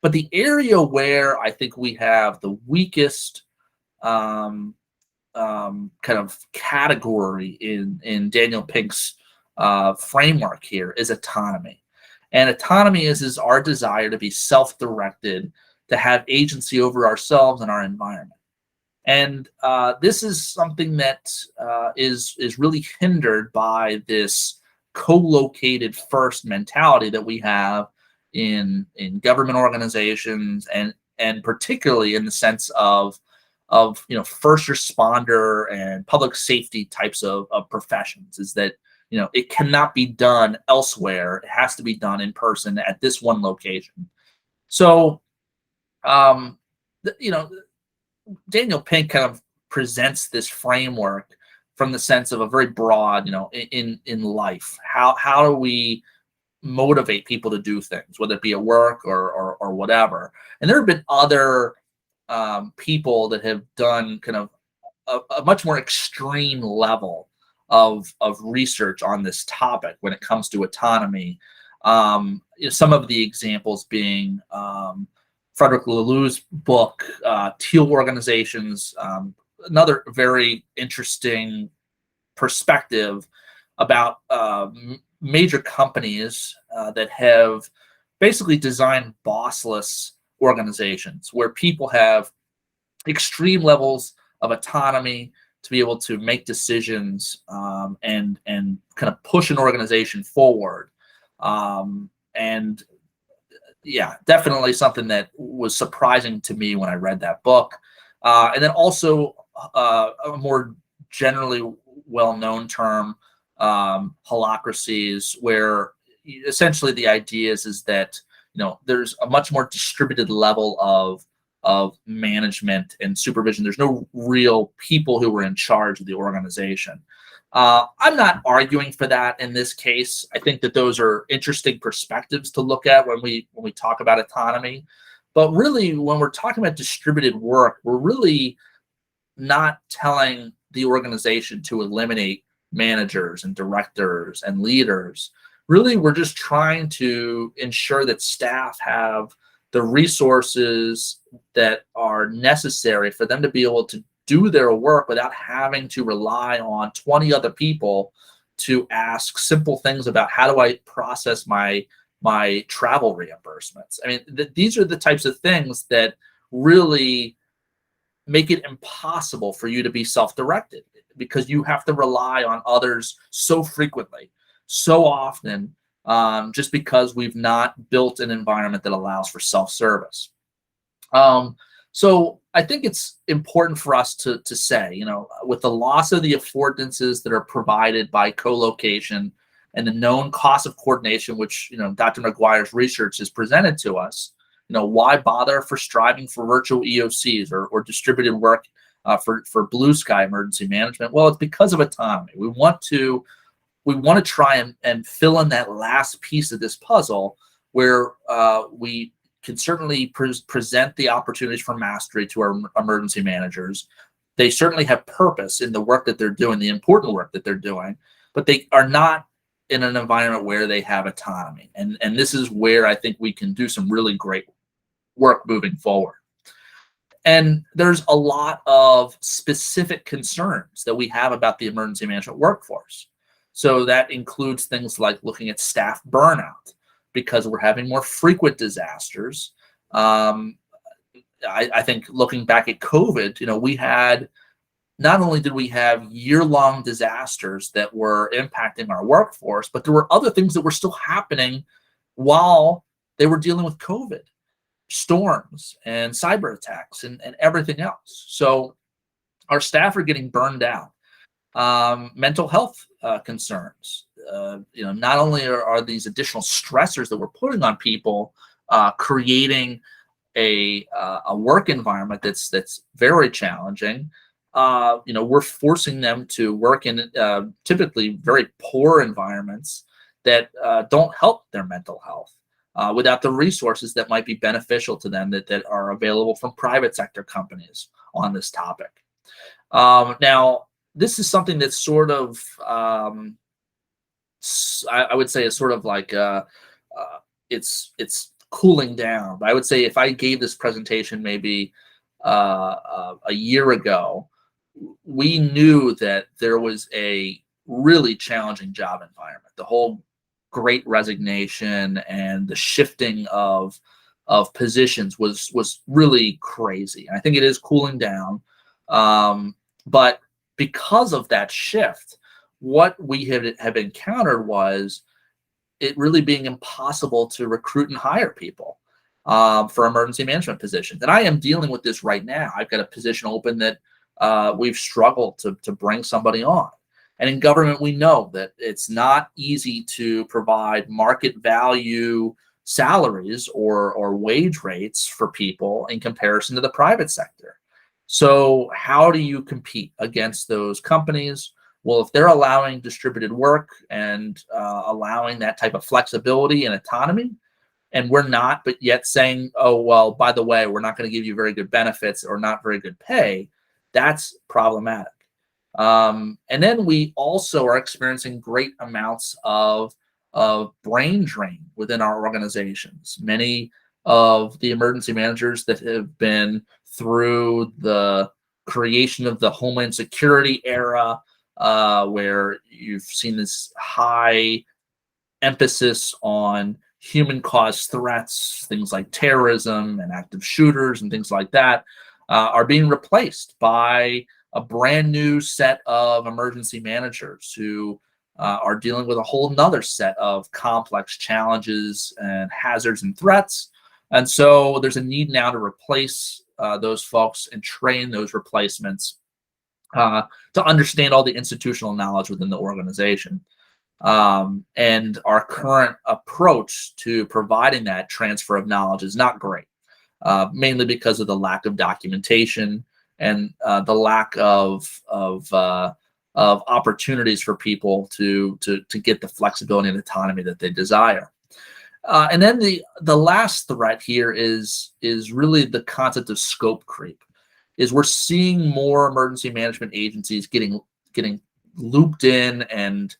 But the area where I think we have the weakest kind of category in Daniel Pink's framework here is autonomy. And autonomy is our desire to be self-directed, to have agency over ourselves and our environment. And this is something that is really hindered by this co-located first mentality that we have in government organizations, and particularly in the sense of first responder and public safety types of professions, is that it cannot be done elsewhere. It has to be done in person at this one location. So Daniel Pink kind of presents this framework from the sense of a very broad, in life. How do we motivate people to do things, whether it be at work or whatever? And there have been other people that have done kind of a much more extreme level of research on this topic when it comes to autonomy. Some of the examples being Frederick Laloux's book, Teal Organizations, another very interesting perspective about major companies that have basically designed bossless organizations where people have extreme levels of autonomy to be able to make decisions and kind of push an organization forward. And yeah, definitely something that was surprising to me when I read that book. And then also a more generally well-known term, holacracies, where essentially the idea is that there's a much more distributed level of management and supervision. There's no real people who are in charge of the organization. I'm not arguing for that in this case. I think that those are interesting perspectives to look at when we talk about autonomy. But really, when we're talking about distributed work, we're really not telling the organization to eliminate managers and directors and leaders. Really, we're just trying to ensure that staff have the resources that are necessary for them to be able to do their work without having to rely on 20 other people to ask simple things about how do I process my travel reimbursements. I mean, these are the types of things that really make it impossible for you to be self-directed, because you have to rely on others so frequently, so often, just because we've not built an environment that allows for self-service. So I think it's important for us to say, with the loss of the affordances that are provided by co-location and the known cost of coordination, which Dr. McGuire's research has presented to us, why bother for striving for virtual EOCs or distributed work for blue sky emergency management? Well, it's because of autonomy. We want to try and fill in that last piece of this puzzle where we can certainly present the opportunities for mastery to our emergency managers. They certainly have purpose in the work that they're doing, the important work that they're doing, but they are not in an environment where they have autonomy. And this is where I think we can do some really great work moving forward. And there's a lot of specific concerns that we have about the emergency management workforce. So that includes things like looking at staff burnout, because we're having more frequent disasters. I think looking back at COVID, we had not only did we have year-long disasters that were impacting our workforce, but there were other things that were still happening while they were dealing with COVID, storms and cyber attacks and everything else. So our staff are getting burned out. Mental health concerns. Not only are these additional stressors that we're putting on people creating a work environment that's very challenging. We're forcing them to work in typically very poor environments that don't help their mental health without the resources that might be beneficial to them that are available from private sector companies on this topic. Now, this is something that's sort of, I would say, is sort of like it's cooling down. But I would say if I gave this presentation maybe a year ago, we knew that there was a really challenging job environment. The whole Great Resignation and the shifting of positions was really crazy. I think it is cooling down, but because of that shift, what we have encountered was it really being impossible to recruit and hire people for emergency management positions. And I am dealing with this right now. I've got a position open that we've struggled to bring somebody on. And in government, we know that it's not easy to provide market value salaries or wage rates for people in comparison to the private sector. So how do you compete against those companies? Well, if they're allowing distributed work and allowing that type of flexibility and autonomy, and we're not, but yet saying, oh, well, by the way, we're not going to give you very good benefits or not very good pay, that's problematic. And then we also are experiencing great amounts of brain drain within our organizations. Many of the emergency managers that have been through the creation of the Homeland Security era, where you've seen this high emphasis on human-caused threats, things like terrorism and active shooters and things like that, are being replaced by a brand new set of emergency managers who are dealing with a whole nother set of complex challenges and hazards and threats. And so there's a need now to replace those folks and train those replacements to understand all the institutional knowledge within the organization. And our current approach to providing that transfer of knowledge is not great, mainly because of the lack of documentation and the lack of opportunities for people to get the flexibility and autonomy that they desire. And then the last threat here is really the concept of scope creep. Is we're seeing more emergency management agencies getting looped in, and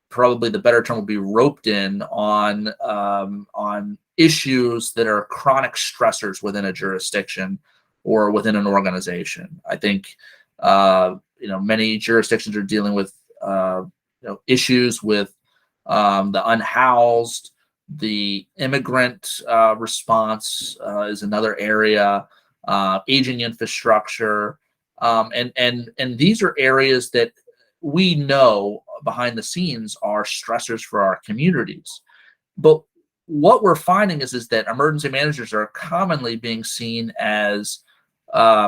probably the better term would be roped in on issues that are chronic stressors within a jurisdiction or within an organization. I think many jurisdictions are dealing with issues with the unhoused. The immigrant response is another area. Aging infrastructure, and these are areas that we know behind the scenes are stressors for our communities. But what we're finding is that emergency managers are commonly being seen as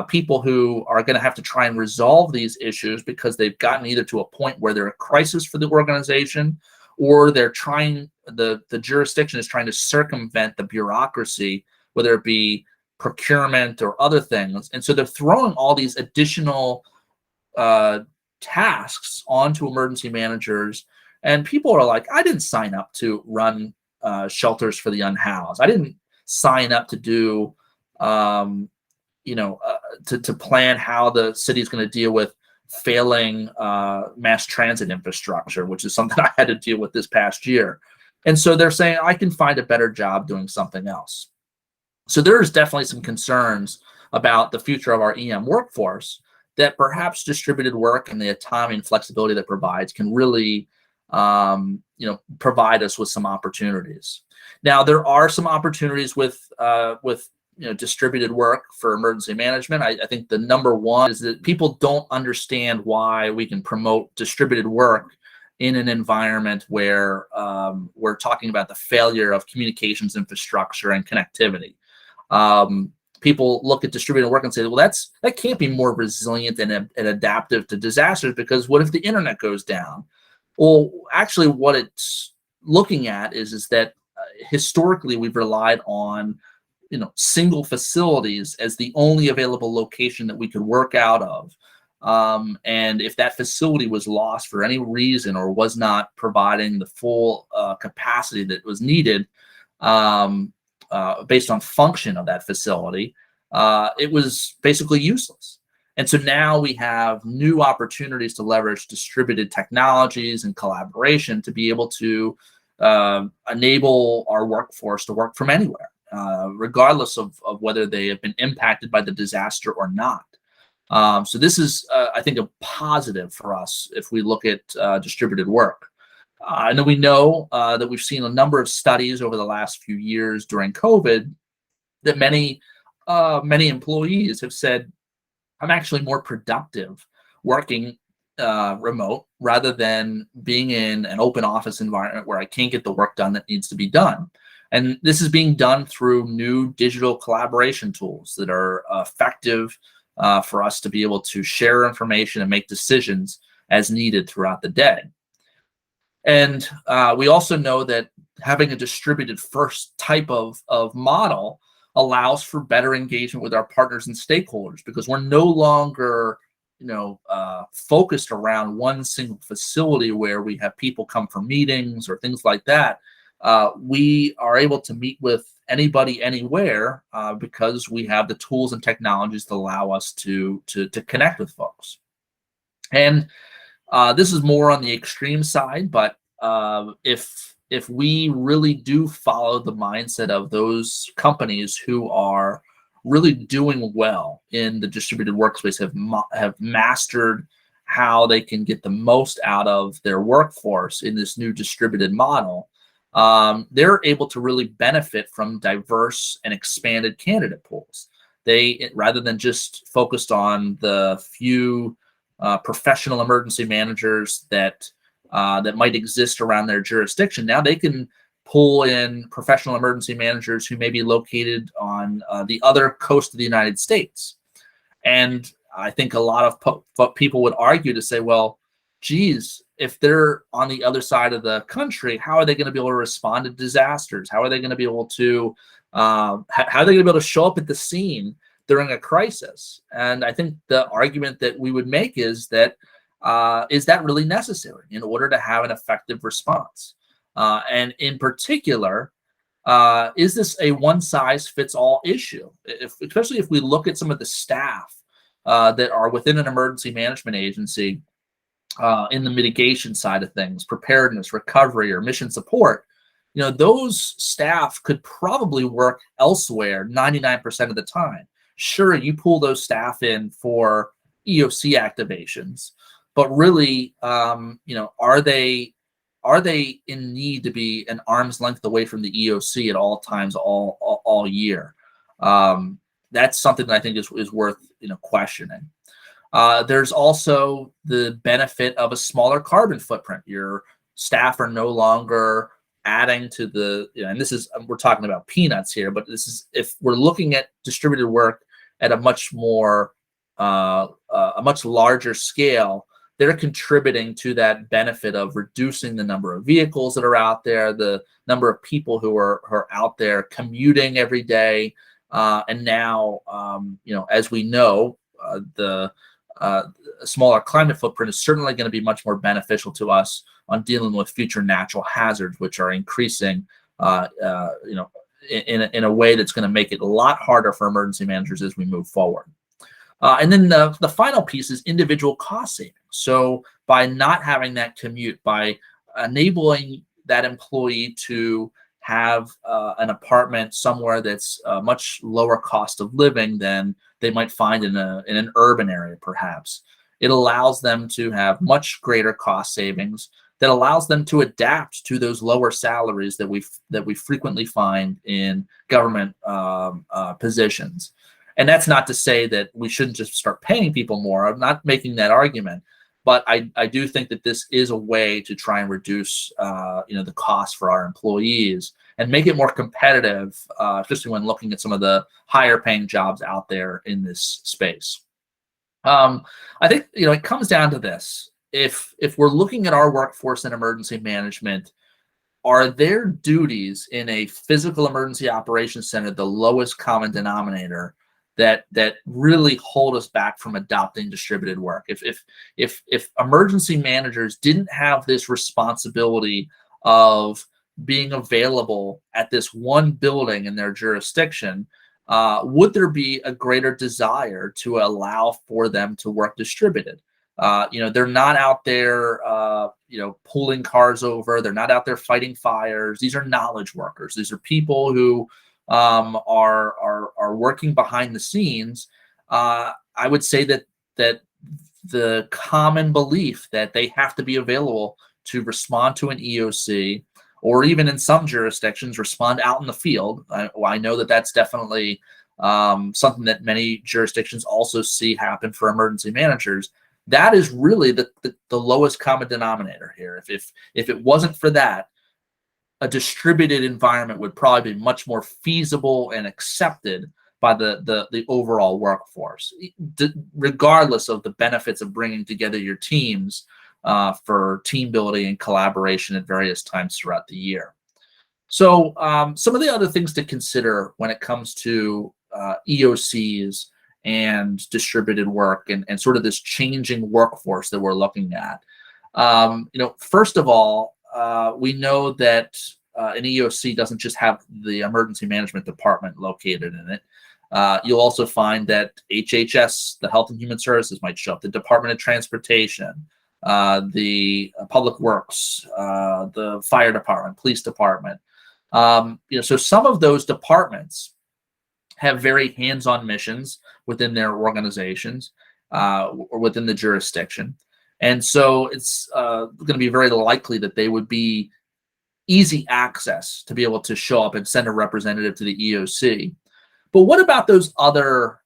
people who are going to have to try and resolve these issues because they've gotten either to a point where they're a crisis for the organization, or they're trying, the jurisdiction is trying to circumvent the bureaucracy, whether it be procurement or other things. And so they're throwing all these additional tasks onto emergency managers. And people are like, I didn't sign up to run shelters for the unhoused. I didn't sign up to do, to plan how the city is going to deal with failing mass transit infrastructure, which is something I had to deal with this past year. And so they're saying, I can find a better job doing something else. So there's definitely some concerns about the future of our EM workforce, that perhaps distributed work and the autonomy and flexibility that provides can really, provide us with some opportunities. Now, there are some opportunities with distributed work for emergency management. I think the number one is that people don't understand why we can promote distributed work in an environment where we're talking about the failure of communications infrastructure and connectivity. People look at distributed work and say, well, that can't be more resilient and adaptive to disasters, because what if the internet goes down? Well, actually, what it's looking at is that historically we've relied on single facilities as the only available location that we could work out of. And if that facility was lost for any reason or was not providing the full capacity that was needed, based on function of that facility, it was basically useless. And so now we have new opportunities to leverage distributed technologies and collaboration to be able to enable our workforce to work from anywhere, regardless of whether they have been impacted by the disaster or not. So this is, I think, a positive for us if we look at distributed work. I know we know that we've seen a number of studies over the last few years during COVID that many employees have said, I'm actually more productive working remote rather than being in an open office environment where I can't get the work done that needs to be done. And this is being done through new digital collaboration tools that are effective for us to be able to share information and make decisions as needed throughout the day. And we also know that having a distributed first type of model allows for better engagement with our partners and stakeholders, because we're no longer focused around one single facility where we have people come for meetings or things like that. We are able to meet with anybody anywhere because we have the tools and technologies that allow us to connect with folks. And this is more on the extreme side, but if we really do follow the mindset of those companies who are really doing well in the distributed workspace, have mastered how they can get the most out of their workforce in this new distributed model, they're able to really benefit from diverse and expanded candidate pools. They, rather than just focused on the few professional emergency managers that might exist around their jurisdiction, now they can pull in professional emergency managers who may be located on the other coast of the United States. And I think a lot of people would argue to say, well, geez, if they're on the other side of the country, how are they going to be able to respond to disasters? How are they going to be able to how are they going to be able to show up at the scene during a crisis? And I think the argument that we would make is that really necessary in order to have an effective response? And in particular, is this a one-size-fits-all issue? Especially if we look at some of the staff that are within an emergency management agency in the mitigation side of things, preparedness, recovery, or mission support, those staff could probably work elsewhere 99% of the time. Sure, you pull those staff in for EOC activations, but really, are they in need to be an arm's length away from the EOC at all times, all year? That's something that I think is worth questioning. There's also the benefit of a smaller carbon footprint. Your staff are no longer adding to the, and this is, we're talking about peanuts here, but this is, if we're looking at distributed work at a much larger scale, they're contributing to that benefit of reducing the number of vehicles that are out there, the number of people who are out there commuting every day. And now, as we know, the smaller climate footprint is certainly going to be much more beneficial to us on dealing with future natural hazards, which are increasing, in a way that's going to make it a lot harder for emergency managers as we move forward. And then the final piece is individual cost savings. So by not having that commute, by enabling that employee to have an apartment somewhere that's much lower cost of living than they might find in an urban area, perhaps, it allows them to have much greater cost savings. that allows them to adapt to those lower salaries that we frequently find in government positions. And that's not to say that we shouldn't just start paying people more. I'm not making that argument, but I do think that this is a way to try and reduce the cost for our employees and make it more competitive, especially when looking at some of the higher paying jobs out there in this space. I think it comes down to this: if we're looking at our workforce in emergency management, are their duties in a physical emergency operations center the lowest common denominator that really hold us back from adopting distributed work? If emergency managers didn't have this responsibility of being available at this one building in their jurisdiction, would there be a greater desire to allow for them to work distributed? They're not out there, pulling cars over. They're not out there fighting fires. These are knowledge workers. These are people who are working behind the scenes. I would say that the common belief that they have to be available to respond to an EOC, or even in some jurisdictions, respond out in the field. I know that that's definitely something that many jurisdictions also see happen for emergency managers. That is really the lowest common denominator here. If it wasn't for that, a distributed environment would probably be much more feasible and accepted by the overall workforce, regardless of the benefits of bringing together your teams for team building and collaboration at various times throughout the year. So some of the other things to consider when it comes to EOCs and distributed work and sort of this changing workforce that we're looking at. First of all, we know that an EOC doesn't just have the emergency management department located in it. You'll also find that HHS, the Health and Human Services, might show up, the Department of Transportation, the Public Works, the Fire Department, Police Department. So some of those departments have very hands-on missions within their organizations or within the jurisdiction. And so it's going to be very likely that they would be easy access to be able to show up and send a representative to the EOC. But what about those other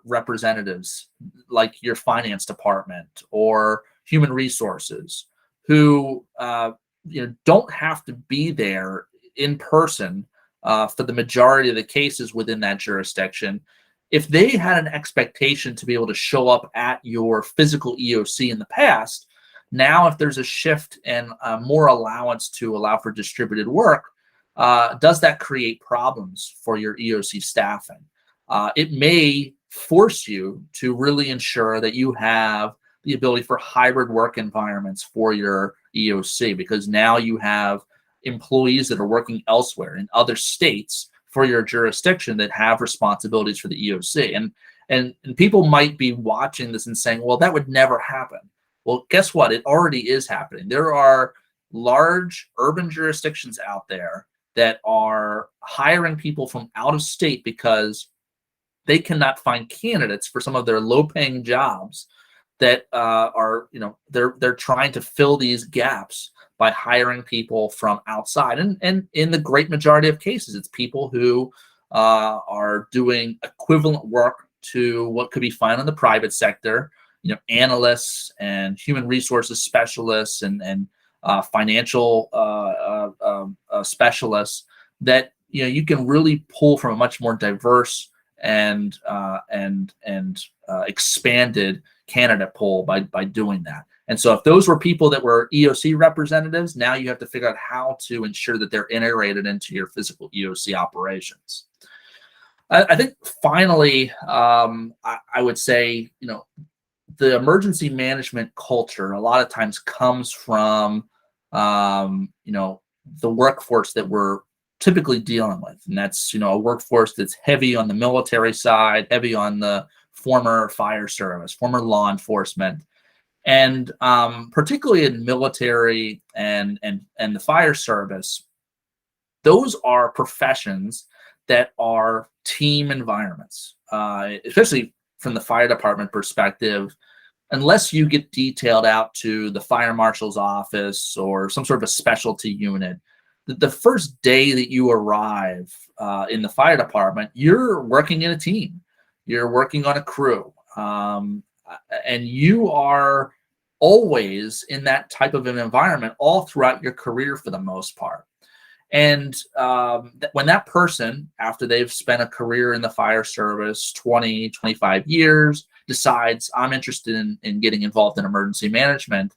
representatives, like your finance department or human resources, who don't have to be there in person for the majority of the cases within that jurisdiction? If they had an expectation to be able to show up at your physical EOC in the past, now if there's a shift and more allowance to allow for distributed work, does that create problems for your EOC staffing? It may force you to really ensure that you have the ability for hybrid work environments for your EOC, because now you have employees that are working elsewhere in other states for your jurisdiction that have responsibilities for the EOC. And people might be watching this and saying, well, that would never happen. Well, guess what? It already is happening. There are large urban jurisdictions out there that are hiring people from out of state because they cannot find candidates for some of their low-paying jobs that they're trying to fill these gaps by hiring people from outside. And in the great majority of cases, it's people who are doing equivalent work to what could be found in the private sector, analysts and human resources specialists and financial specialists that you can really pull from a much more diverse and expanded candidate pool by doing that. And so if those were people that were EOC representatives, now you have to figure out how to ensure that they're integrated into your physical EOC operations. I think finally, I would say, the emergency management culture a lot of times comes from, the workforce that we're typically dealing with. And that's, a workforce that's heavy on the military side, heavy on the former fire service, former law enforcement. And particularly in military and the fire service, those are professions that are team environments, especially from the fire department perspective. unless you get detailed out to the fire marshal's office or some sort of a specialty unit, the first day that you arrive in the fire department, you're working in a team. You're working on a crew. And you are always in that type of an environment all throughout your career for the most part. And when that person, after they've spent a career in the fire service, 20, 25 years, decides I'm interested in getting involved in emergency management,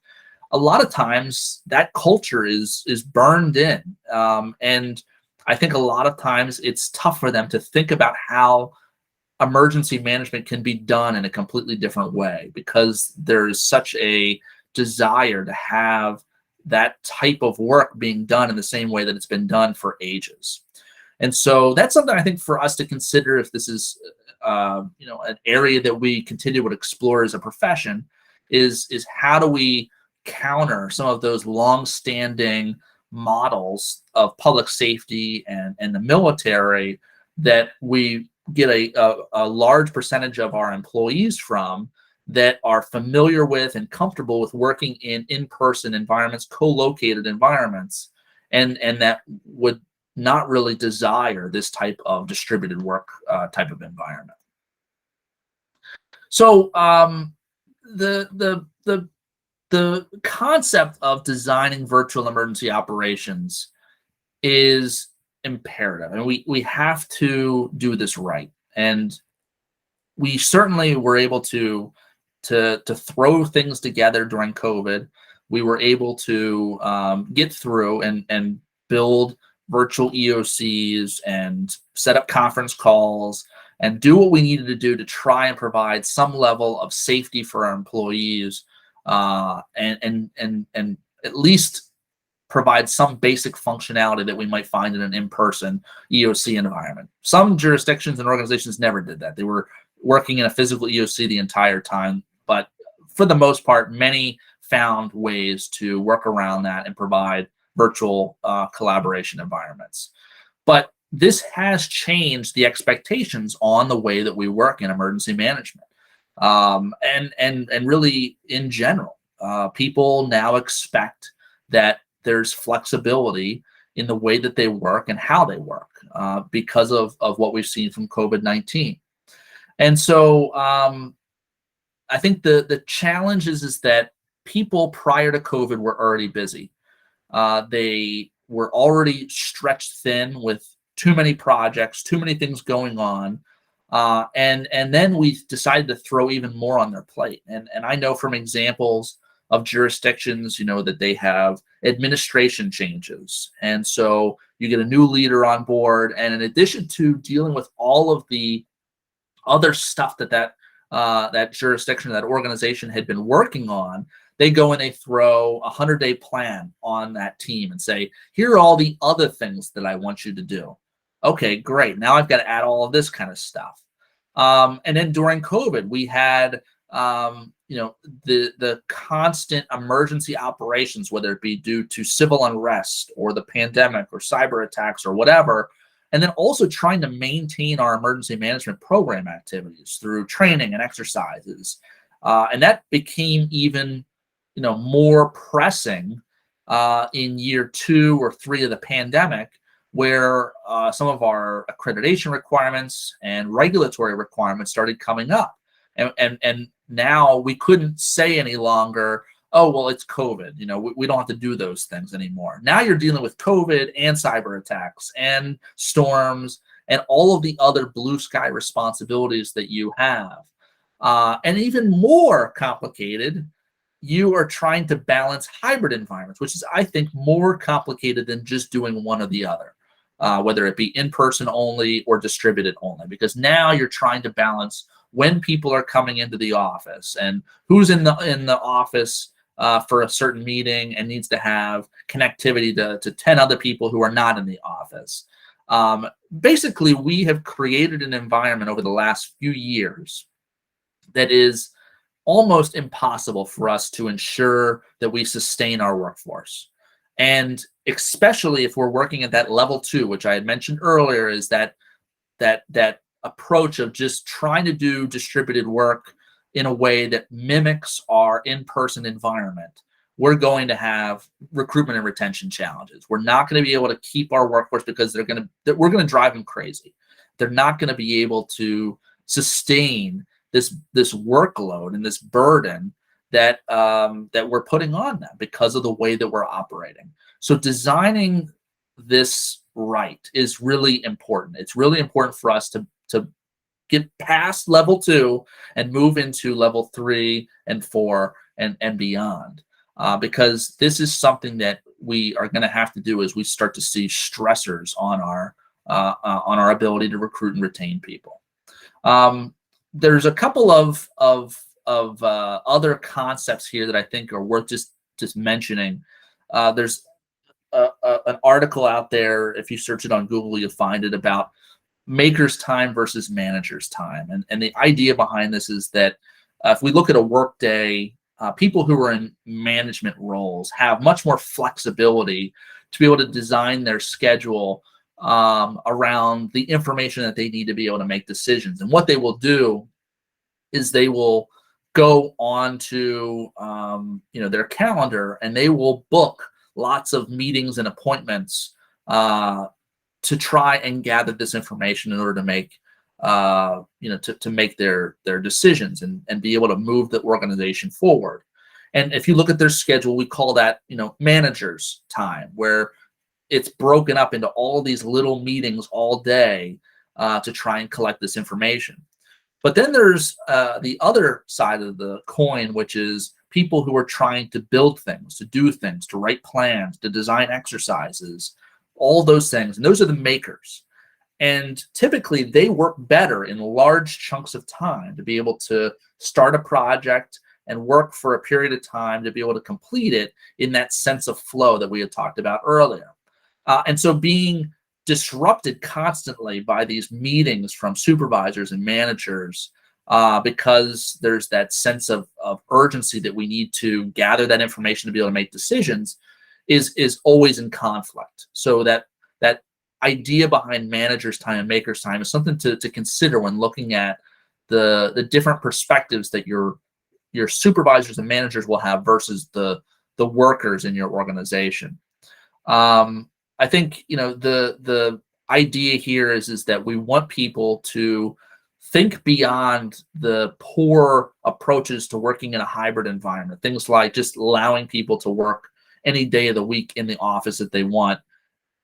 a lot of times that culture is burned in. And I think a lot of times it's tough for them to think about how emergency management can be done in a completely different way, because there's such a desire to have that type of work being done in the same way that it's been done for ages. And so that's something I think for us to consider if this is an area that we continue to explore as a profession, is how do we counter some of those long-standing models of public safety and the military that we get a large percentage of our employees from, that are familiar with and comfortable with working in in-person environments, co-located environments, and that would not really desire this type of distributed work type of environment. So the concept of designing virtual emergency operations is imperative, and we have to do this right. And we certainly were able to throw things together during COVID. We were able to get through and build virtual EOCs and set up conference calls and do what we needed to do to try and provide some level of safety for our employees, and at least provide some basic functionality that we might find in an in-person EOC environment. Some jurisdictions and organizations never did that. They were working in a physical EOC the entire time, but for the most part, many found ways to work around that and provide virtual collaboration environments. But this has changed the expectations on the way that we work in emergency management, and really in general. People now expect that there's flexibility in the way that they work and how they work, because of what we've seen from COVID-19. And so I think the challenge is that people prior to COVID were already busy. They were already stretched thin with too many projects, too many things going on. And then we decided to throw even more on their plate. And I know from examples of jurisdictions, that they have administration changes. And so you get a new leader on board. And in addition to dealing with all of the other stuff that jurisdiction, that organization had been working on, they go and they throw a 100-day plan on that team and say, here are all the other things that I want you to do. Okay, great. Now I've got to add all of this kind of stuff. And then during COVID, we had the constant emergency operations, whether it be due to civil unrest or the pandemic or cyber attacks or whatever, and then also trying to maintain our emergency management program activities through training and exercises. And that became even more pressing in year 2 or 3 of the pandemic, where some of our accreditation requirements and regulatory requirements started coming up. And now we couldn't say any longer, oh, well, it's COVID. We don't have to do those things anymore. Now you're dealing with COVID and cyber attacks and storms and all of the other blue sky responsibilities that you have. And even more complicated, you are trying to balance hybrid environments, which is, I think, more complicated than just doing one or the other, whether it be in-person only or distributed only, because now you're trying to balance when people are coming into the office and who's in the office for a certain meeting and needs to have connectivity to 10 other people who are not in the office. Basically, we have created an environment over the last few years that is almost impossible for us to ensure that we sustain our workforce. And especially if we're working at that level 2, which I had mentioned earlier, is that approach of just trying to do distributed work in a way that mimics our in-person environment, we're going to have recruitment and retention challenges. We're not going to be able to keep our workforce because we're going to drive them crazy. They're not going to be able to sustain this workload and this burden that that we're putting on them because of the way that we're operating. So designing this right is really important. It's really important for us to get past level 2 and move into level 3 and 4 and beyond. Because this is something that we are going to have to do as we start to see stressors on our ability to recruit and retain people. There's a couple of other concepts here that I think are worth just mentioning. There's an article out there. If you search it on Google, you'll find it, about maker's time versus manager's time. And the idea behind this is that if we look at a workday, people who are in management roles have much more flexibility to be able to design their schedule around the information that they need to be able to make decisions. And what they will do is they will go on to their calendar, and they will book lots of meetings and appointments to try and gather this information in order to make to make their decisions and be able to move the organization forward. And if you look at their schedule, we call that manager's time, where it's broken up into all these little meetings all day to try and collect this information. But then there's the other side of the coin, which is people who are trying to build things, to do things, to write plans, to design exercises, all those things. And those are the makers. And typically they work better in large chunks of time to be able to start a project and work for a period of time to be able to complete it in that sense of flow that we had talked about earlier. And so being disrupted constantly by these meetings from supervisors and managers, because there's that sense of urgency that we need to gather that information to be able to make decisions, is always in conflict. So that idea behind manager's time and maker's time is something to consider when looking at the different perspectives that your supervisors and managers will have versus the workers in your organization. I think the idea here is that we want people to think beyond the poor approaches to working in a hybrid environment. Things like just allowing people to work any day of the week in the office that they want,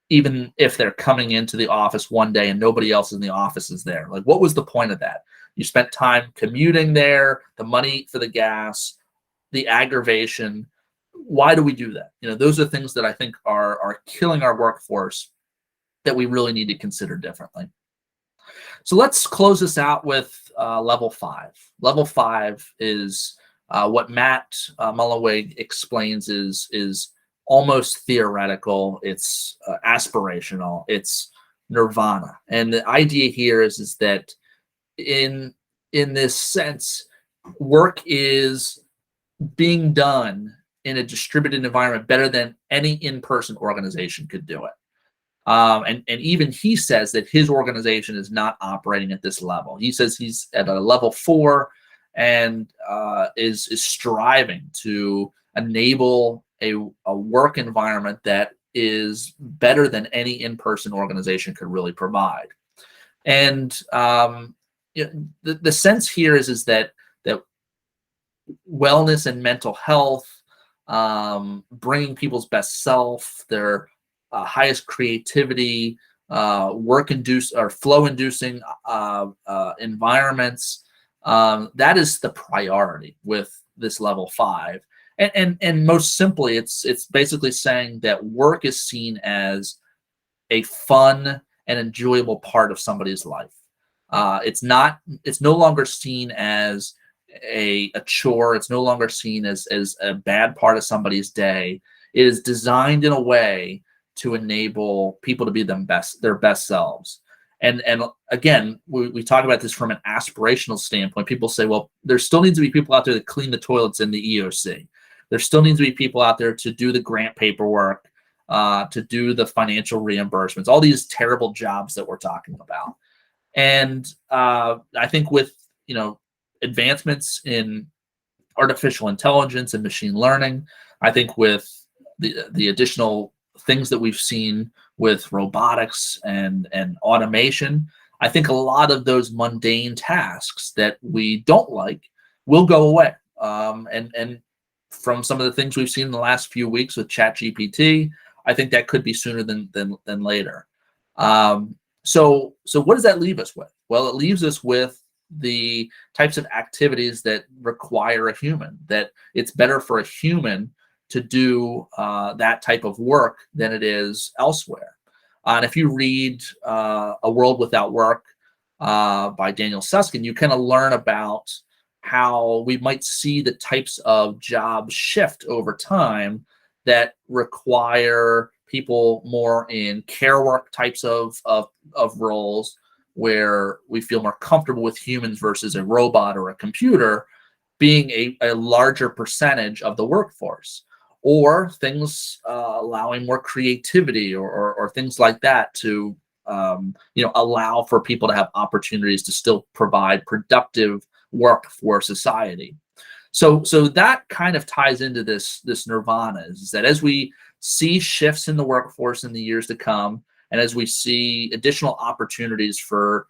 even if they're coming into the office one day and nobody else in the office is there. Like, what was the point of that? You spent time commuting there, the money for the gas, the aggravation. Why do we do that? Those are things that I think are killing our workforce that we really need to consider differently. So let's close this out with level 5. Level 5 is what Matt Mullenweg explains is almost theoretical. It's aspirational. It's nirvana. And the idea here is that in this sense, work is being done in a distributed environment better than any in-person organization could do it. And even he says that his organization is not operating at this level. He says he's at a level 4 and is striving to enable a work environment that is better than any in-person organization could really provide. And the sense here is that wellness and mental health, bringing people's best self, their highest creativity, work-induced or flow-inducing environments, that is the priority with this level 5. And most simply, it's basically saying that work is seen as a fun and enjoyable part of somebody's life. It's no longer seen as a chore. It's no longer seen as a bad part of somebody's day. It is designed in a way to enable people to be their best selves. And again, we talk about this from an aspirational standpoint. People say, well, there still needs to be people out there that clean the toilets in the EOC. There still needs to be people out there to do the grant paperwork, to do the financial reimbursements, all these terrible jobs that we're talking about. And I think with advancements in artificial intelligence and machine learning. I think with the additional things that we've seen with robotics and automation, I think a lot of those mundane tasks that we don't like will go away. And from some of the things we've seen in the last few weeks with ChatGPT, I think that could be sooner than later. So what does that leave us with? Well, it leaves us with the types of activities that require a human, that it's better for a human to do that type of work than it is elsewhere. And if you read A World Without Work by Daniel Susskind, you kind of learn about how we might see the types of jobs shift over time that require people more in care work types of roles, where we feel more comfortable with humans versus a robot or a computer being a larger percentage of the workforce, or things allowing more creativity or things like that to allow for people to have opportunities to still provide productive work for society. So that kind of ties into this nirvana, is that as we see shifts in the workforce in the years to come, and as we see additional opportunities for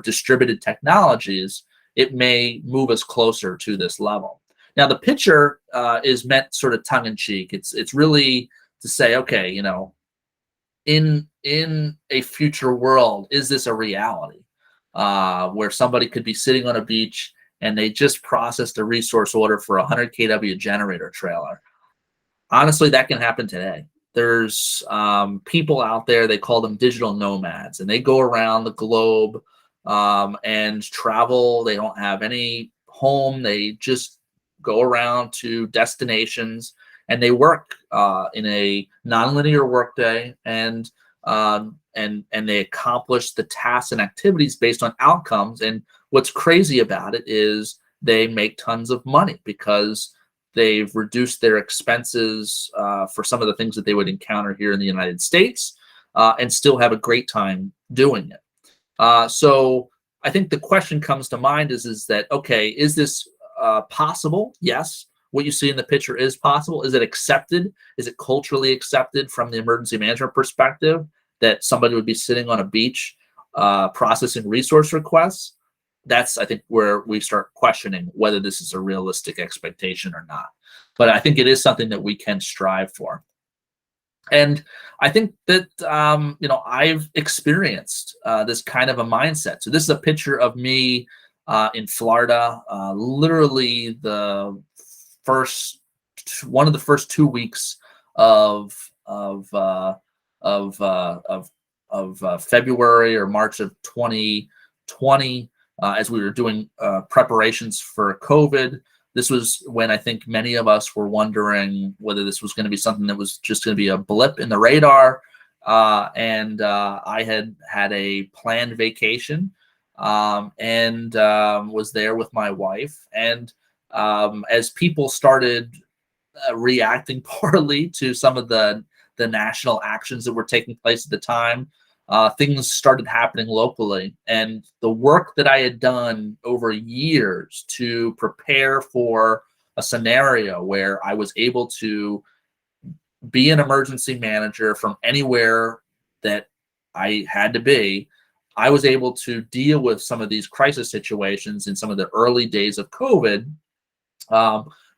distributed technologies, it may move us closer to this level. Now, the picture is meant sort of tongue in cheek. It's really to say, okay, in a future world, is this a reality where somebody could be sitting on a beach and they just processed a resource order for a 100 kW generator trailer? Honestly, that can happen today. There's people out there, they call them digital nomads, and they go around the globe and travel. They don't have any home. They just go around to destinations, and they work in a nonlinear workday, and they accomplish the tasks and activities based on outcomes. And what's crazy about it is they make tons of money because they've reduced their expenses for some of the things that they would encounter here in the United States, and still have a great time doing it. So I think the question comes to mind is that, okay, is this possible? Yes. What you see in the picture is possible. Is it accepted? Is it culturally accepted from the emergency management perspective that somebody would be sitting on a beach processing resource requests? That's, I think, where we start questioning whether this is a realistic expectation or not. But I think it is something that we can strive for. And I think that, I've experienced this kind of a mindset. So this is a picture of me in Florida, literally one of the first 2 weeks of February or March of 2020. As we were doing preparations for COVID. This was when I think many of us were wondering whether this was going to be something that was just going to be a blip in the radar. And I had a planned vacation and was there with my wife. And as people started reacting poorly to some of the national actions that were taking place at the time, things started happening locally. And the work that I had done over years to prepare for a scenario where I was able to be an emergency manager from anywhere that I had to be, I was able to deal with some of these crisis situations in some of the early days of COVID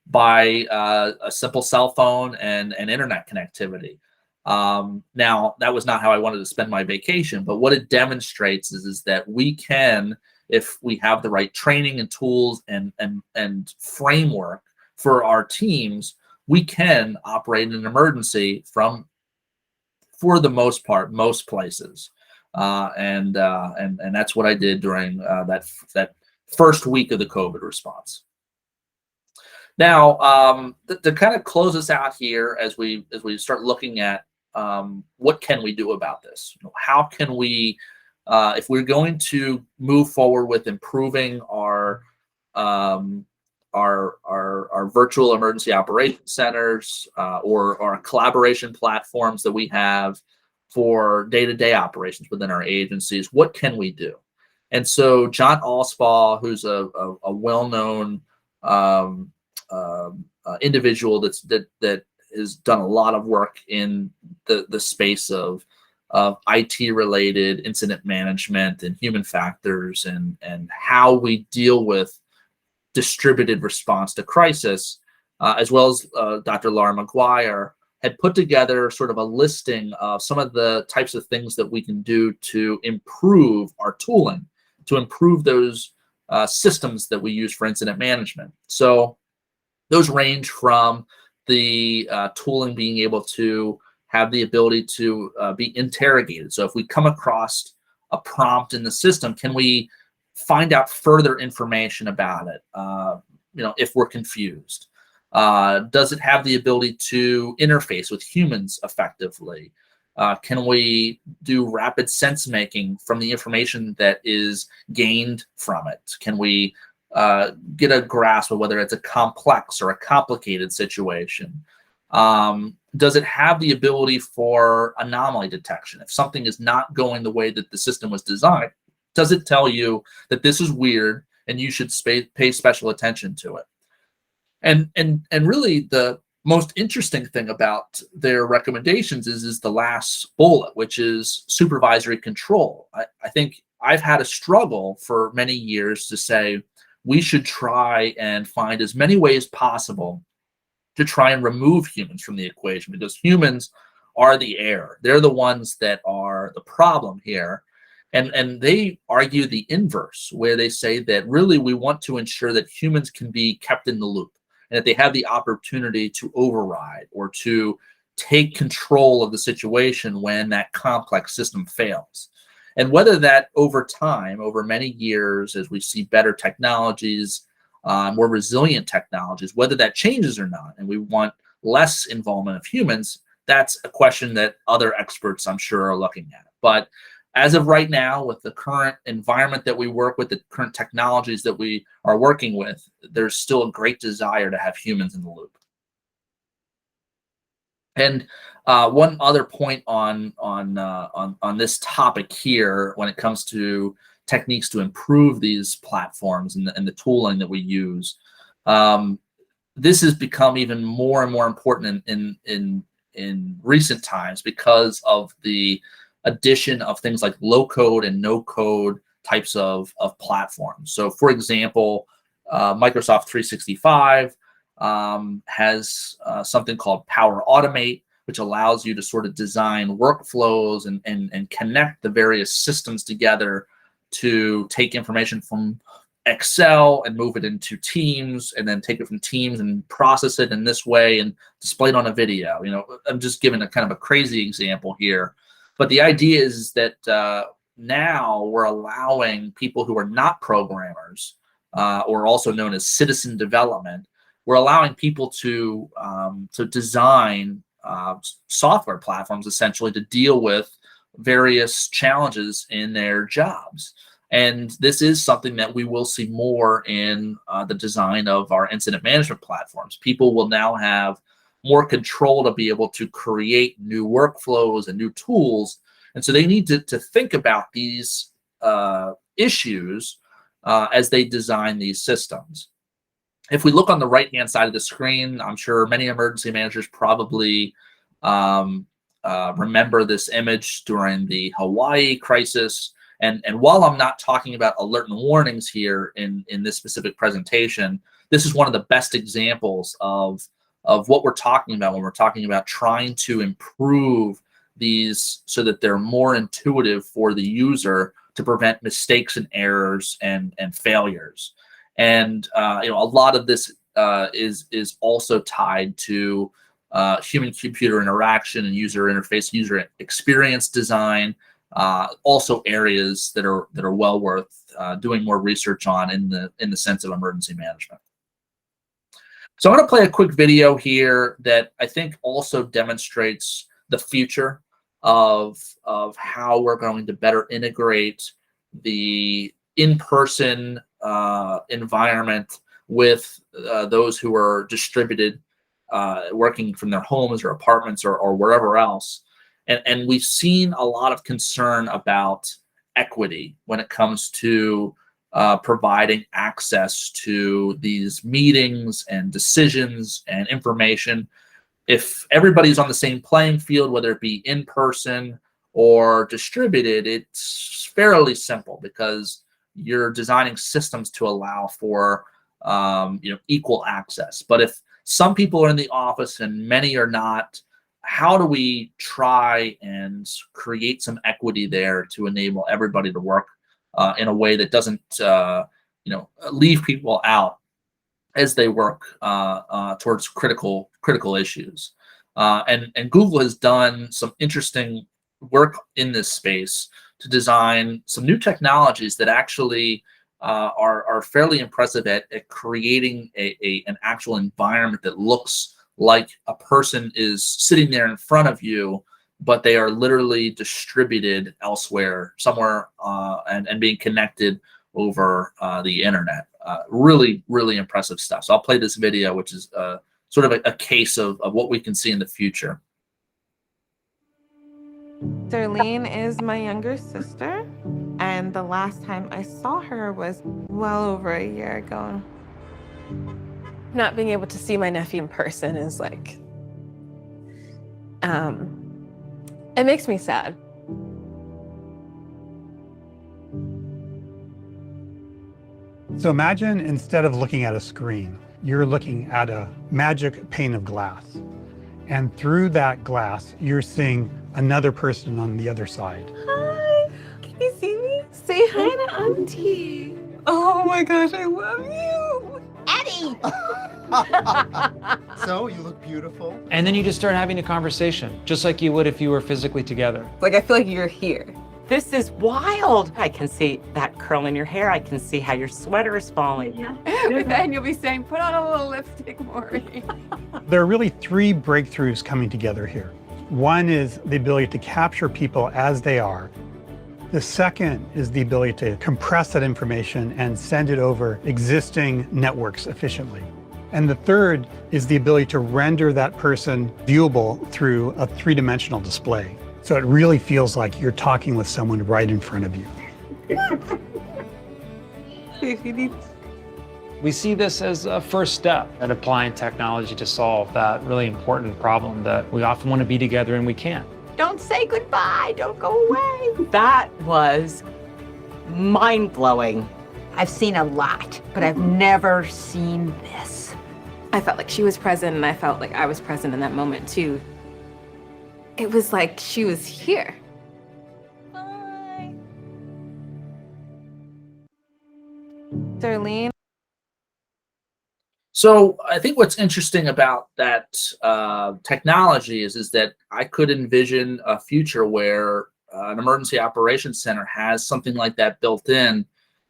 by a simple cell phone and internet connectivity. Now, that was not how I wanted to spend my vacation, but what it demonstrates is that we can, if we have the right training and tools and framework for our teams, we can operate in an emergency for the most part, most places. And that's what I did during that first week of the COVID response. Now, to kind of close us out here, as we start looking at what can we do about this? How can we, if we're going to move forward with improving our virtual emergency operations centers or our collaboration platforms that we have for day-to-day operations within our agencies, what can we do? And so John Allspaw, who's a well-known um, individual that has done a lot of work in the space of IT related incident management and human factors and how we deal with distributed response to crisis, as well as Dr. Laura McGuire, had put together sort of a listing of some of the types of things that we can do to improve our tooling, to improve those systems that we use for incident management. So those range from the tooling being able to have the ability to be interrogated. So if we come across a prompt in the system, can we find out further information about it? If we're confused, does it have the ability to interface with humans effectively? Can we do rapid sense making from the information that is gained from it? Can we get a grasp of whether it's a complex or a complicated situation? Does it have the ability for anomaly detection? If something is not going the way that the system was designed, does it tell you that this is weird and you should pay special attention to it? And really the most interesting thing about their recommendations is the last bullet, which is supervisory control. I think I've had a struggle for many years to say we should try and find as many ways possible to try and remove humans from the equation, because humans are the error. They're the ones that are the problem here. And they argue the inverse, where they say that really we want to ensure that humans can be kept in the loop and that they have the opportunity to override or to take control of the situation when that complex system fails. And whether that over time, over many years, as we see better technologies, more resilient technologies, whether that changes or not, and we want less involvement of humans, that's a question that other experts, I'm sure, are looking at. But as of right now, with the current environment that we work with, the current technologies that we are working with, there's still a great desire to have humans in the loop. And one other point on this topic here, when it comes to techniques to improve these platforms and the tooling that we use, this has become even more and more important in recent times because of the addition of things like low code and no code types of platforms. So, for example, Microsoft 365 has something called Power Automate, which allows you to sort of design workflows and connect the various systems together to take information from Excel and move it into Teams, and then take it from Teams and process it in this way and display it on a video. I'm just giving a kind of a crazy example here, but the idea is that now we're allowing people who are not programmers, or also known as citizen development, we're allowing people to design software platforms essentially to deal with various challenges in their jobs. And this is something that we will see more in the design of our incident management platforms. People will now have more control to be able to create new workflows and new tools. And so they need to think about these issues as they design these systems. If we look on the right-hand side of the screen, I'm sure many emergency managers probably remember this image during the Hawaii crisis. And while I'm not talking about alert and warnings here in this specific presentation, this is one of the best examples of what we're talking about when we're talking about trying to improve these so that they're more intuitive for the user to prevent mistakes and errors and failures. And a lot of this is also tied to human-computer interaction and user interface, user experience design. Also areas that are well worth doing more research on in the sense of emergency management. So I'm going to play a quick video here that I think also demonstrates the future of how we're going to better integrate the in-person environment with those who are distributed, working from their homes or apartments or wherever else. And we've seen a lot of concern about equity when it comes to providing access to these meetings and decisions and information. If everybody's on the same playing field, whether it be in person or distributed, it's fairly simple because you're designing systems to allow for equal access. But if some people are in the office and many are not, how do we try and create some equity there to enable everybody to work in a way that doesn't leave people out as they work towards critical issues? And Google has done some interesting work in this space to design some new technologies that actually are fairly impressive at creating an actual environment that looks like a person is sitting there in front of you, but they are literally distributed elsewhere, somewhere, and being connected over the internet. Really, really impressive stuff. So I'll play this video, which is sort of a case of what we can see in the future. Darlene is my younger sister, and the last time I saw her was well over a year ago. Not being able to see my nephew in person is like, it makes me sad. So imagine instead of looking at a screen, you're looking at a magic pane of glass. And through that glass, you're seeing another person on the other side. Hi, can you see me? Say hi to Auntie. Oh my gosh, I love you. Eddie! So, you look beautiful. And then you just start having a conversation, just like you would if you were physically together. Like, I feel like you're here. This is wild. I can see that curl in your hair. I can see how your sweater is falling. Yeah. But then you'll be saying, put on a little lipstick, Maury. There are really three breakthroughs coming together here. One is the ability to capture people as they are. The second is the ability to compress that information and send it over existing networks efficiently. And the third is the ability to render that person viewable through a three-dimensional display. So it really feels like you're talking with someone right in front of you. We see this as a first step at applying technology to solve that really important problem that we often want to be together and we can't. Don't say goodbye. Don't go away. That was mind-blowing. I've seen a lot, but I've never seen this. I felt like she was present, and I felt like I was present in that moment too. It was like she was here. Bye. Darlene. So I think what's interesting about that technology is that I could envision a future where an emergency operations center has something like that built in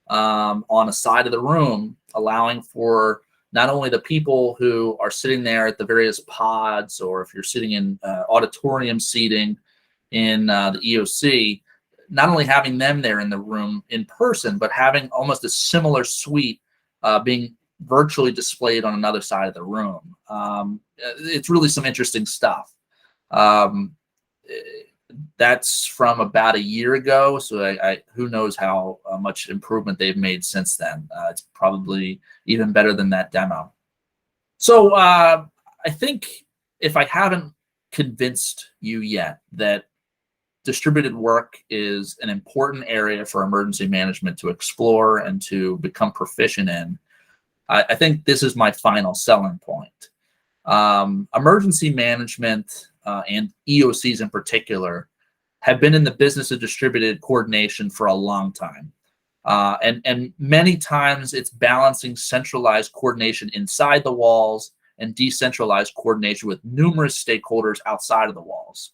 on a side of the room, allowing for not only the people who are sitting there at the various pods, or if you're sitting in auditorium seating in the EOC, not only having them there in the room in person, but having almost a similar suite being virtually displayed on another side of the room. It's really some interesting stuff. That's from about a year ago, so who knows how much improvement they've made since then. It's probably even better than that demo. So I think if I haven't convinced you yet that distributed work is an important area for emergency management to explore and to become proficient in, I think this is my final selling point. Emergency management and EOCs in particular have been in the business of distributed coordination for a long time. And many times it's balancing centralized coordination inside the walls and decentralized coordination with numerous stakeholders outside of the walls.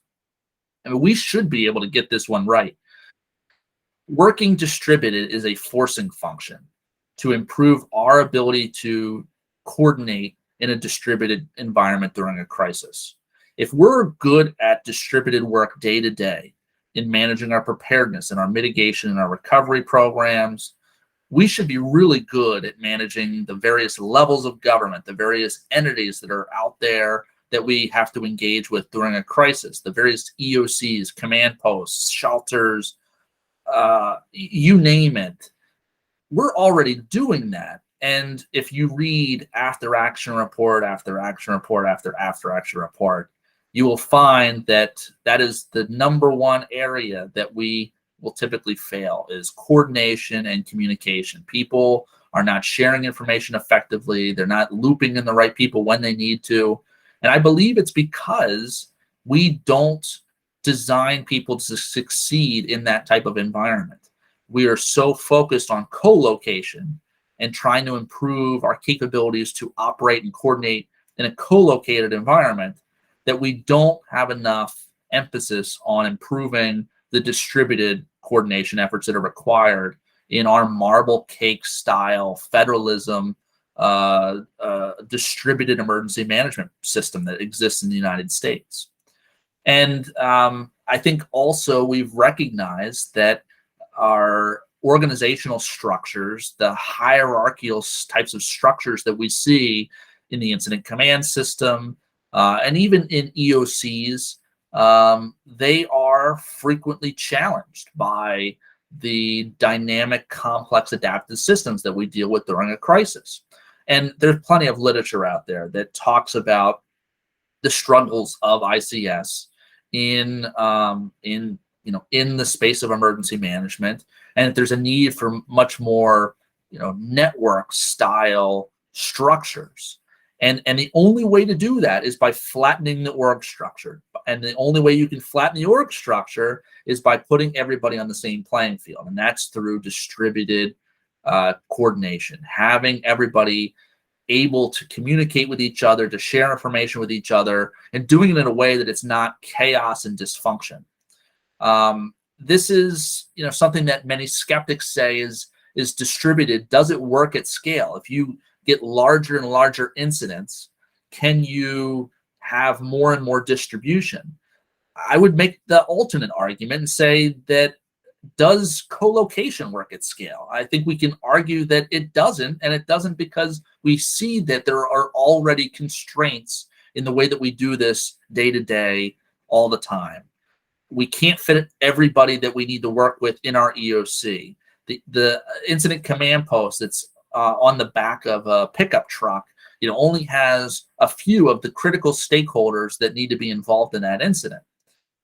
I mean, we should be able to get this one right. Working distributed is a forcing function to improve our ability to coordinate in a distributed environment during a crisis. If we're good at distributed work day to day in managing our preparedness and our mitigation and our recovery programs, we should be really good at managing the various levels of government, the various entities that are out there that we have to engage with during a crisis, the various EOCs, command posts, shelters, you name it. We're already doing that. And if you read after action report, after action report, after action report, you will find that that is the #1 area that we will typically fail, is coordination and communication. People are not sharing information effectively. They're not looping in the right people when they need to. And I believe it's because we don't design people to succeed in that type of environment. We are so focused on co-location and trying to improve our capabilities to operate and coordinate in a co-located environment that we don't have enough emphasis on improving the distributed coordination efforts that are required in our marble cake style federalism distributed emergency management system that exists in the United States. And I think also we've recognized that our organizational structures, the hierarchical types of structures that we see in the incident command system, and even in EOCs, they are frequently challenged by the dynamic, complex, adaptive systems that we deal with during a crisis. And there's plenty of literature out there that talks about the struggles of ICS in the space of emergency management, and that there's a need for much more network style structures. And the only way to do that is by flattening the org structure. And the only way you can flatten the org structure is by putting everybody on the same playing field. And that's through distributed coordination, having everybody able to communicate with each other, to share information with each other, and doing it in a way that it's not chaos and dysfunction. This is something that many skeptics say is distributed. Does it work at scale? If you get larger and larger incidents, can you have more and more distribution? I would make the alternate argument and say that, does co-location work at scale? I think we can argue that it doesn't, and it doesn't because we see that there are already constraints in the way that we do this day to day all the time. We can't fit everybody that we need to work with in our EOC. The incident command post that's on the back of a pickup truck, only has a few of the critical stakeholders that need to be involved in that incident.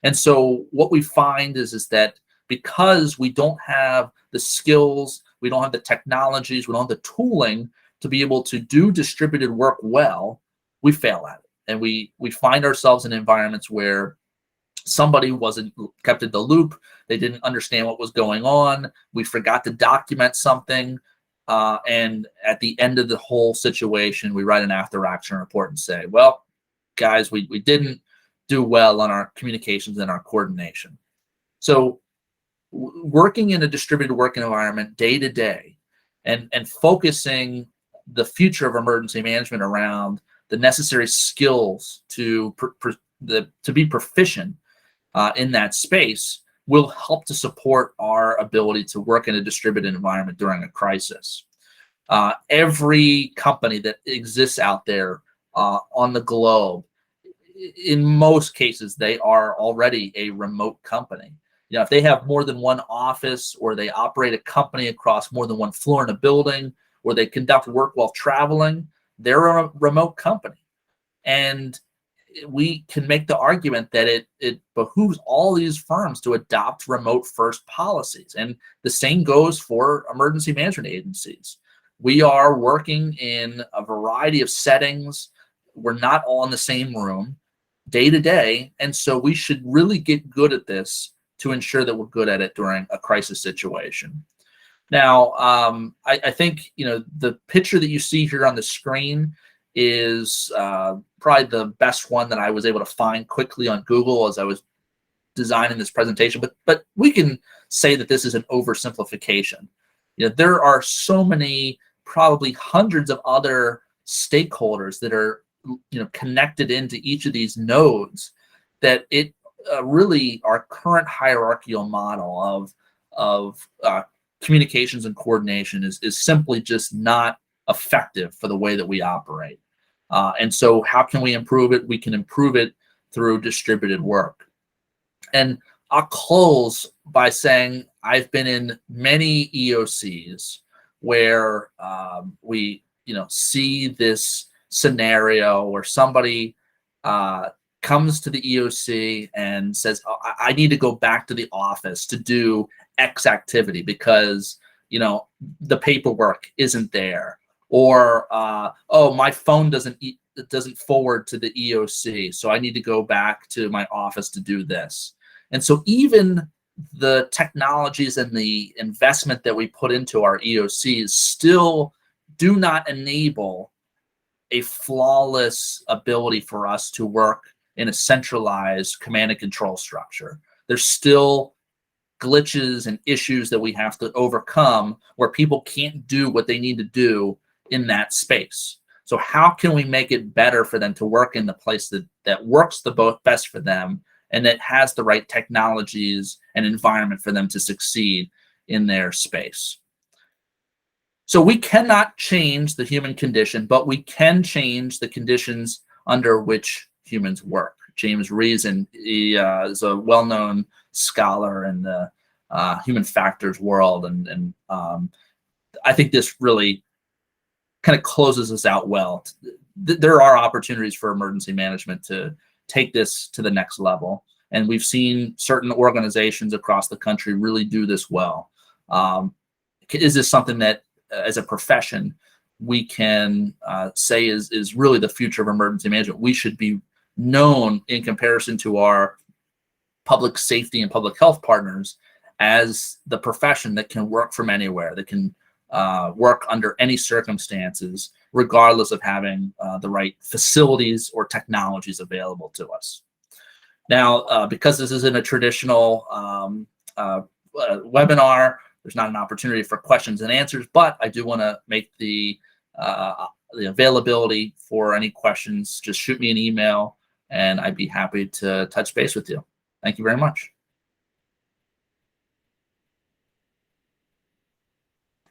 And so what we find is that because we don't have the skills, we don't have the technologies, we don't have the tooling to be able to do distributed work well, we fail at it. And we find ourselves in environments where somebody wasn't kept in the loop, they didn't understand what was going on, we forgot to document something, and at the end of the whole situation, we write an after-action report and say, well, guys, we didn't do well on our communications and our coordination. So working in a distributed work environment day to day and focusing the future of emergency management around the necessary skills to be proficient in that space will help to support our ability to work in a distributed environment during a crisis. Every company that exists out there on the globe, in most cases, they are already a remote company. If they have more than one office, or they operate a company across more than one floor in a building, or they conduct work while traveling, they're a remote company. And we can make the argument that it behooves all these firms to adopt remote first policies. And the same goes for emergency management agencies. We are working in a variety of settings. We're not all in the same room day to day. And so we should really get good at this to ensure that we're good at it during a crisis situation. Now, I think the picture that you see here on the screen is probably the best one that I was able to find quickly on Google as I was designing this presentation. But we can say that this is an oversimplification. There are so many, probably hundreds of other stakeholders that are connected into each of these nodes, that it really, our current hierarchical model of communications and coordination is simply just not effective for the way that we operate. And so how can we improve it? We can improve it through distributed work. And I'll close by saying I've been in many EOCs where we, see this scenario where somebody comes to the EOC and says, oh, I need to go back to the office to do X activity because, the paperwork isn't there, or oh, my phone doesn't forward to the EOC, so I need to go back to my office to do this. And so even the technologies and the investment that we put into our EOCs still do not enable a flawless ability for us to work in a centralized command and control structure. There's still glitches and issues that we have to overcome where people can't do what they need to do in that space. So how can we make it better for them to work in the place that works the best for them and that has the right technologies and environment for them to succeed in their space? So we cannot change the human condition, but we can change the conditions under which humans work. James Reason, he is a well-known scholar in the human factors world, and I think this really kind of closes us out well. There are opportunities for emergency management to take this to the next level, and we've seen certain organizations across the country really do this well. Is this something that, as a profession, we can say is really the future of emergency management? We should be known in comparison to our public safety and public health partners as the profession that can work from anywhere, that can work under any circumstances, regardless of having the right facilities or technologies available to us. Now, because this isn't a traditional webinar, there's not an opportunity for questions and answers, but I do want to make the availability for any questions. Just shoot me an email and I'd be happy to touch base with you. Thank you very much.